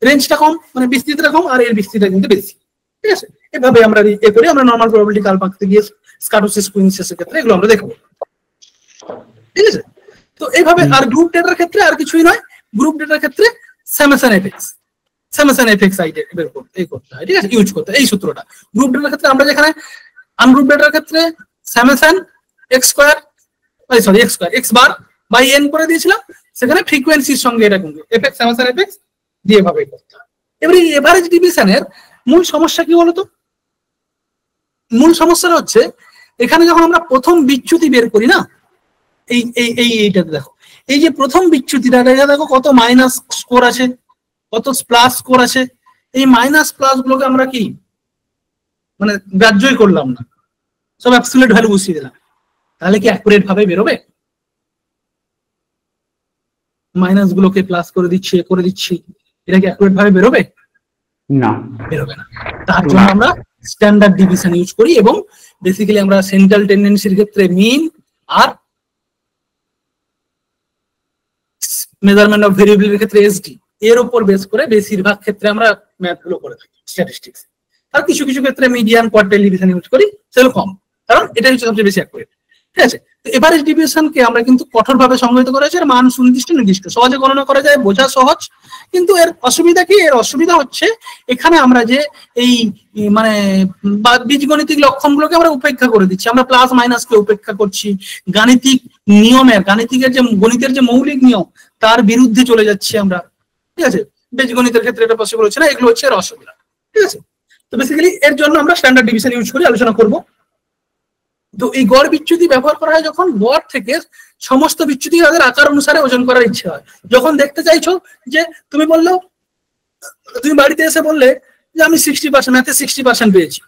রেঞ্জটা কম, মানে বিস্তৃতিটা কম, আর এর বিস্তৃতিটা কিন্তু বেশি। ঠিক আছে, এভাবে আমরা করে আমরা নরমাল প্রবাবিলিটি কার্ভ আঁকতে গিয়ে স্কাটোসিস কুইন্সিসের ক্ষেত্রে এগুলো আমরা দেখবো। ঠিক আছে, তো এইভাবে। আর গ্রুপ ডেটার ক্ষেত্রে আর কিছুই নয়, গ্রুপ ডেটার ক্ষেত্রে সামেশন এফেক্টস বের করতে এই করতে হয়। ঠিক আছে, ইউজ করতে এই সূত্রটা। গ্রুপ ডেটার ক্ষেত্রে আমরা যেখানে আনগ্রুপ ডেটার ক্ষেত্রে summation X bar by N করে দিয়েছিলাম, সেখানে ফ্রিকোয়েন্সির সঙ্গে এটা কিন্তু এফেক্ট সামেশন এফেক্টস দিয়ে ভাবে করতে হয়। এবারে এভারেজ ডিভিশনের মূল সমস্যা কি বলতো? মূল সমস্যাটা হচ্ছে এখানে যখন আমরা প্রথম বিচ্যুতি বের করি না, এইটাতে দেখো, এই যে প্রথম বিচ্যুতিটা দেখো কত মাইনাস স্কোর আছে, কত প্লাস স্কোর আছে। এই মাইনাস প্লাস গুলোকে আমরা কি মানে গ্রাহ্যই করলাম না, সব অ্যাবসলিউট ভ্যালু বসিয়ে দিলাম। তাহলে কি অ্যাকুরেট ভাবে বেরোবে? মাইনাস গুলোকে প্লাস করে দিচ্ছি, এটা কি অ্যাকুরেট ভাবে বেরোবে? না, বেরোবে না। তার জন্য আমরা স্ট্যান্ডার্ড ডিভিশন ইউজ করি, এবং বেসিক্যালি আমরা সেন্ট্রাল টেন্ডেন্সির ক্ষেত্রে মিন আর মেজারমেন্ট অফ ভেরিয়েবলের ক্ষেত্রে এসডি এর উপর বেস করে বেশিরভাগ ক্ষেত্রে আমরা ম্যাথ গুলো করে থাকি স্ট্যাটিস্টিক্স। আর কিছু কিছু ক্ষেত্রে মিডিয়ান কোয়ার্টাইল ডিভিশন ইউজ করি, সেগুলো কম, কারণ এটা হচ্ছে সবচেয়ে বেশি অ্যাকুরেট। ঠিক আছে, তো এভারেজ ডিভিশনকে আমরা কিন্তু কঠোরভাবে সংজ্ঞায়িত করা হয়েছে, মান সুনির্দিষ্ট সহজে গণনা করা যায়, বোঝা সহজ। কিন্তু এর অসুবিধা কি? এর অসুবিধা হচ্ছে এখানে আমরা যে এই মানে বীজগণিতিক লক্ষণগুলোকে আমরা উপেক্ষা করে দিচ্ছি, আমরা প্লাস মাইনাসকে উপেক্ষা করছি, গাণিতিকের যে গণিতের যে মৌলিক নিয়ম তার বিরুদ্ধে চলে যাচ্ছি আমরা। ঠিক আছে, বীজগণিতের ক্ষেত্রে এটা পসিবল হচ্ছে না, এগুলো হচ্ছে এর অসুবিধা। ঠিক আছে, তো বেসিক্যালি এর জন্য আমরা স্ট্যান্ডার্ড ডিভিশন ইউজ করে আলোচনা করব। তো এই গড় বিচ্যুতি ব্যবহার করা হয় যখন গড় থেকে সমস্ত বিচ্যুতি আকার অনুসারে ওজন করার ইচ্ছে হয়। যখন দেখতে চাইছো যে তুমি বাড়িতে এসে বললে যে আমি 60% ম্যাথে 60% পেয়েছি,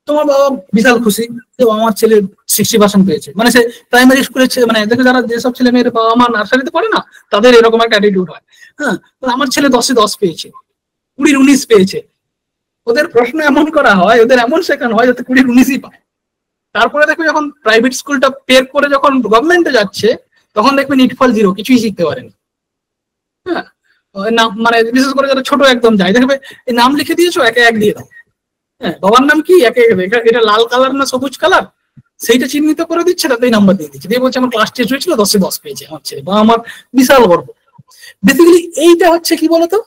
তোমার বাবা বিশাল খুশি যে আমার ছেলে 60% পেয়েছে। মানে সে প্রাইমারি স্কুলে মানে দেখো যারা যেসব ছেলে মেয়ের বাবা মা নার্সারিতে পড়ে না, তাদের এরকম একটা অ্যাটিটিউড হয়। হ্যাঁ, আমার ছেলে 10-এ 10 পেয়েছে, 20-এ 19 পেয়েছে। ওদের প্রশ্ন এমন করা হয়, ওদের এমন শেখানো হয় যাতে 20-এ 19ই পায়। তারপরে দেখো যখন প্রাইভেট স্কুলটা পে করে যখন গভর্নমেন্টে যাচ্ছে, তখন দেখবে নিটফল 0, কিছুই শিখতে পারেনি। হ্যাঁ, নাম মানে বিশেষ করে যারা ছোট একদম যায়, দেখবে এই নাম লিখে দিয়েছো, একে 1 দিয়ে দাও। হ্যাঁ, বাবার নাম কি, একে এটা লাল কালার না সবুজ কালার, সেইটা চিহ্নিত করে দিচ্ছে, তাতেই নাম্বার দিয়ে দিচ্ছে, দিয়ে বলছে আমার ক্লাস টেস্ট হয়েছিল 10-এ 10 পেয়েছে আমার ছেলে, বা আমার বিশাল গর্ব। বেসিক্যালি এইটা হচ্ছে কি বলতো,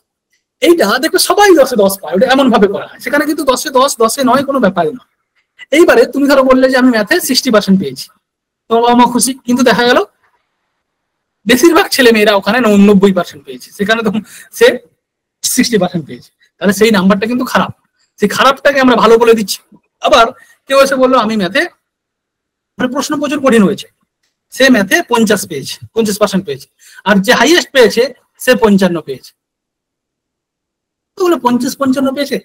এইটা দেখবে সবাই 10-এ 10 পায়, ওটা এমন ভাবে করা হয়। সেখানে কিন্তু 10-এ 10, 10-এ 9 কোনো ব্যাপারই না। এইবারে তুমি ধরো বললে যে আমি ম্যাথে 60% পেয়েছি, তোমার বাবা মা খুশি, কিন্তু দেখা গেল বেশিরভাগ ছেলে মেয়েরা ওখানে 90% পেয়েছে, সেখানে তো সে 60% পেয়েছে। তাহলে সেই নাম্বারটা কিন্তু খারাপ, সেই খারাপটাকে আমরা ভালো বলে দিচ্ছি। আবার কেউ এসে বললো আমি ম্যাথে, মানে প্রশ্ন প্রচুর কঠিন হয়েছে, সে ম্যাথে 50 পেয়েছে, 50% পেয়েছে, আর যে হাইয়েস্ট পেয়েছে সে 55 পেয়েছে। তো বলে 50-55 পেয়েছে,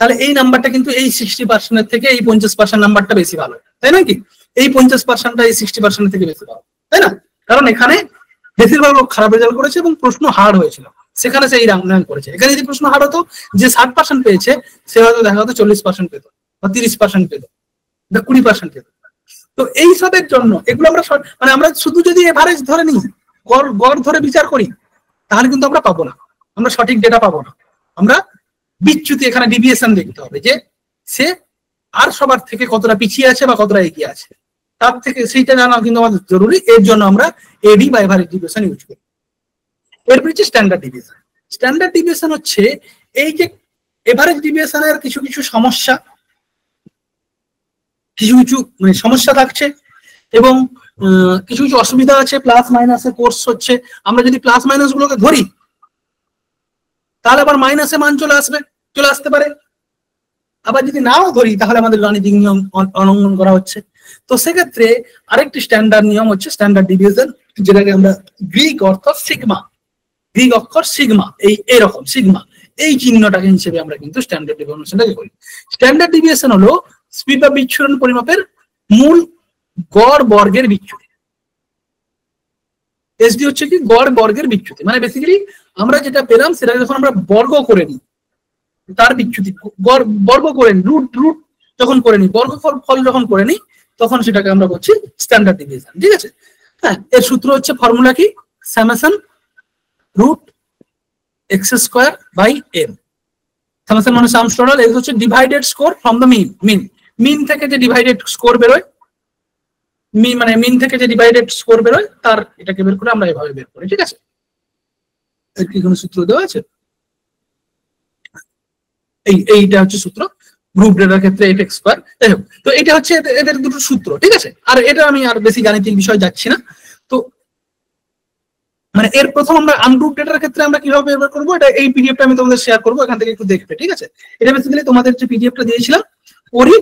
তাহলে এই নাম্বারটা কিন্তু এই 60% থেকে এই 50% নাম্বারটা বেশি ভালো, তাই না? কি এই 50%টা এই 60% থেকে বেশি ভালো, তাই না? কারণ এখানে বেশিরভাগ লোক খারাপ রেজাল্ট করেছে এবং প্রশ্ন হার্ড হয়েছিল, সেখানে সেই র্যাঙ্ক করেছে। এখানে যদি প্রশ্ন হার্ড হতো, যে 60% পেয়েছে সে হয়তো দেখা হতো 40% পেত, বা 30% পেত, বা 20% পেত। তো এই সবের জন্য এগুলো আমরা মানে আমরা শুধু যদি এভারেজ ধরে নিই, গড় ধরে বিচার করি, তাহলে কিন্তু আমরা পাবো না, আমরা সঠিক ডেটা পাবো না। আমরা বিচ্যুতি, এখানে ডিভিয়েশন দেখতে হবে, যে সে আর সবার থেকে কতটা পিছিয়ে আছে বা কতটা এগিয়ে আছে, তার থেকে সেইটা জানা কিন্তু আমাদের জরুরি। এর জন্য আমরা এডি বা এভারেজ ডিভিয়েশন ইউজ করি। এরপর হচ্ছে স্ট্যান্ডার্ড ডিভিয়েশন। স্ট্যান্ডার্ড ডিভিয়েশন হচ্ছে এই যে এভারেজ ডিভিয়েশনের কিছু কিছু সমস্যা, কিছু কিছু মানে সমস্যা থাকছে, এবং কিছু কিছু অসুবিধা আছে। প্লাস মাইনাসে কোর্স হচ্ছে, আমরা যদি প্লাস মাইনাস গুলোকে ধরি, তাহলে আবার মাইনাসে মান চলে আসতে পারে। আবার যদি নাও ধরি, তাহলে আমাদের গাণিতিক নিয়ম অলঙ্ঘন করা হচ্ছে। তো সেক্ষেত্রে আরেকটি স্ট্যান্ডার্ড নিয়ম হচ্ছে স্ট্যান্ডার্ড ডিভিয়েশন, যেটাকে আমরা গ্রিক অক্ষর সিগমা, এইরকম সিগমা, এই চিহ্নটাকে হিসেবে আমরা কিন্তু স্ট্যান্ডার্ড ডিভিয়েশনটাকে করি। স্ট্যান্ডার্ড ডিভিয়েশন হলো স্পিড বা বিচ্ছুরণ পরিমাপের মূল গড় বর্গের বিচ্যুতি। এসডি হচ্ছে কি গড় বর্গের বিচ্যুতি, মানে বেসিক্যালি আমরা যেটা পেলাম সেটাকে যখন আমরা বর্গ করে নিই তার বিচ্যুতি, বর্গ করে নিই, রুট যখন করে নিই, বর্গফল যখন করে নিই তখন সেটাকে আমরা বলছি স্ট্যান্ডার্ড ডিভিশন। ঠিক আছে, হ্যাঁ, এর সূত্র হচ্ছে ফর্মুলা কি, summation root X square by M. Summation মানে সাম টোটাল, এক্স হচ্ছে divided score from the mean থেকে যে ডিভাইডেড স্কোর বেরোয়, মানে মিন থেকে যে ডিভাইডেড স্কোর বেরোয় তার এটাকে বের করে আমরা এভাবে বের করি। ঠিক আছে, এর কি কোনো সূত্র দেওয়া আছে? এইটা হচ্ছে সূত্র গ্রুপ ডেটার ক্ষেত্রে এফ এক্স স্কোয়ার। যাই হোক, তো এটা হচ্ছে এদের দুটো সূত্র। ঠিক আছে, আর এটা আমি আর বেশি গাণিতিক বিষয় যাচ্ছি না। তো মানে এর প্রথম আমরা আনগ্রুপ ডেটার ক্ষেত্রে আমরা কিভাবে ব্যবহার করবো, এটা এই পিডিএফটা আমি তোমাদের শেয়ার করবো, এখান থেকে একটু দেখবে। ঠিক আছে, এটা বেসিক্যালি তোমাদের যে পিডিএফটা দিয়েছিলাম ওরই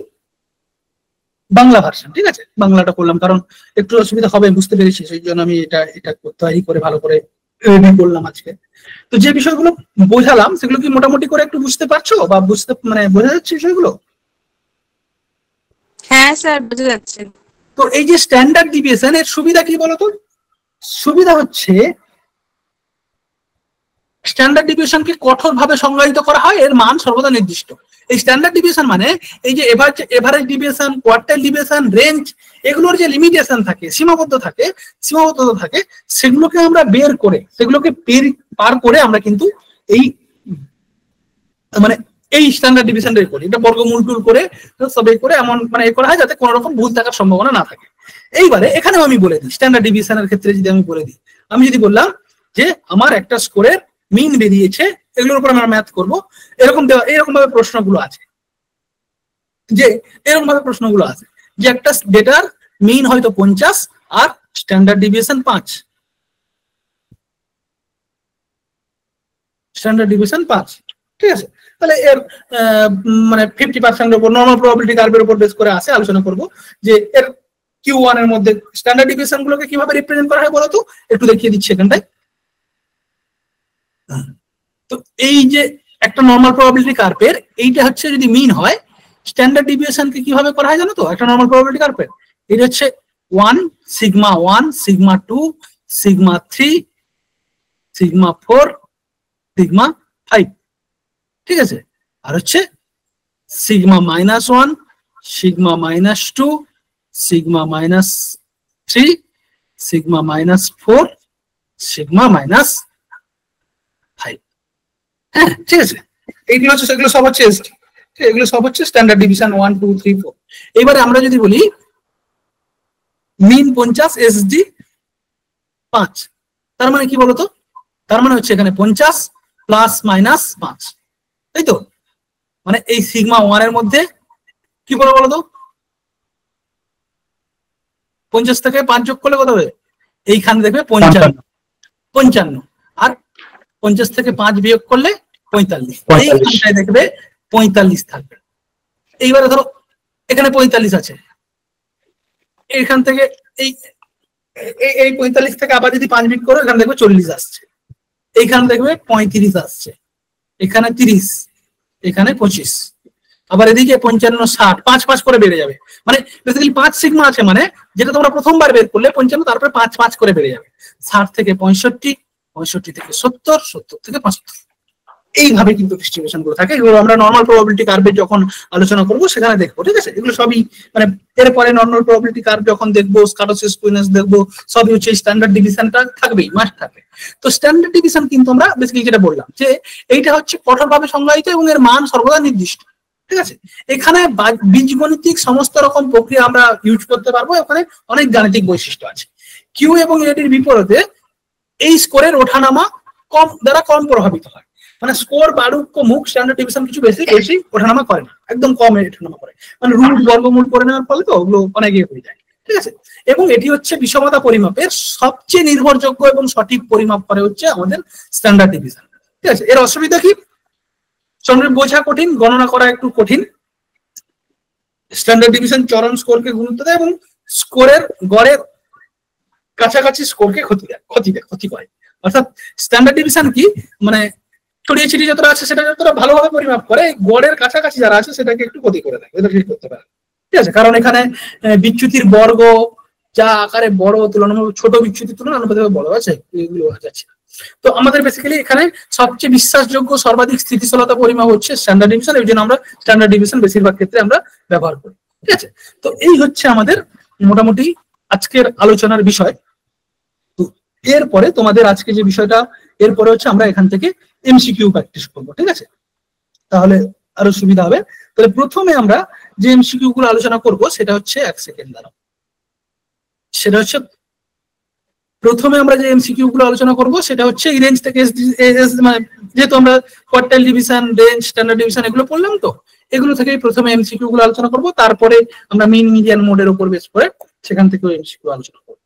বাংলা ভার্সন। ঠিক আছে, বাংলাটা করলাম কারণ একটু অসুবিধা হবে, বুঝতে পেরেছি, সেই জন্য আমি এটা তৈরি করে ভালো করে রেডি করলাম আজকে। তো যে বিষয়গুলো বোঝালাম সেগুলো কি মোটামুটি করে একটু বুঝতে পারছো বা মানে বোঝা যাচ্ছে বিষয়গুলো? হ্যাঁ স্যার, বোঝা যাচ্ছে। তো এই যে স্ট্যান্ডার্ড ডিভিয়েশন এর সুবিধা কি বলতো? সুবিধা হচ্ছে স্ট্যান্ডার্ড ডিভিয়েশনকে কঠোরভাবে সংজ্ঞায়িত করা হয়, এর মান সর্বদা নির্দিষ্ট। এই স্ট্যান্ডার্ড ডিভিয়েশন মানে এই যে average deviation, quartile deviation, range, এগুলোর যে লিমিটেশন থাকে, সীমাবদ্ধতা থাকে, সেগুলোকে আমরা বের করে, সেগুলোকে পার করে আমরা কিন্তু এই মানে এই স্ট্যান্ডার্ড ডিভিশন বের করি। এটা বর্গমূল টুল করে সব করে এমন মানে করা হয় যাতে কোনো রকম ভুল থাকার সম্ভাবনা না থাকে। এইবারে এখানেও আমি বলে দিই, স্ট্যান্ডার্ড ডিভিশনের ক্ষেত্রে যদি আমি বলে দিই, আমি যদি বললাম যে আমার একটা স্কোরের মিন বেরিয়েছে, এগুলোর উপর আমরা ম্যাথ করবো, এরকম ভাবে প্রশ্নগুলো আছে যে একটা ডেটার মিন হয়তো 50 আর স্ট্যান্ডার্ড ডিভিয়েশন 5, ঠিক আছে, তাহলে এর মানে 50% উপর নরমাল প্রবাবিলিটি কার্ভের উপর বেস করে আসে আলোচনা করব যে এর Q1 এর মধ্যে স্ট্যান্ডার্ড ডিভিয়েশন গুলোকে কিভাবে রিপ্রেজেন্ট করা হয় বলতো, একটু দেখিয়ে দিচ্ছি এখানটায়। তো এই যে একটা নরমাল প্রবাবিলিটি কার্ভের এইটা হচ্ছে যদি মিন হয়, স্ট্যান্ডার্ড ডিভিয়েশনকে কিভাবে করা হয় জানো তো? একটা নরমাল প্রবাবিলিটি কার্ভের এটা হচ্ছে 1 sigma 1 sigma 2 sigma 3 sigma 4 sigma 5, ঠিক আছে, আর হচ্ছে sigma -1 sigma -2 sigma -3 sigma -4 sigma -5। হ্যাঁ, ঠিক আছে, এইগুলো হচ্ছে, সেগুলো সব হচ্ছে এসডি, এগুলো সব হচ্ছে স্ট্যান্ডার্ড ডিভিশন 1 2 3 4। এবারে আমরা যদি বলি মিন 50 এসডি 5, তার মানে কি বলতো? তার মানে হচ্ছে এখানে 50 প্লাস মাইনাস 5, তাই তো? মানে এই সিগমা 1 এর মধ্যে কি বলো বলতো? 50 থেকে 5 যোগ করলে কত হবে? এইখানে দেখবে 55, আর 50 থেকে 5 বিয়োগ করলে 45, এইখানটায় দেখবে 45 থাকবে। এইবারে ধরো এখানে 45 আছে, এইখান থেকে এই 45 থেকে আবার যদি 5 বিয়োগ করো এখানে দেখবে 40 আসছে, এইখানে দেখবে 35 আসছে, এখানে 30, এখানে 25, আবার এদিকে 55 60, 5 করে বেড়ে যাবে। মানে বেসিক্যালি 5 সিগমা আছে, মানে যেটা তোমরা প্রথমবার বের করলে 55, তারপরে 5 করে বেড়ে যাবে, 60 থেকে 65, 65 থেকে 70, 70 থেকে 75, এইভাবে কিন্তু ডিস্ট্রিবিউশন গুলো থাকে। এগুলো আমরা নরমাল প্রবাবিলিটি কার্ভে যখন আলোচনা করবো সেখানে দেখবো, ঠিক আছে? এগুলো সবই মানে এরপরে নরমাল প্রবাবিলিটি কার্ভ যখন দেখবো, স্কাটোসিস কুইনেস দেখবো, সবই হচ্ছে স্ট্যান্ডার্ড ডিভিশনটা থাকবেই, মাস্ট থাকবে। তো স্ট্যান্ডার্ড ডিভিশন কিন্তু আমরা বেসিক্যালি যেটা বললাম যে এইটা হচ্ছে কঠোরভাবে সংজ্ঞায়িত এবং এর মান সর্বদা নির্দিষ্ট, ঠিক আছে? এখানে বীজগণিতিক সমস্ত রকম প্রক্রিয়া আমরা ইউজ করতে পারবো, ওখানে অনেক গাণিতিক বৈশিষ্ট্য আছে। কিউ এবং এটির বিপরীতে এই স্কোরের ওঠানামা কম প্রভাবিত হয়, মানে স্কোর বাড়ুক কমুক স্ট্যান্ডার্ড ডিভিশন কিছু বেশি ওঠানামা করে না, একদম কম ওঠানামা করে, মানে রুট বর্গমূল করে নেওয়ার ফলে তো ওগুলো অনেক হয়ে যায়, ঠিক আছে? এবং এটি হচ্ছে বিষমতা পরিমাপের সবচেয়ে নির্ভরযোগ্য এবং সঠিক পরিমাপ করে হচ্ছে আমাদের স্ট্যান্ডার্ড ডিভিশন, ঠিক আছে? এর অসুবিধা কি? বোঝা কঠিন, গণনা করা একটু কঠিন। স্ট্যান্ডার্ড ডিভিশন চরম স্কোরকে গুরুত্ব দেয় এবং স্কোরের গড়ের কাছাকাছি স্কোরকে ক্ষতি করে। অর্থাৎ স্ট্যান্ডার্ড ডিভিশন কি, মানে ছড়িয়ে ছিটিয়ে যতটা আছে সেটা যতটা ভালোভাবে পরিমাপ করে, গড়ের কাছাকাছি যারা আছে সেটাকে একটু ক্ষতি করে দেয়, এটা ঠিক করতে পারে, ঠিক আছে? কারণ এখানে বিচ্যুতির বর্গ, যা আকারে বড় তুলনামূলক ছোট বিচ্যুতি তুলনামূলকভাবে বড় আছে এগুলো যাচ্ছে। তো আমাদের বেসিক্যালি এখানে সবচেয়ে বিশ্বাসযোগ্য সর্বাধিক স্থিতিশীলতা পরিমাপ হচ্ছে স্ট্যান্ডার্ড ডিভিশন, এই জন্য আমরা স্ট্যান্ডার্ড ডিভিশন বেশিরভাগ ক্ষেত্রে আমরা ব্যবহার করি। ঠিক আছে, তো এই হচ্ছে আমাদের মোটামুটি আজকের আলোচনার বিষয়। তো এরপরে তোমাদের আজকে যে বিষয়টা এরপরে হচ্ছে আমরা এখান থেকে এমসিকিউ প্র্যাকটিস করবো। ঠিক আছে, তাহলে আরো সুবিধা হবে। তাহলে প্রথমে আমরা যে এমসিকিউ গুলো আলোচনা করব সেটা হচ্ছে, এক সেকেন্ড দাঁড়াও, সেটা হচ্ছে প্রথমে আমরা যে এমসিকিউ গুলো আলোচনা করব সেটা হচ্ছে এই রেঞ্জ থেকে মানে যেহেতু আমরা quartile division, range, standard division এগুলো পড়লাম, তো এগুলো থেকেই প্রথমে এমসিকিউ গুলো আলোচনা করব, তারপরে আমরা মিন মিডিয়ান মোডের উপর বেস করে সেখান থেকে এমসিকিউ আলোচনা করব।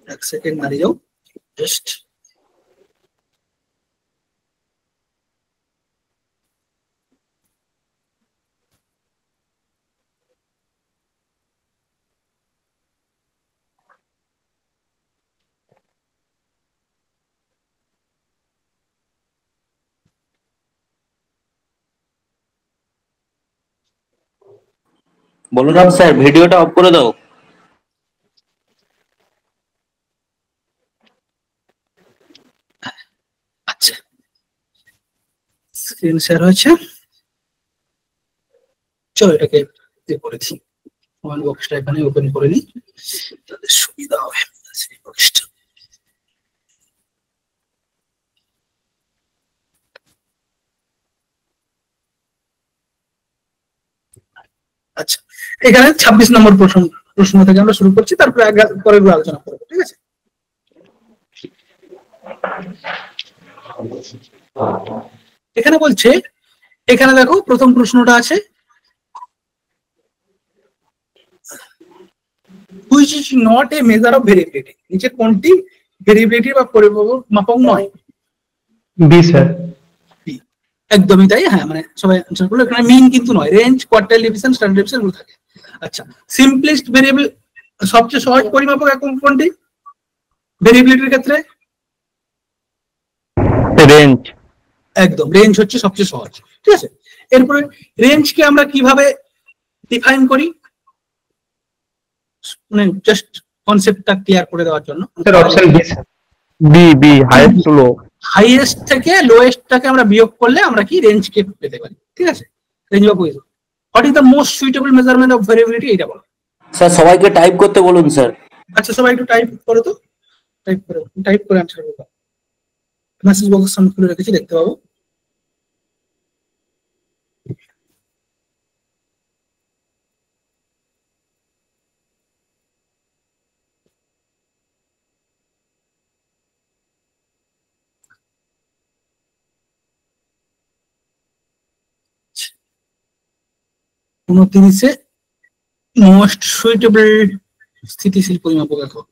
এক সেকেন্ড দাঁড়িয়ে যাও জাস্ট। বলরাম স্যার ভিডিওটা অফ করে দাও। আচ্ছা, স্ক্রিন শেয়ার হয়েছে, চলো এটাকে করেছি, কমেন্ট বক্সটা এখানে ওপেন করে নিই তাহলে সুবিধা হবে। আচ্ছা, এখানে 26 নম্বর প্রশ্ন থেকে আমরা শুরু করছি, তারপরে পরের গুলো আলোচনা করবো। ঠিক আছে, এখানে বলছে, এখানে দেখো প্রথম প্রশ্নটা আছে, which is not a measure of variability, নিচে কোনটি ভেরিয়েবিলিটি বা পরিমাপক নয়? B sir. একদমই তাই, হ্যাঁ, মানে সবাই আনসার করলো। এখানে মিন কিন্তু নয়, range, quartile division, standard division এগুলো থাকে। আচ্ছা, সিম্পলেস্ট ভেরিয়েবল, সবচেয়ে সহজ পরিমাপক এখন কোনটি ভেরিয়েবিলিটির ক্ষেত্রে? রেঞ্জ। একদম, রেঞ্জ হচ্ছে সবচেয়ে সহজ। ঠিক আছে, এরপরে রেঞ্জকে আমরা কিভাবে ডিফাইন করি, মানে জাস্ট কনসেপ্টটা ক্লিয়ার করে দেওয়ার জন্য। Sir option B sir. B highest to low. Highest থেকে লোয়েস্টটাকে আমরা বিয়োগ করলে আমরা কি রেঞ্জকে পেতে পারি। ঠিক আছে, রেঞ্জ বা position. What is the most suitable measurement of variability, এটা বলো। স্যার সবাইকে টাইপ করতে বলুন স্যার। আচ্ছা, সবাই একটু টাইপ করো তো, টাইপ করে আনসার করো। মেসেজ বক্স সামনে খুলে রেখেছি, দেখতে পাবো। 29 মোস্ট সুইটেবল স্থিতিশীল পরিমাপক একক।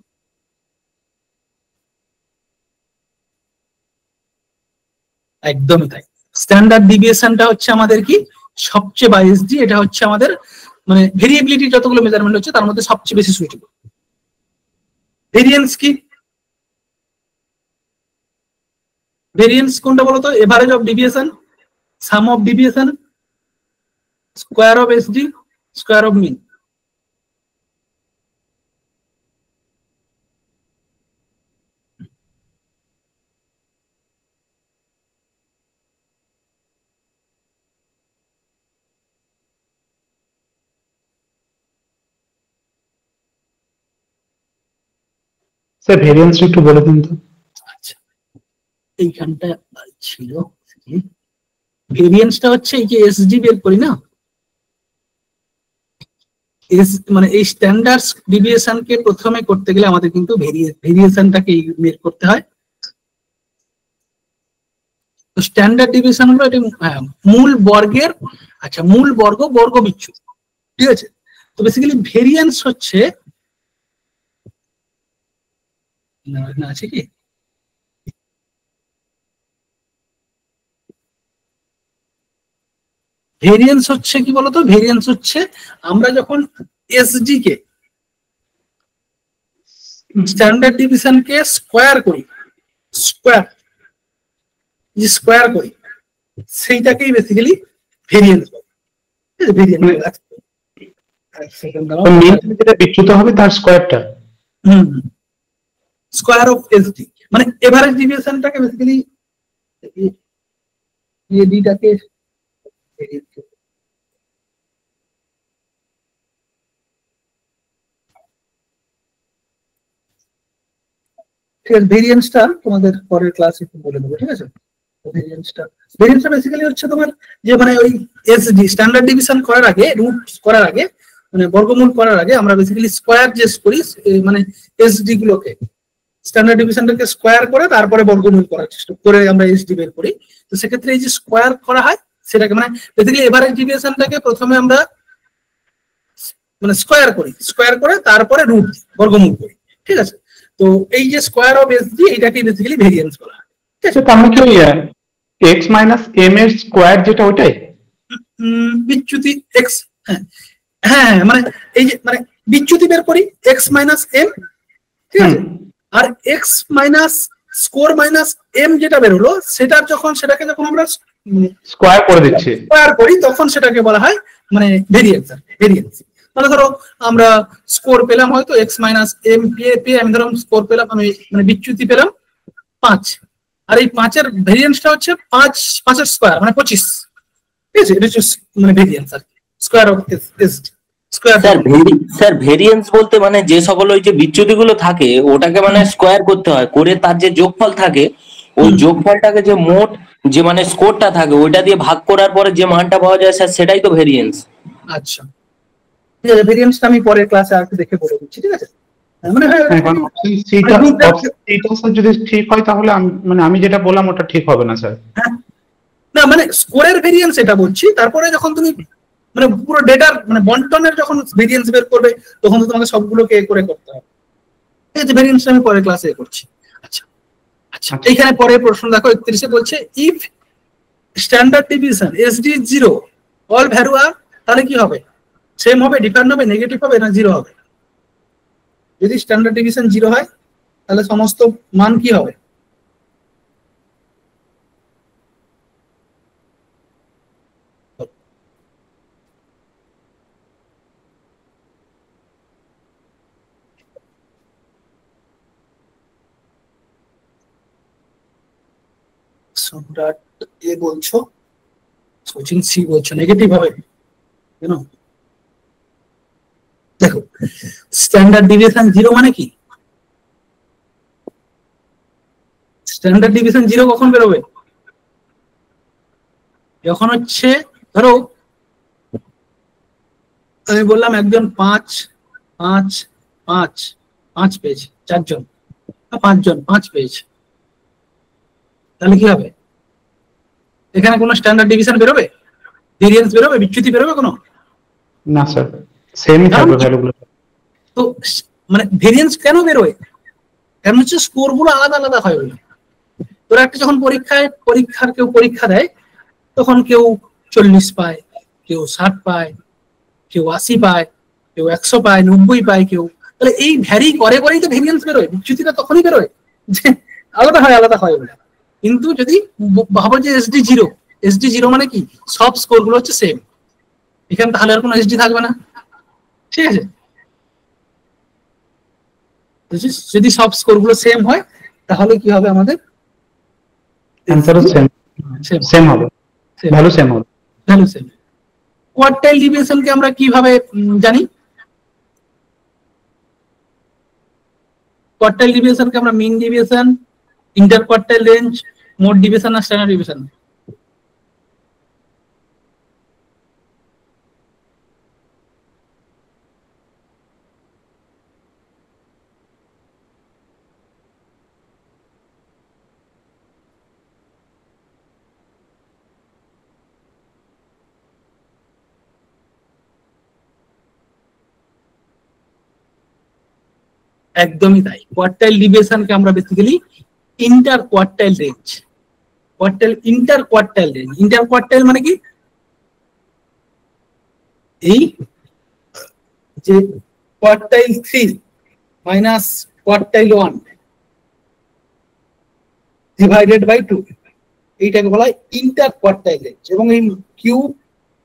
একদমই তাই, স্ট্যান্ডার্ড ডিভিয়েশনটা হচ্ছে আমাদের কি সবচেয়ে বাইএসডি, এটা হচ্ছে আমাদের মানে ভেরিয়েবিলিটি যতগুলো মেজারমেন্ট হচ্ছে তার মধ্যে সবচেয়ে বেশি সুইটেবল। ভেরিয়েন্স কি? ভেরিয়েন্স কোনটা বলতো? Average of deviation, sum of deviation, square of SD, square of mean. Sir variance একটু বলে দিন তো। আচ্ছা, এইখানটা ছিল, ভেরিয়েন্সটা হচ্ছে এই যে এসডি বের করি না, মানে এই স্ট্যান্ডার্ড ডিভিয়েশনকে প্রথমে করতে গেলে আমাদের কিন্তু ভেরিয়েশনটাকে বের করতে হয়। তো স্ট্যান্ডার্ড ডিভিয়েশন হলো এটা মূল বর্গের, আচ্ছা মূল বর্গ বর্গ বিচ্যুত। ঠিক আছে, তো বেসিক্যালি ভেরিয়েন্স হচ্ছে, আছে কি ভেরিয়েন্স হচ্ছে কি বলতো? ভেরিয়েন্স হচ্ছে আমরা যখন এসডি কে স্ট্যান্ডার্ড ডিভিশনকে স্কোয়ার করি, স্কোয়ার করি, সেইটাকেই বেসিক্যালি ভেরিয়েন্স বলে। ভেরিয়েন্স সেকেন্ড তো মিন যেটা বিচ্যুত হবে তার স্কোয়ারটা। স্কোয়ার অফ এসডি মানে এভারেজ ডিভিয়েশনটাকে বেসিক্যালি এডিটাকে ঠিক আছে, ভেরিয়েন্সটা তোমাদের পরের ক্লাসে একটু বলে দেবো, ঠিক আছে। ভেরিয়েন্সটা বেসিক্যালি হচ্ছে তোমার যে মানে ওই এসডি স্ট্যান্ডার্ড ডিভিশন করার আগে, রুট করার আগে, মানে বর্গমূল করার আগে আমরা বেসিক্যালি স্কোয়ার যে করি, মানে এসডি গুলোকে স্ট্যান্ডার্ড ডিভিশনটাকে স্কোয়ার করে তারপরে বর্গমূল করার চেষ্টা করে আমরা এসডি বের করি। তো সেক্ষেত্রে এই যে স্কোয়ার করা হয় সেটাকে মানে বেসিক্যালি এভারেজ ডিভিয়েশনটাকে প্রথমে আমরা মানে স্কোয়ার করে তারপরে রুট বর্গমূল করি, ঠিক আছে। তো এই যে স্কোয়ার অফ এসডি এইটাকে বেসিক্যালি ভেরিয়েন্স বলা হয়, ঠিক আছে। তার মানে কি এক্স মাইনাস এম এর স্কোয়ার যেটা ওইটাই বিচ্যুতি এক্স, হ্যাঁ মানে এই যে মানে বিচ্যুতি বের করি এক্স মাইনাস এম, ঠিক আছে। আর X minus score minus M যেটা বেরোলো সেটাকে যখন আমরা স্কোয়ার করে দিচ্ছি, স্কোয়ার করি তখন সেটাকে বলা হয় মানে ভেরিয়েন্স। মানে ধরো আমরা স্কোর পেলাম হয়তো এক্স মাইনাস এম পেয়ে আমি ধরো স্কোর পেলাম, আমি মানে বিচ্যুতি পেলাম 5, আর এই 5-এর ভেরিয়েন্সটা হচ্ছে 5-এর স্কোয়ার মানে 25, ঠিক আছে। এটা হচ্ছে মানে ভেরিয়েন্স আর square of SD. Sir variance বলতে মানে যে সকল ওই যে বিচ্যুতি গুলো থাকে ওটাকে মানে স্কোয়ার করতে হয়, করে তার যে যোগফল থাকে ওই যোগফলটাকে যে মোট যে মানে স্কোরটা থাকে ওইটা দিয়ে ভাগ করার পরে যে মানটা পাওয়া যায় স্যার সেটাই তো ভেরিয়েন্স। আচ্ছা, ঠিক আছে, ভেরিয়েন্সটা আমি পরের ক্লাসে আর দেখে বলে দিচ্ছি, ঠিক আছে। মানে যদি ঠিক হয় তাহলে আমি যেটা বললাম ওটা ঠিক হবে না স্যার। না মানে স্কোরের ভেরিয়েন্স এটা বলছি, তারপরে যখন তুমি মানে পুরো ডেটার মানে বন্টনের যখন ভেরিয়েন্স বের করবে তখন তো তোমাকে সবগুলোকে করে করতে হবে, ঠিক আছে। ভেরিয়েন্সটা আমি পরের ক্লাসে করছি। আচ্ছা, এইখানে পরের প্রশ্ন দেখো 31-এ বলছে if standard division SD 0 all value আর, তাহলে কি হবে? সেম হবে, ডিফারেন্ট হবে, নেগেটিভ হবে না 0 হবে? যদি স্ট্যান্ডার্ড ডিভিশন 0 হয় তাহলে সমস্ত মান কি হবে? সম্রাট এ বলছো, কোচিং সি বলছো নেগেটিভ হবে কেন? দেখো স্ট্যান্ডার্ড ডিভিশন 0 মানে কি? স্ট্যান্ডার্ড ডিভিশন 0 কখন বেরোবে? যখন হচ্ছে ধরো আমি বললাম একজন 5 পেয়েছে, 4 জন 5 জন 5 পেয়েছে, তাহলে কি হবে? এখানে কোনো স্ট্যান্ডার্ড ডিভিশন বেরোবে, ভেরিয়েন্স বেরোবে, বিচ্যুতি বেরোবে কোনো? না স্যার, সেমই থাকবে ভ্যালুগুলো। তো মানে ভেরিয়েন্স কেন বেরোয়? কারণ হচ্ছে স্কোর গুলো আলাদা আলাদা হয়। তোরা একটা যখন কেউ পরীক্ষা দেয় তখন কেউ 40 পায়, কেউ 60 পায়, কেউ 80 পায়, কেউ 100 পায়, 90 পায় কেউ। তাহলে এই ভ্যারি করেই তো ভেরিয়েন্স বেরোয়, বিচ্যুতিটা তখনই বেরোয় যে আলাদা হয় বলে। কিন্তু যদি ভাবো যে এসডি 0 মানে কি সব স্কোর গুলো হচ্ছে সেম, এখানে তাহলে আর কোনো এসডি থাকবে না, ঠিক আছে। যদি সব স্কোর গুলো সেম হয় তাহলে কি হবে? আমাদের অ্যানসারও সেম হবে, ভ্যালু সেম হবে। কোয়ার্টাইল ডিভিয়েশনকে আমরা কিভাবে জানি? কোয়ার্টাইল ডিভিয়েশনকে আমরা mean deviation, inter quartile range, mode deviation আর স্ট্যান্ডার্ড ডিভিয়েশন। একদমই তাই, কোয়ার্টাইল ডিভিয়েশনকে আমরা basically inter quartile range, inter quartile মানে কি? এই যে quartile 3 minus quartile 1 divided by 2, এইটাকে বলা হয় ইন্টার কোয়ার্টাইল রেঞ্জ। এবং এই কিউ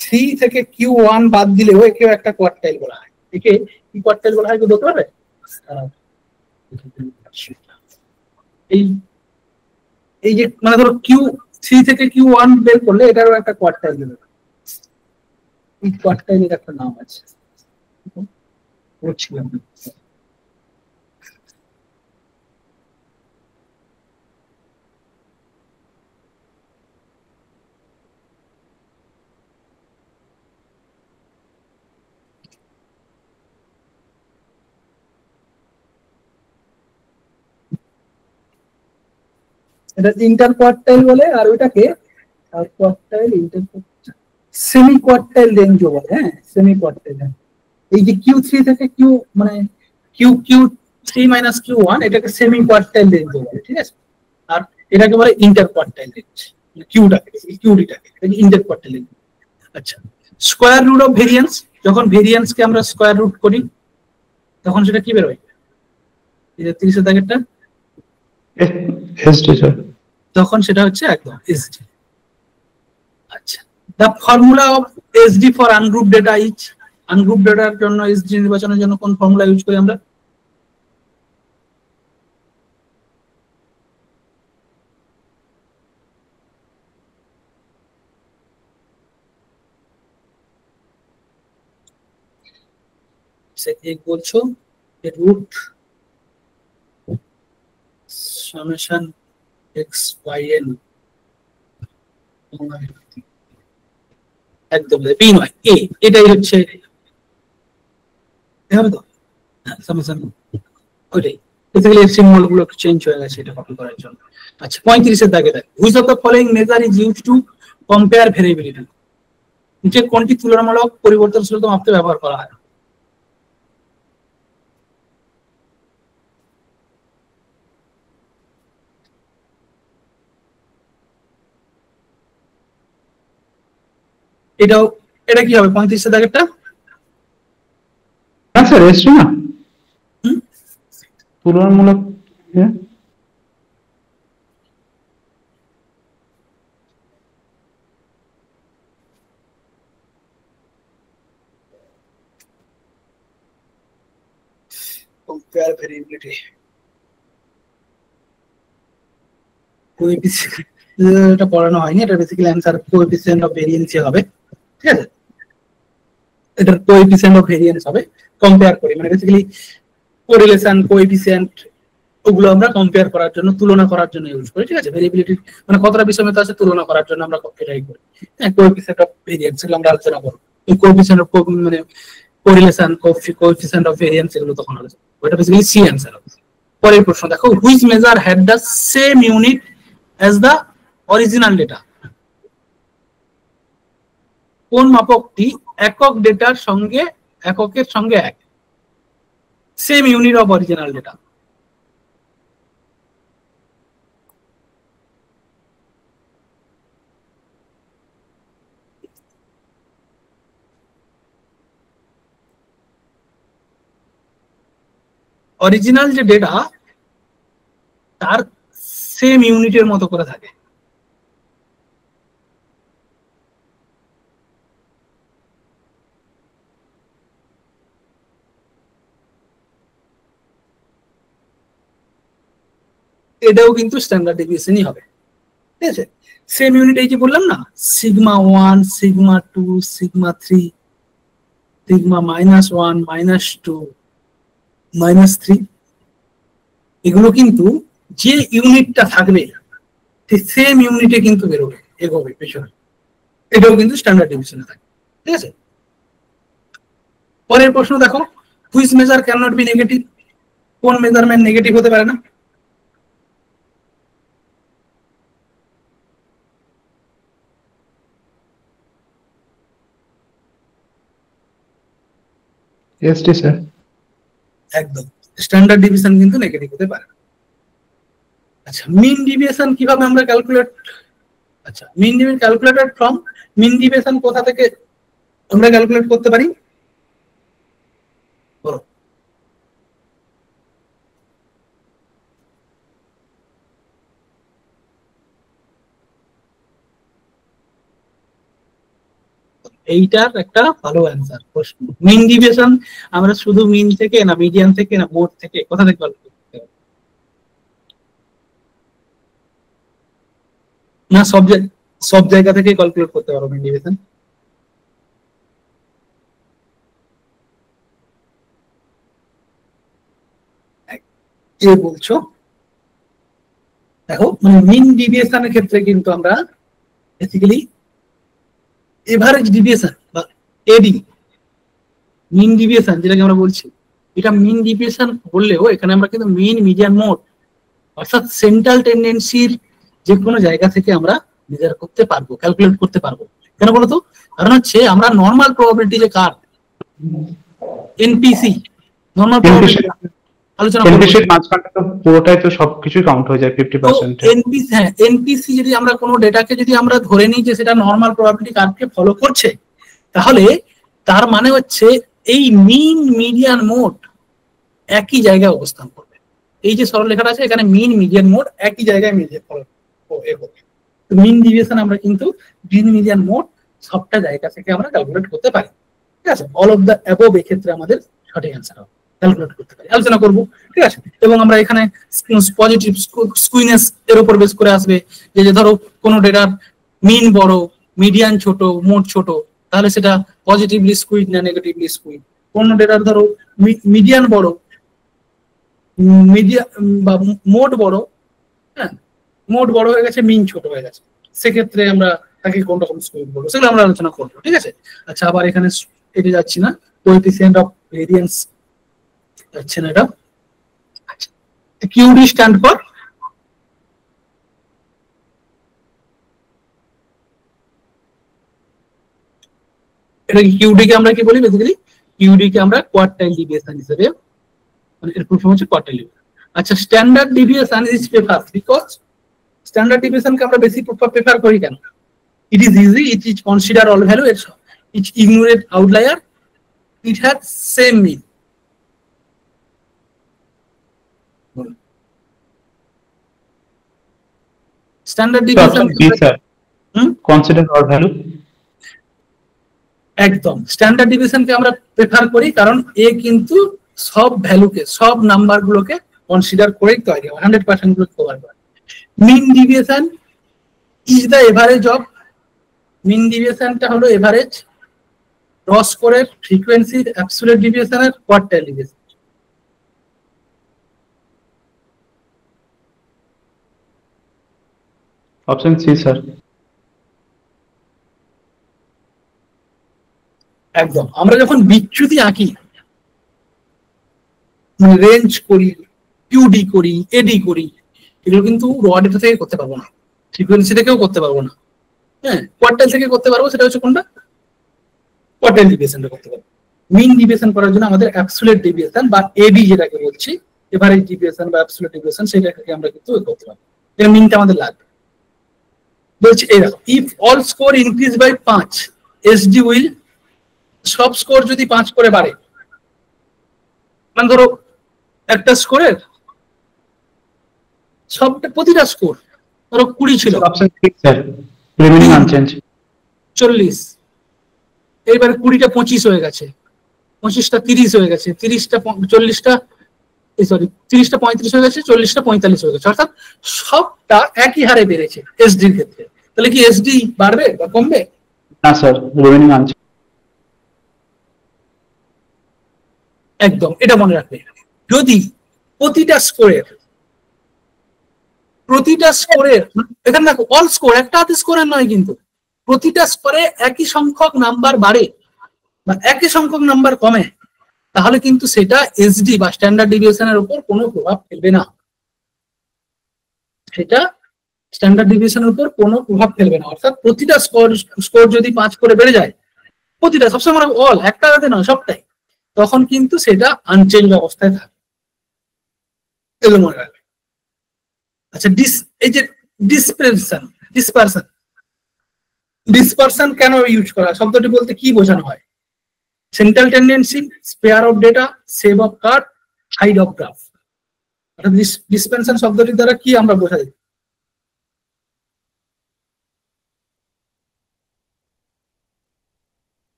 থ্রি থেকে কিউ ওয়ান বাদ দিলেও একেও একটা কোয়ার্টাইল বলা হয়। একে কি কোয়ার্টাইল বলা হয়, বলতে পারবে? এই এই যে মানে ধরো কিউ থ্রি থেকে কিউ ওয়ান বের করলে এটারও একটা কোয়ার্টাইল দেবে। এই কোয়ার্টাইলের একটা নাম আছে, বলছিলাম। এটা ইন্টার কোয়ার্টাইল বলে, আর ওইটাকে কোয়ার্টাইল ইন্টার সেমি কোয়ার্টাইল রেঞ্জও বলে। হ্যাঁ, সেমি কোয়ার্টাইল। এই যে কিউ থ্রি থেকে কিউ মানে Q Q three minus Q one, এটাকে সেমি কোয়ার্টাইল রেঞ্জ বলে, ঠিক আছে? আর এটাকে বলে ইন্টার কোয়ার্টাইল রেঞ্জ, কিউটাকে কিউডিটাকে ইন্টার কোয়ার্টাইল রেঞ্জ। আচ্ছা, স্কোয়ার রুট অফ ভেরিয়েন্স, যখন ভেরিয়েন্সকে আমরা স্কোয়ার রুট করি তখন সেটা কি বেরোয়? এই যে 30 এর দাগেরটা, তখন সেটা হচ্ছে একদম এসডি। আচ্ছা, the formula of SD for ungroup data is, ungroup ডেটার জন্য এসডি নির্বাচনের জন্য কোন ফর্মুলা ইউজ করি আমরা? এক বলছো root summation X Y N, একদম বি নয় এ, এটাই হচ্ছে হবে তো সামেশন, ওইটাই। বেসিক্যালি এর সিম্বল গুলো একটু চেঞ্জ হয়ে গেছে এটা কপি করার জন্য। আচ্ছা, 35 এর দাগে দেখ, which of the following measure is used to compare variability, নিচে কোনটি তুলনামূলক পরিবর্তনশীলতা মাপতে ব্যবহার করা হয়? এটাও, এটা কি হবে 35 এর দাগেরটা? না স্যার, এসছি না তুলনামূলক। কম্পেয়ার ভেরিয়েবিলিটি, কোএফিসিয়েন্ট, এটা পড়ানো হয়নি। এটা basically answer coefficient of variance হবে, ঠিক আছে? এটার কোএফিসিয়েন্ট অফ ভেরিয়েন্স হবে কম্পেয়ার করি, মানে বেসিক্যালি কোরিলেশন কোএফিসিয়েন্ট, ওগুলো আমরা কম্পেয়ার করার জন্য, তুলনা করার জন্য ইউজ করি, ঠিক আছে? ভেরিয়েবিলিটি মানে কতটা বিষয়তা আছে তুলনা করার জন্য আমরা এটাই করি। হ্যাঁ, কোএফিসিয়েন্ট অফ ভেরিয়েন্স এগুলো আমরা আলোচনা করব। এই কোএফিসিয়েন্ট অফ মানে কোরিলেশন কোএফিসিয়েন্ট অফ ভেরিয়েন্স এগুলো তখন আলোচনা, ওটা বেসিক্যালি সি অ্যানসার হবে। পরের প্রশ্ন দেখো, which measure had the same unit as the original data, কোন মাপকটি একক ডেটার সঙ্গে এককের সঙ্গে এক, same unit of original data? Original যে ডেটা তার সেম ইউনিটের মতো করে থাকে। এটাও কিন্তু স্ট্যান্ডার্ড ডেভিয়েশনই হবে, ঠিক আছে? সেম ইউনিট, এই যে বললাম না, sigma one, sigma two, sigma three, sigma minus one, minus two, minus three, এগুলো কিন্তু যে ইউনিটটা থাকবে সেম ইউনিটে কিন্তু বেরোবে, এগোবে পেছনে। এটাও কিন্তু স্ট্যান্ডার্ড ডেভিয়েশনে থাকে, ঠিক আছে? পরের প্রশ্ন দেখো, which measure can not be negative, কোন মেজারমেন্ট নেগেটিভ হতে পারে না? ST sir. একদম, স্ট্যান্ডার্ড ডিভিশন কিন্তু নেগেটিভ হতে পারে না। আচ্ছা, মিন ডিভিয়েশন কিভাবে আমরা ক্যালকুলেট, আচ্ছা mean deviation calculated from, mean deviation কোথা থেকে আমরা ক্যালকুলেট করতে পারি বলো? এইটার একটা ভালো অ্যান্সার প্রশ্ন। মিন ডিভিয়েশন আমরা শুধু মিন থেকে না মিডিয়ান থেকে না মোড থেকে কোথা থেকে ক্যালকুলেট করতে পারবো? না সব জায়গা থেকে ক্যালকুলেট করতে পারবো মিন ডিভিয়েশন? কে বলছো? দেখো মানে মিন ডিভিয়েশনের ক্ষেত্রে কিন্তু আমরা বেসিক্যালি এভারেজ ডিভিয়েশন বা এডি, মিন ডিভিয়েশন যেটাকে আমরা বলছি, এটা মিন ডিভিয়েশন বললেও এখানে আমরা কিন্তু মিন মিডিয়ান মোড অর্থাৎ সেন্ট্রাল টেন্ডেন্সির যে কোনো জায়গা থেকে আমরা মেজার করতে পারবো, ক্যালকুলেট করতে পারবো। কেন বলতো? কারণ হচ্ছে আমরা নর্মাল প্রবাবিলিটি যে কার এনপিসি, নর্মাল প্রবাবিলিটি আলোচনা করব। এনপিসির মাঝখানটা তো পুরোটাই তো সবকিছু কাউন্ট হয়ে যায় 50%। এনপিসি, হ্যাঁ এনপিসি যদি আমরা কোনো ডেটাকে যদি আমরা ধরে নিই যে সেটা নর্মাল প্রবাবিলিটি কার্ভকে ফলো করছে, তাহলে তার মানে হচ্ছে এই মিন মিডিয়ান মোড একই জায়গায় অবস্থান করবে। এই যে সরলরেখাটা আছে এখানে মিন মিডিয়ান মোড একই জায়গায় মিলিয়ে ফলো করবে। মিন ডিভিয়েশন আমরা কিন্তু মিন মিডিয়ান মোড সবটা জায়গা থেকে আমরা ক্যালকুলেট করতে পারি। ঠিক আছে, অল অফ দ্য অ্যাবভ এক্ষেত্রে আমাদের সঠিক অ্যান্সার হবে, ক্যালকুলেট করতে পারি, আলোচনা করব। ঠিক আছে, এবং আমরা এখানে পজিটিভ স্কুইনেস এর উপর বেস করে আসবে যে ধরো কোনো ডেটার মিন বড় মিডিয়ান ছোট মোড ছোট, তাহলে সেটা পজিটিভলি স্কুইড না নেগেটিভলি স্কুইড। কোনো ডেটার ধরো মিডিয়ান বড় মিডিয়া বা মোড বড়, হ্যাঁ মোড বড় হয়ে গেছে মিন ছোট হয়ে গেছে, সেক্ষেত্রে আমরা তাকে কোন রকম স্কুইড বলবো সেগুলো আমরা আলোচনা করবো। ঠিক আছে, আচ্ছা আবার এখানে এটি যাচ্ছি না, কোএফিসিয়েন্ট অফ ভেরিয়েন্স যাচ্ছে না এটা। আচ্ছা, কিউডি স্ট্যান্ড ফর এটা কি কিউডি কে আমরা কি বলি? বেসিক্যালি কিউডি কে আমরা কোয়ার্টাইল ডিভিয়েশন হিসেবে, মানে এর ফুল ফর্ম হচ্ছে কোয়ার্টাইল ডিভিয়েশন। আচ্ছা, standard deviation is preferred because standard deviation কে আমরা বেশি প্রেফার করি কেন? It is easy, it is consider all value, it ignorate outlier, it has same mean. Standard deviation consider all value, একদম standard ডিভিয়েশনকে আমরা prefer করি কারণ এ কিন্তু সব ভ্যালুকে সব নাম্বার গুলোকে কনসিডার করেই তৈরি হয়, 100% গুলো কভার করে। Mean deviation is the average of, mean ডিভিয়েশনটা হলো এভারেজ র স্কোরের ফ্রিকোয়েন্সির অ্যাবসলিউট ডিভিয়েশনের quartile deviation. Option C sir. একদম, আমরা যখন বিচ্যুতি আঁকি, রেঞ্জ করি, কিউডি করি, এডি করি, এগুলো কিন্তু র ডেটা থেকে করতে পারবো না, ফ্রিকোয়েন্সি থেকেও করতে পারবো না। হ্যাঁ, কোয়ার্টাইল থেকে করতে পারবো, সেটা হচ্ছে কোনটা? কোয়ার্টাইল ডিভিয়েশনটা করতে পারবো। মিন ডিভিয়েশন করার জন্য আমাদের অ্যাবসলিউট ডিভিয়েশন বা এডি যেটাকে বলছি, এভারেজ ডিভিয়েশন বা অ্যাবসলিউট ডিভিয়েশন, সেটাকে আমরা কিন্তু করতে পারবো। এর মিনটা আমাদের লাগবে। বলছি এই দেখো, if all score increase by 5 SD will, সব স্কোর যদি 5 করে বাড়ে, মানে ধরো একটা স্কোরের সবটা প্রতিটা স্কোর ধরো 20 ছিল, option C sir, remaining unchange 40, এইবার 20টা 25 হয়ে গেছে, 25টা 30 হয়ে গেছে, 30টা 40টা সরি 30টা 35 হয়ে গেছে, 40টা 45 হয়ে গেছে, অর্থাৎ সবটা একই হারে বেড়েছে এসডির ক্ষেত্রে। তাহলে কি এসডি বাড়বে বা কমবে? না স্যার, রিমেইনিং আনচেঞ্জ। একদম, এটা মনে রাখবে। যদি প্রতিটা স্কোরের এখানে দেখো অল স্কোর, একটা হাতে স্কোরের নয়, কিন্তু প্রতিটা স্কোরে একই সংখ্যক নাম্বার বাড়ে বা একই সংখ্যক নাম্বার কমে, তাহলে কিন্তু সেটা এসডি বা স্ট্যান্ডার্ড ডিভিয়েশনের উপর কোনো প্রভাব ফেলবে না। সেটা স্ট্যান্ডার্ড ডিভিয়েশনের উপর কোনো প্রভাব ফেলবে না, অর্থাৎ প্রতিটা স্কোর যদি 5 করে বেড়ে যায়, প্রতিটা সবসময় অল, একটা হাতে নয় সবটাই, তখন কিন্তু সেটা আনচেঞ্জ অবস্থায় থাকে, এগুলো মনে রাখবে। আচ্ছা, এই যে ডিসপারশন কেন ইউজ করা, শব্দটি বলতে কি বোঝানো হয়? Central tendency, spare of data, save of card, hide of graph. অর্থাৎ ডিসপারশন শব্দটির দ্বারা কি আমরা বোঝাই?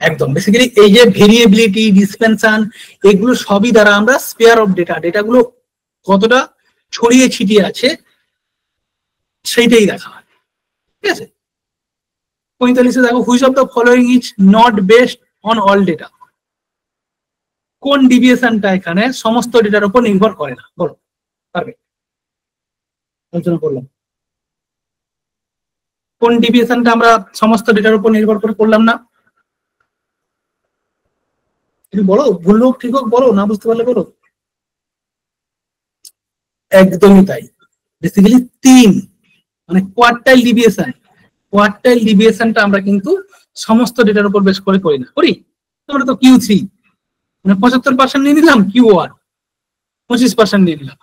একদম বেসিক্যালি এই যে ভেরিয়েবিলিটি, ডিসপেনশন, এগুলো সবই দ্বারা আমরা স্পেয়ার অফ ডেটাগুলো কতটা ছড়িয়ে ছিটিয়ে আছে সেইটাই দেখা হয়। ঠিক আছে, 45 দেখো, which of the following is not based on all data. কোন ডিভিয়েশনটা এখানে সমস্ত ডেটার উপর নির্ভর করে না, বলো পারবে? আলোচনা করলাম কোন ডিভিয়েশনটা আমরা সমস্ত ডেটার উপর নির্ভর করে করলাম না, তুমি বলো, ভুল হোক ঠিক হোক বলো, না বুঝতে পারলে বলো। একদমই তাই, বেসিক্যালি 3 মানে কোয়ার্টাইল ডিভিয়েশন। কোয়ার্টাইল ডিভিয়েশনটা আমরা কিন্তু সমস্ত ডেটার উপর বেস করে করি না, করি আমরা তো Q3 মানে 75% নিয়ে নিলাম, Q1 25% নিয়ে নিলাম,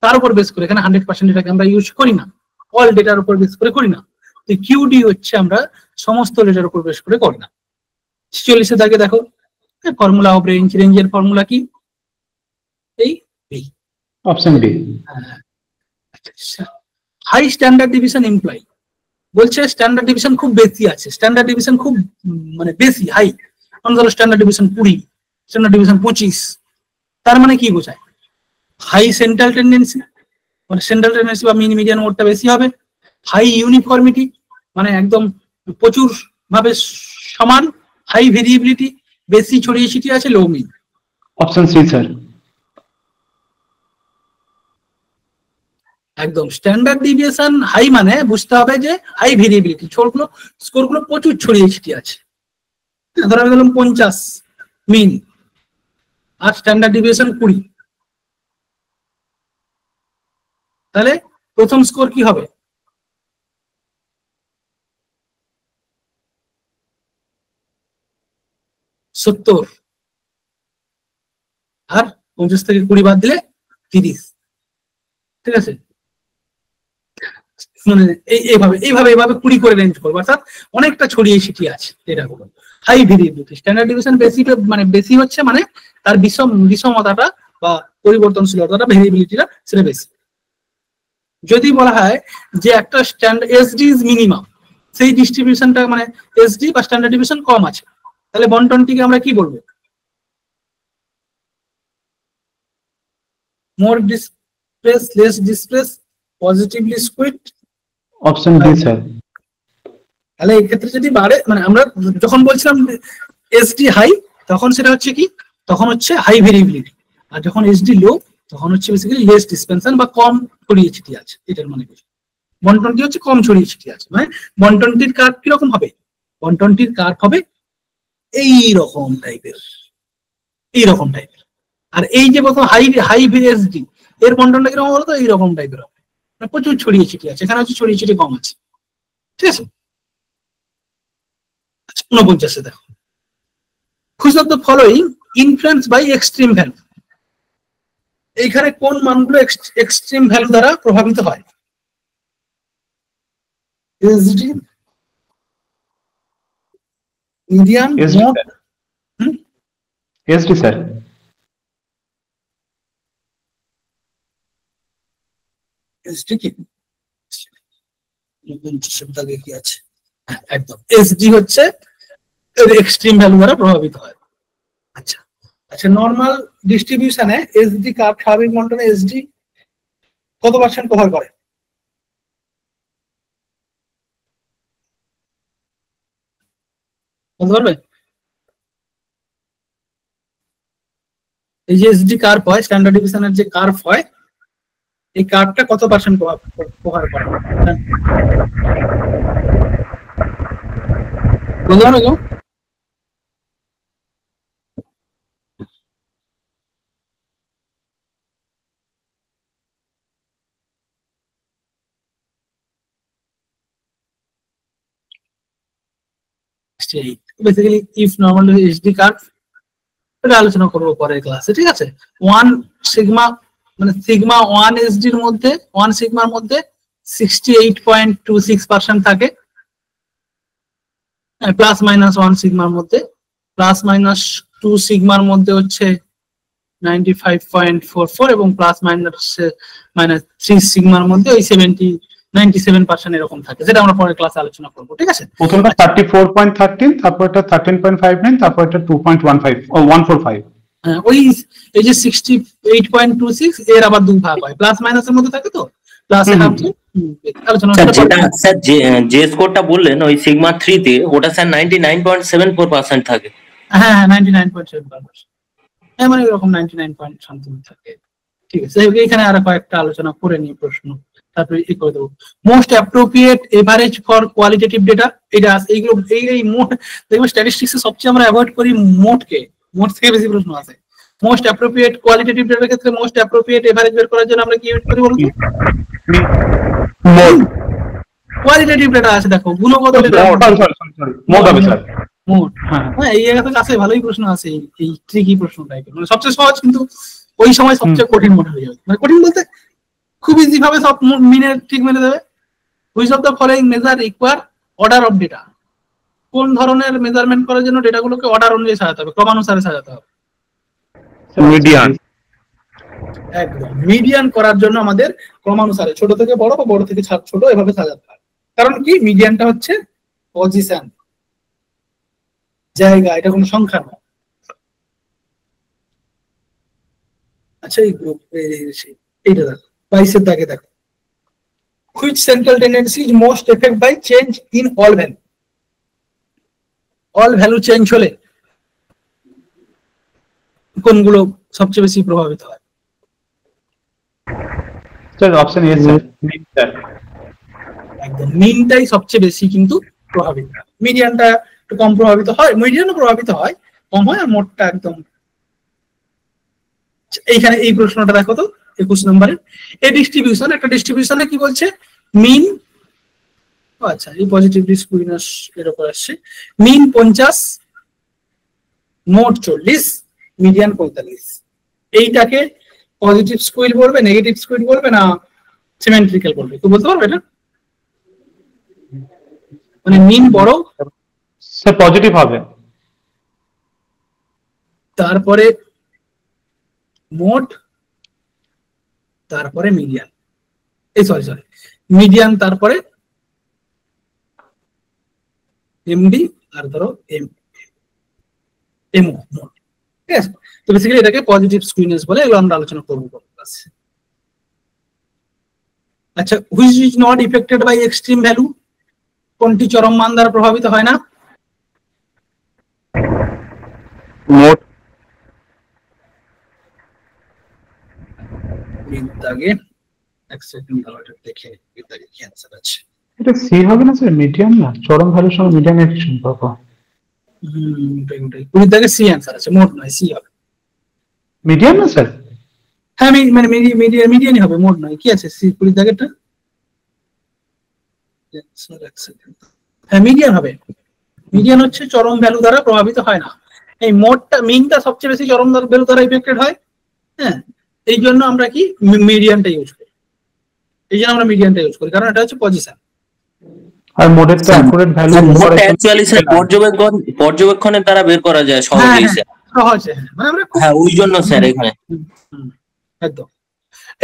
তার উপর বেস করে এখানে 100% ডেটাকে আমরা ইউজ করি না, অল ডেটার উপর বেস করে করি না। তো QD হচ্ছে আমরা সমস্ত ডেটার উপর বেস করে করি না। 46 দাগে দেখো, ফর্মুলা অফ রেঞ্জ, রেঞ্জের ফর্মুলা কি? এই option D. High standard division imply বলছে স্ট্যান্ডার্ড ডিভিশন খুব বেশি আছে, স্ট্যান্ডার্ড ডিভিশন খুব মানে বেশি হাই, ধরো স্ট্যান্ডার্ড ডিভিশন 20, স্ট্যান্ডার্ড ডিভিশন 25, তার মানে কি বোঝায়? হাই সেন্ট্রাল টেন্ডেন্সি, মানে সেন্ট্রাল টেন্ডেন্সি বা মিন মিডিয়ান মোডটা বেশি হবে। হাই ইউনিফর্মিটি মানে একদম প্রচুর ভাবে সমান। হাই ভেরিয়েবিলিটি, বেশি ছড়িয়ে ছিটিয়ে আছে, low mean. Option C sir. একদম স্ট্যান্ডার্ড ডিভিয়েশন হাই মানে বুঝতে হবে যে হাই ভেরিয়েবিলিটি, স্কোরগুলো প্রচুর ছড়িয়ে ছিটিয়ে আছে। ধরো আমি বললাম 50 মিন আর স্ট্যান্ডার্ড ডিভিয়েশন 20, তাহলে প্রথম স্কোর কি হবে? 70, আর 50 থেকে 20 বাদ দিলে 30। ঠিক আছে, মানে এইভাবে 20 করে রেঞ্জ করবো, অর্থাৎ অনেকটা ছড়িয়ে ছিটিয়ে আছে এটাগুলো। হাই ভেরিয়েবিলিটি, স্ট্যান্ডার্ড ডিভিশন বেশি মানে বেশি হচ্ছে মানে তার বিষমতাটা বা পরিবর্তনশীলতাটা, ভেরিয়েবিলিটিটা সেটা বেশি। যদি বলা হয় যে একটা স্ট্যান্ডার্ড এসডি ইজ মিনিমাম, সেই ডিস্ট্রিবিউশনটা মানে এসডি বা স্ট্যান্ডার্ড ডিভিশন কম আছে, তাহলে বন্টনটিকে আমরা কি বলবো? More displace, less displace, positively skewed. Option D sir. তাহলে এই ক্ষেত্রে যদি বাড়ে, মানে আমরা যখন বলছিলাম এসডি হাই, তখন সেটা হচ্ছে কি, তখন হচ্ছে হাই ভেরিয়েবিলিটি, আর যখন এসডি লো তখন হচ্ছে বেসিক্যালি লেস ডিসপেনশন বা কম ছড়িয়ে ছিটিয়ে আছে। এটার মানে বন্টনটি হচ্ছে কম ছড়িয়ে ছিটিয়ে আছে, মানে বন্টনটির কার্ভ কিরকম হবে? বন্টনটির কার্ভ হবে এইরকম টাইপের, এইরকম টাইপের। আর এই যে প্রথম হাই এসডি, এর বন্টনটা কিরকম বলতো? এইরকম টাইপের হবে, মানে প্রচুর ছড়িয়ে ছিটিয়ে আছে, এখানে হচ্ছে ছড়িয়ে ছিটিয়ে কম আছে। ঠিক আছে, 49 দেখো, which of the following influence by extreme value. এইখানে কোন মানগুলো এক্সট্রিম ভ্যালু দ্বারা প্রভাবিত হয়? SD, median, mode. SD sir. SD কি কি আছে? একদম এসডি হচ্ছে এক্সট্রিম ভ্যালু দ্বারা প্রভাবিত হয়। আচ্ছা আচ্ছা, নর্মাল ডিস্ট্রিবিউশনে এসডি কার্ভ, স্বাভাবিক বন্টনে এসডি কত পার্সেন্ট কভার করে? বলতে পারবে? এই যে এসডি কার্ভ হয়, স্ট্যান্ডার্ড ডিভিশনের যে কার্ভ হয়, এই কার্ভটা কত পার্সেন্ট কভার করে? বলতে পারবে কেউ? Basically if normal HD curve, এটা আলোচনা করবো পরের ক্লাসে। ঠিক আছে, 1 সিগমা মানে সিগমা 1 এসডি এর মধ্যে, 1 সিগমার মধ্যে 68.26% থাকে, প্লাস মাইনাস 1 সিগমার মধ্যে, প্লাস মাইনাস 2 সিগমার মধ্যে হচ্ছে 95.44, এবং প্লাস মাইনাস 3 সিগমার মধ্যে ওই 97% এরকম থাকে, যেটা আমরা পরের ক্লাসে আলোচনা করবো, ঠিক আছে? প্রথমটা 34.13, তারপরটা 13.59, তারপরটা 2.15 ও 145। হ্যাঁ, ওই এই যে 68.26 এর আবার দুই ভাগ হয়, প্লাস মাইনাসের মধ্যে থাকে, তো প্লাসে হাফ আলোচনা স্যার করতে যেটা পারবো। স্যার যে স্কোরটা বললেন ওই সিগমা 3 তে, ওটা স্যার 99.74% থাকে। হ্যাঁ 99.7%, হ্যাঁ মানে এরকম 99 পয়েন্ট সামথিং থাকে, ঠিক আছে? এখানে আর কয়েকটা আলোচনা করে নিই প্রশ্ন, তারপরে ই করে দেবো। Most appropriate average for qualitative data, এটা এইগুলো এই মোট দেখবো স্ট্যাটিস্টিক্সে সবচেয়ে আমরা অ্যাভয়েড করি মোটকে, মোট থেকে বেশি প্রশ্ন আছে। মোস্ট অ্যাপ্রোপ্রিয়েট কোয়ালিটেটিভ ডেটার ক্ষেত্রে মোস্ট অ্যাপ্রোপ্রিয়েট এভারেজ বের করার জন্য আমরা কি ইউজ করি বলুন? মোড। কোয়ালিটেটিভ ডেটা আছে, দেখো গুণগত ডেটা মোড হবে স্যার। মোট। হ্যাঁ এই জায়গাতে কাছে ভালোই প্রশ্ন আছে, এই ট্রিকি প্রশ্ন টাইপের, মানে সবচেয়ে সহজ কিন্তু ওই সময় সবচেয়ে কঠিন মনে হয়ে যাবে। মানে কঠিন বলতে খুব ইজি ভাবে সব মিনে ঠিক মেনে দেবে। Which of the following measure require order of data, কোন ধরনের মেজারমেন্ট করার জন্য ডেটাগুলোকে অর্ডার অনুযায়ী সাজাতে হবে, ক্রমানুসারে সাজাতে হবে? মিডিয়ান। একদম, মিডিয়ান করার জন্য আমাদের ক্রমানুসারে ছোট থেকে বড় বা বড় থেকে ছোট এভাবে সাজাতে হবে। কারণ কি, মিডিয়ানটা হচ্ছে পজিশন, জায়গা, এটা কোনো সংখ্যা নয়। আচ্ছা এই গ্রুপ এইটা দেখো, 22 এর দাগে দেখো, which central tendency is most affected by change in all value? all value change হলে কোনগুলো সবচেয়ে বেশি প্রভাবিত হয়? Sir option A sir, sir একদম মিনটাই সবচেয়ে বেশি কিন্তু প্রভাবিত হয়, মিডিয়ানটা একটু কম প্রভাবিত হয়, মিডিয়ানও প্রভাবিত হয়, কম হয়, আর মোটটা একদম। এইখানে এই প্রশ্নটা দেখো তো 21 নম্বরে, এই ডিস্ট্রিবিউশন, একটা ডিস্ট্রিবিউশনে কি বলছে, মিন, আচ্ছা এই পজিটিভ ডিসক্রিমিনাস এর উপর আসছে, মিন 50, মোট 40, মিডিয়ান 45, এইটাকে পজিটিভ স্কুইল বলবে, নেগেটিভ স্কুইল বলবে, না সিমেট্রিক্যাল বলবে? তো বলতে পারবে এটা, মানে মিন বড় স্যার পজিটিভ হবে, তারপরে মোট, তারপরে মিডিয়ান, এই সরি মিডিয়ান, তারপরে এমডি, আর ধরো এমও, মোট, ঠিক আছে? তো বেসিক্যালি এটাকে পজিটিভ স্কুইনেস বলে, এগুলো আমরা আলোচনা করবো ক্লাসে। আচ্ছা, which is not affected by extreme value, কোনটি চরম মান দ্বারা প্রভাবিত হয় না? মোড। দাগে এক সেকেন্ড দাঁড়াও, দেখে দাগে কি অ্যান্সার আছে। এটা সি হবে না স্যার, মিডিয়ান না, চরম ভ্যালুর সঙ্গে মিডিয়ানের কি সম্পর্ক? কুড়ির দাগে সি অ্যান্সার আছে, মোট নয়, সি হবে। মিডিয়ান না স্যার? হ্যাঁ মানে মিডিয়ানই হবে, মোট নয়। কি আছে সি 20 দাগেরটা? হ্যাঁ মিডিয়ান হবে, মিডিয়ান হচ্ছে চরম ভ্যালু দ্বারা প্রভাবিত হয় না। এই মোটটা, মিনটা সবচেয়ে বেশি চরম ভ্যালু দ্বারা ইফেক্টেড হয়। হ্যাঁ, এই জন্য আমরা কি মিডিয়ানটা ইউজ করি, কারণ এটা হচ্ছে পজিশন। আর মোডের তো accurate value mode actually sir পর্যবেক্ষণের দ্বারা বের করা যায় সহজেই স্যার। সহজে, মানে আমরা হ্যাঁ ওই জন্য স্যার এখানে একদম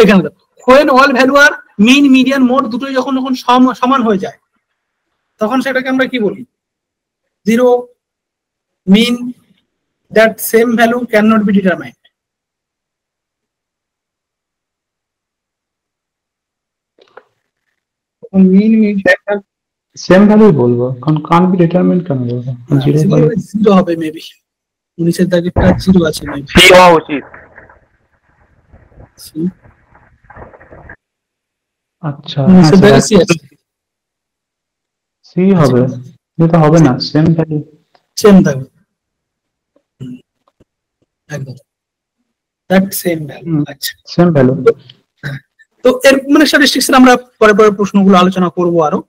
এখানে when all value are mean, median, mode দুটোই যখন সমান হয়ে যায়, তখন সেটাকে আমরা কি বলি? Zero mean that same value cannot be determined. mean same value বলবো, কারণ কান বি ডিটারমাইন্ড কেন বলবো? জিরো হবে মেবি, 19 এর দাগেরটা জিরো আছে মেবি, সি হওয়া উচিত। আচ্ছা 19 এর দাগে সি আছে, সি হবে, এটা হবে না, সেম ভ্যালু সেম থাকবে একদম, দ্যাট সেম ভ্যালু। আচ্ছা সেম ভ্যালু। তো এর মানে স্ট্যাটিস্টিক্স এর আমরা পরে প্রশ্নগুলো আলোচনা করব আরো।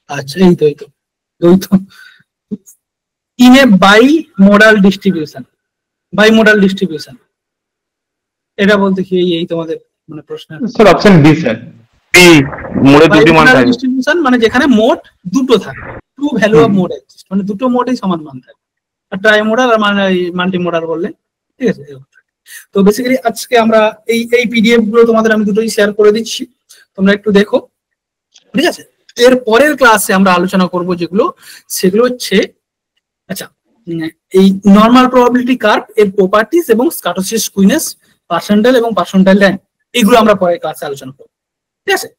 আচ্ছা এই তো in a bimodal distribution, এটা বলতে কি এই তোমাদের মানে প্রশ্ন? Sir option B sir, B, মোডে দুটি মান থাকে। ডিস্ট্রিবিউশন মানে যেখানে মোড দুটো থাকে, two value of mode exist, মানে দুটো মোডই সমান মান থাকে। আর ট্রাই মোডাল আর মানে মাল্টি মোডাল বললে, ঠিক আছে? তো বেসিক্যালি আজকে আমরা এই পিডিএফ গুলো তোমাদের আমি দুটোই শেয়ার করে দিচ্ছি, তোমরা একটু দেখো, ঠিক আছে। এর পরের ক্লাসে আমরা আলোচনা করব যেগুলো, সেগুলো হচ্ছে আচ্ছা এই নর্মাল প্রবাবিলিটি কার্ভ এর প্রপার্টিজ এবং স্ক্যাটোসিস স্কুইনেস, পার্সেন্টাইল এবং পার্সেন্টাইল র্যাঙ্ক, এগুলো আমরা পরের ক্লাসে আলোচনা করব, ঠিক আছে।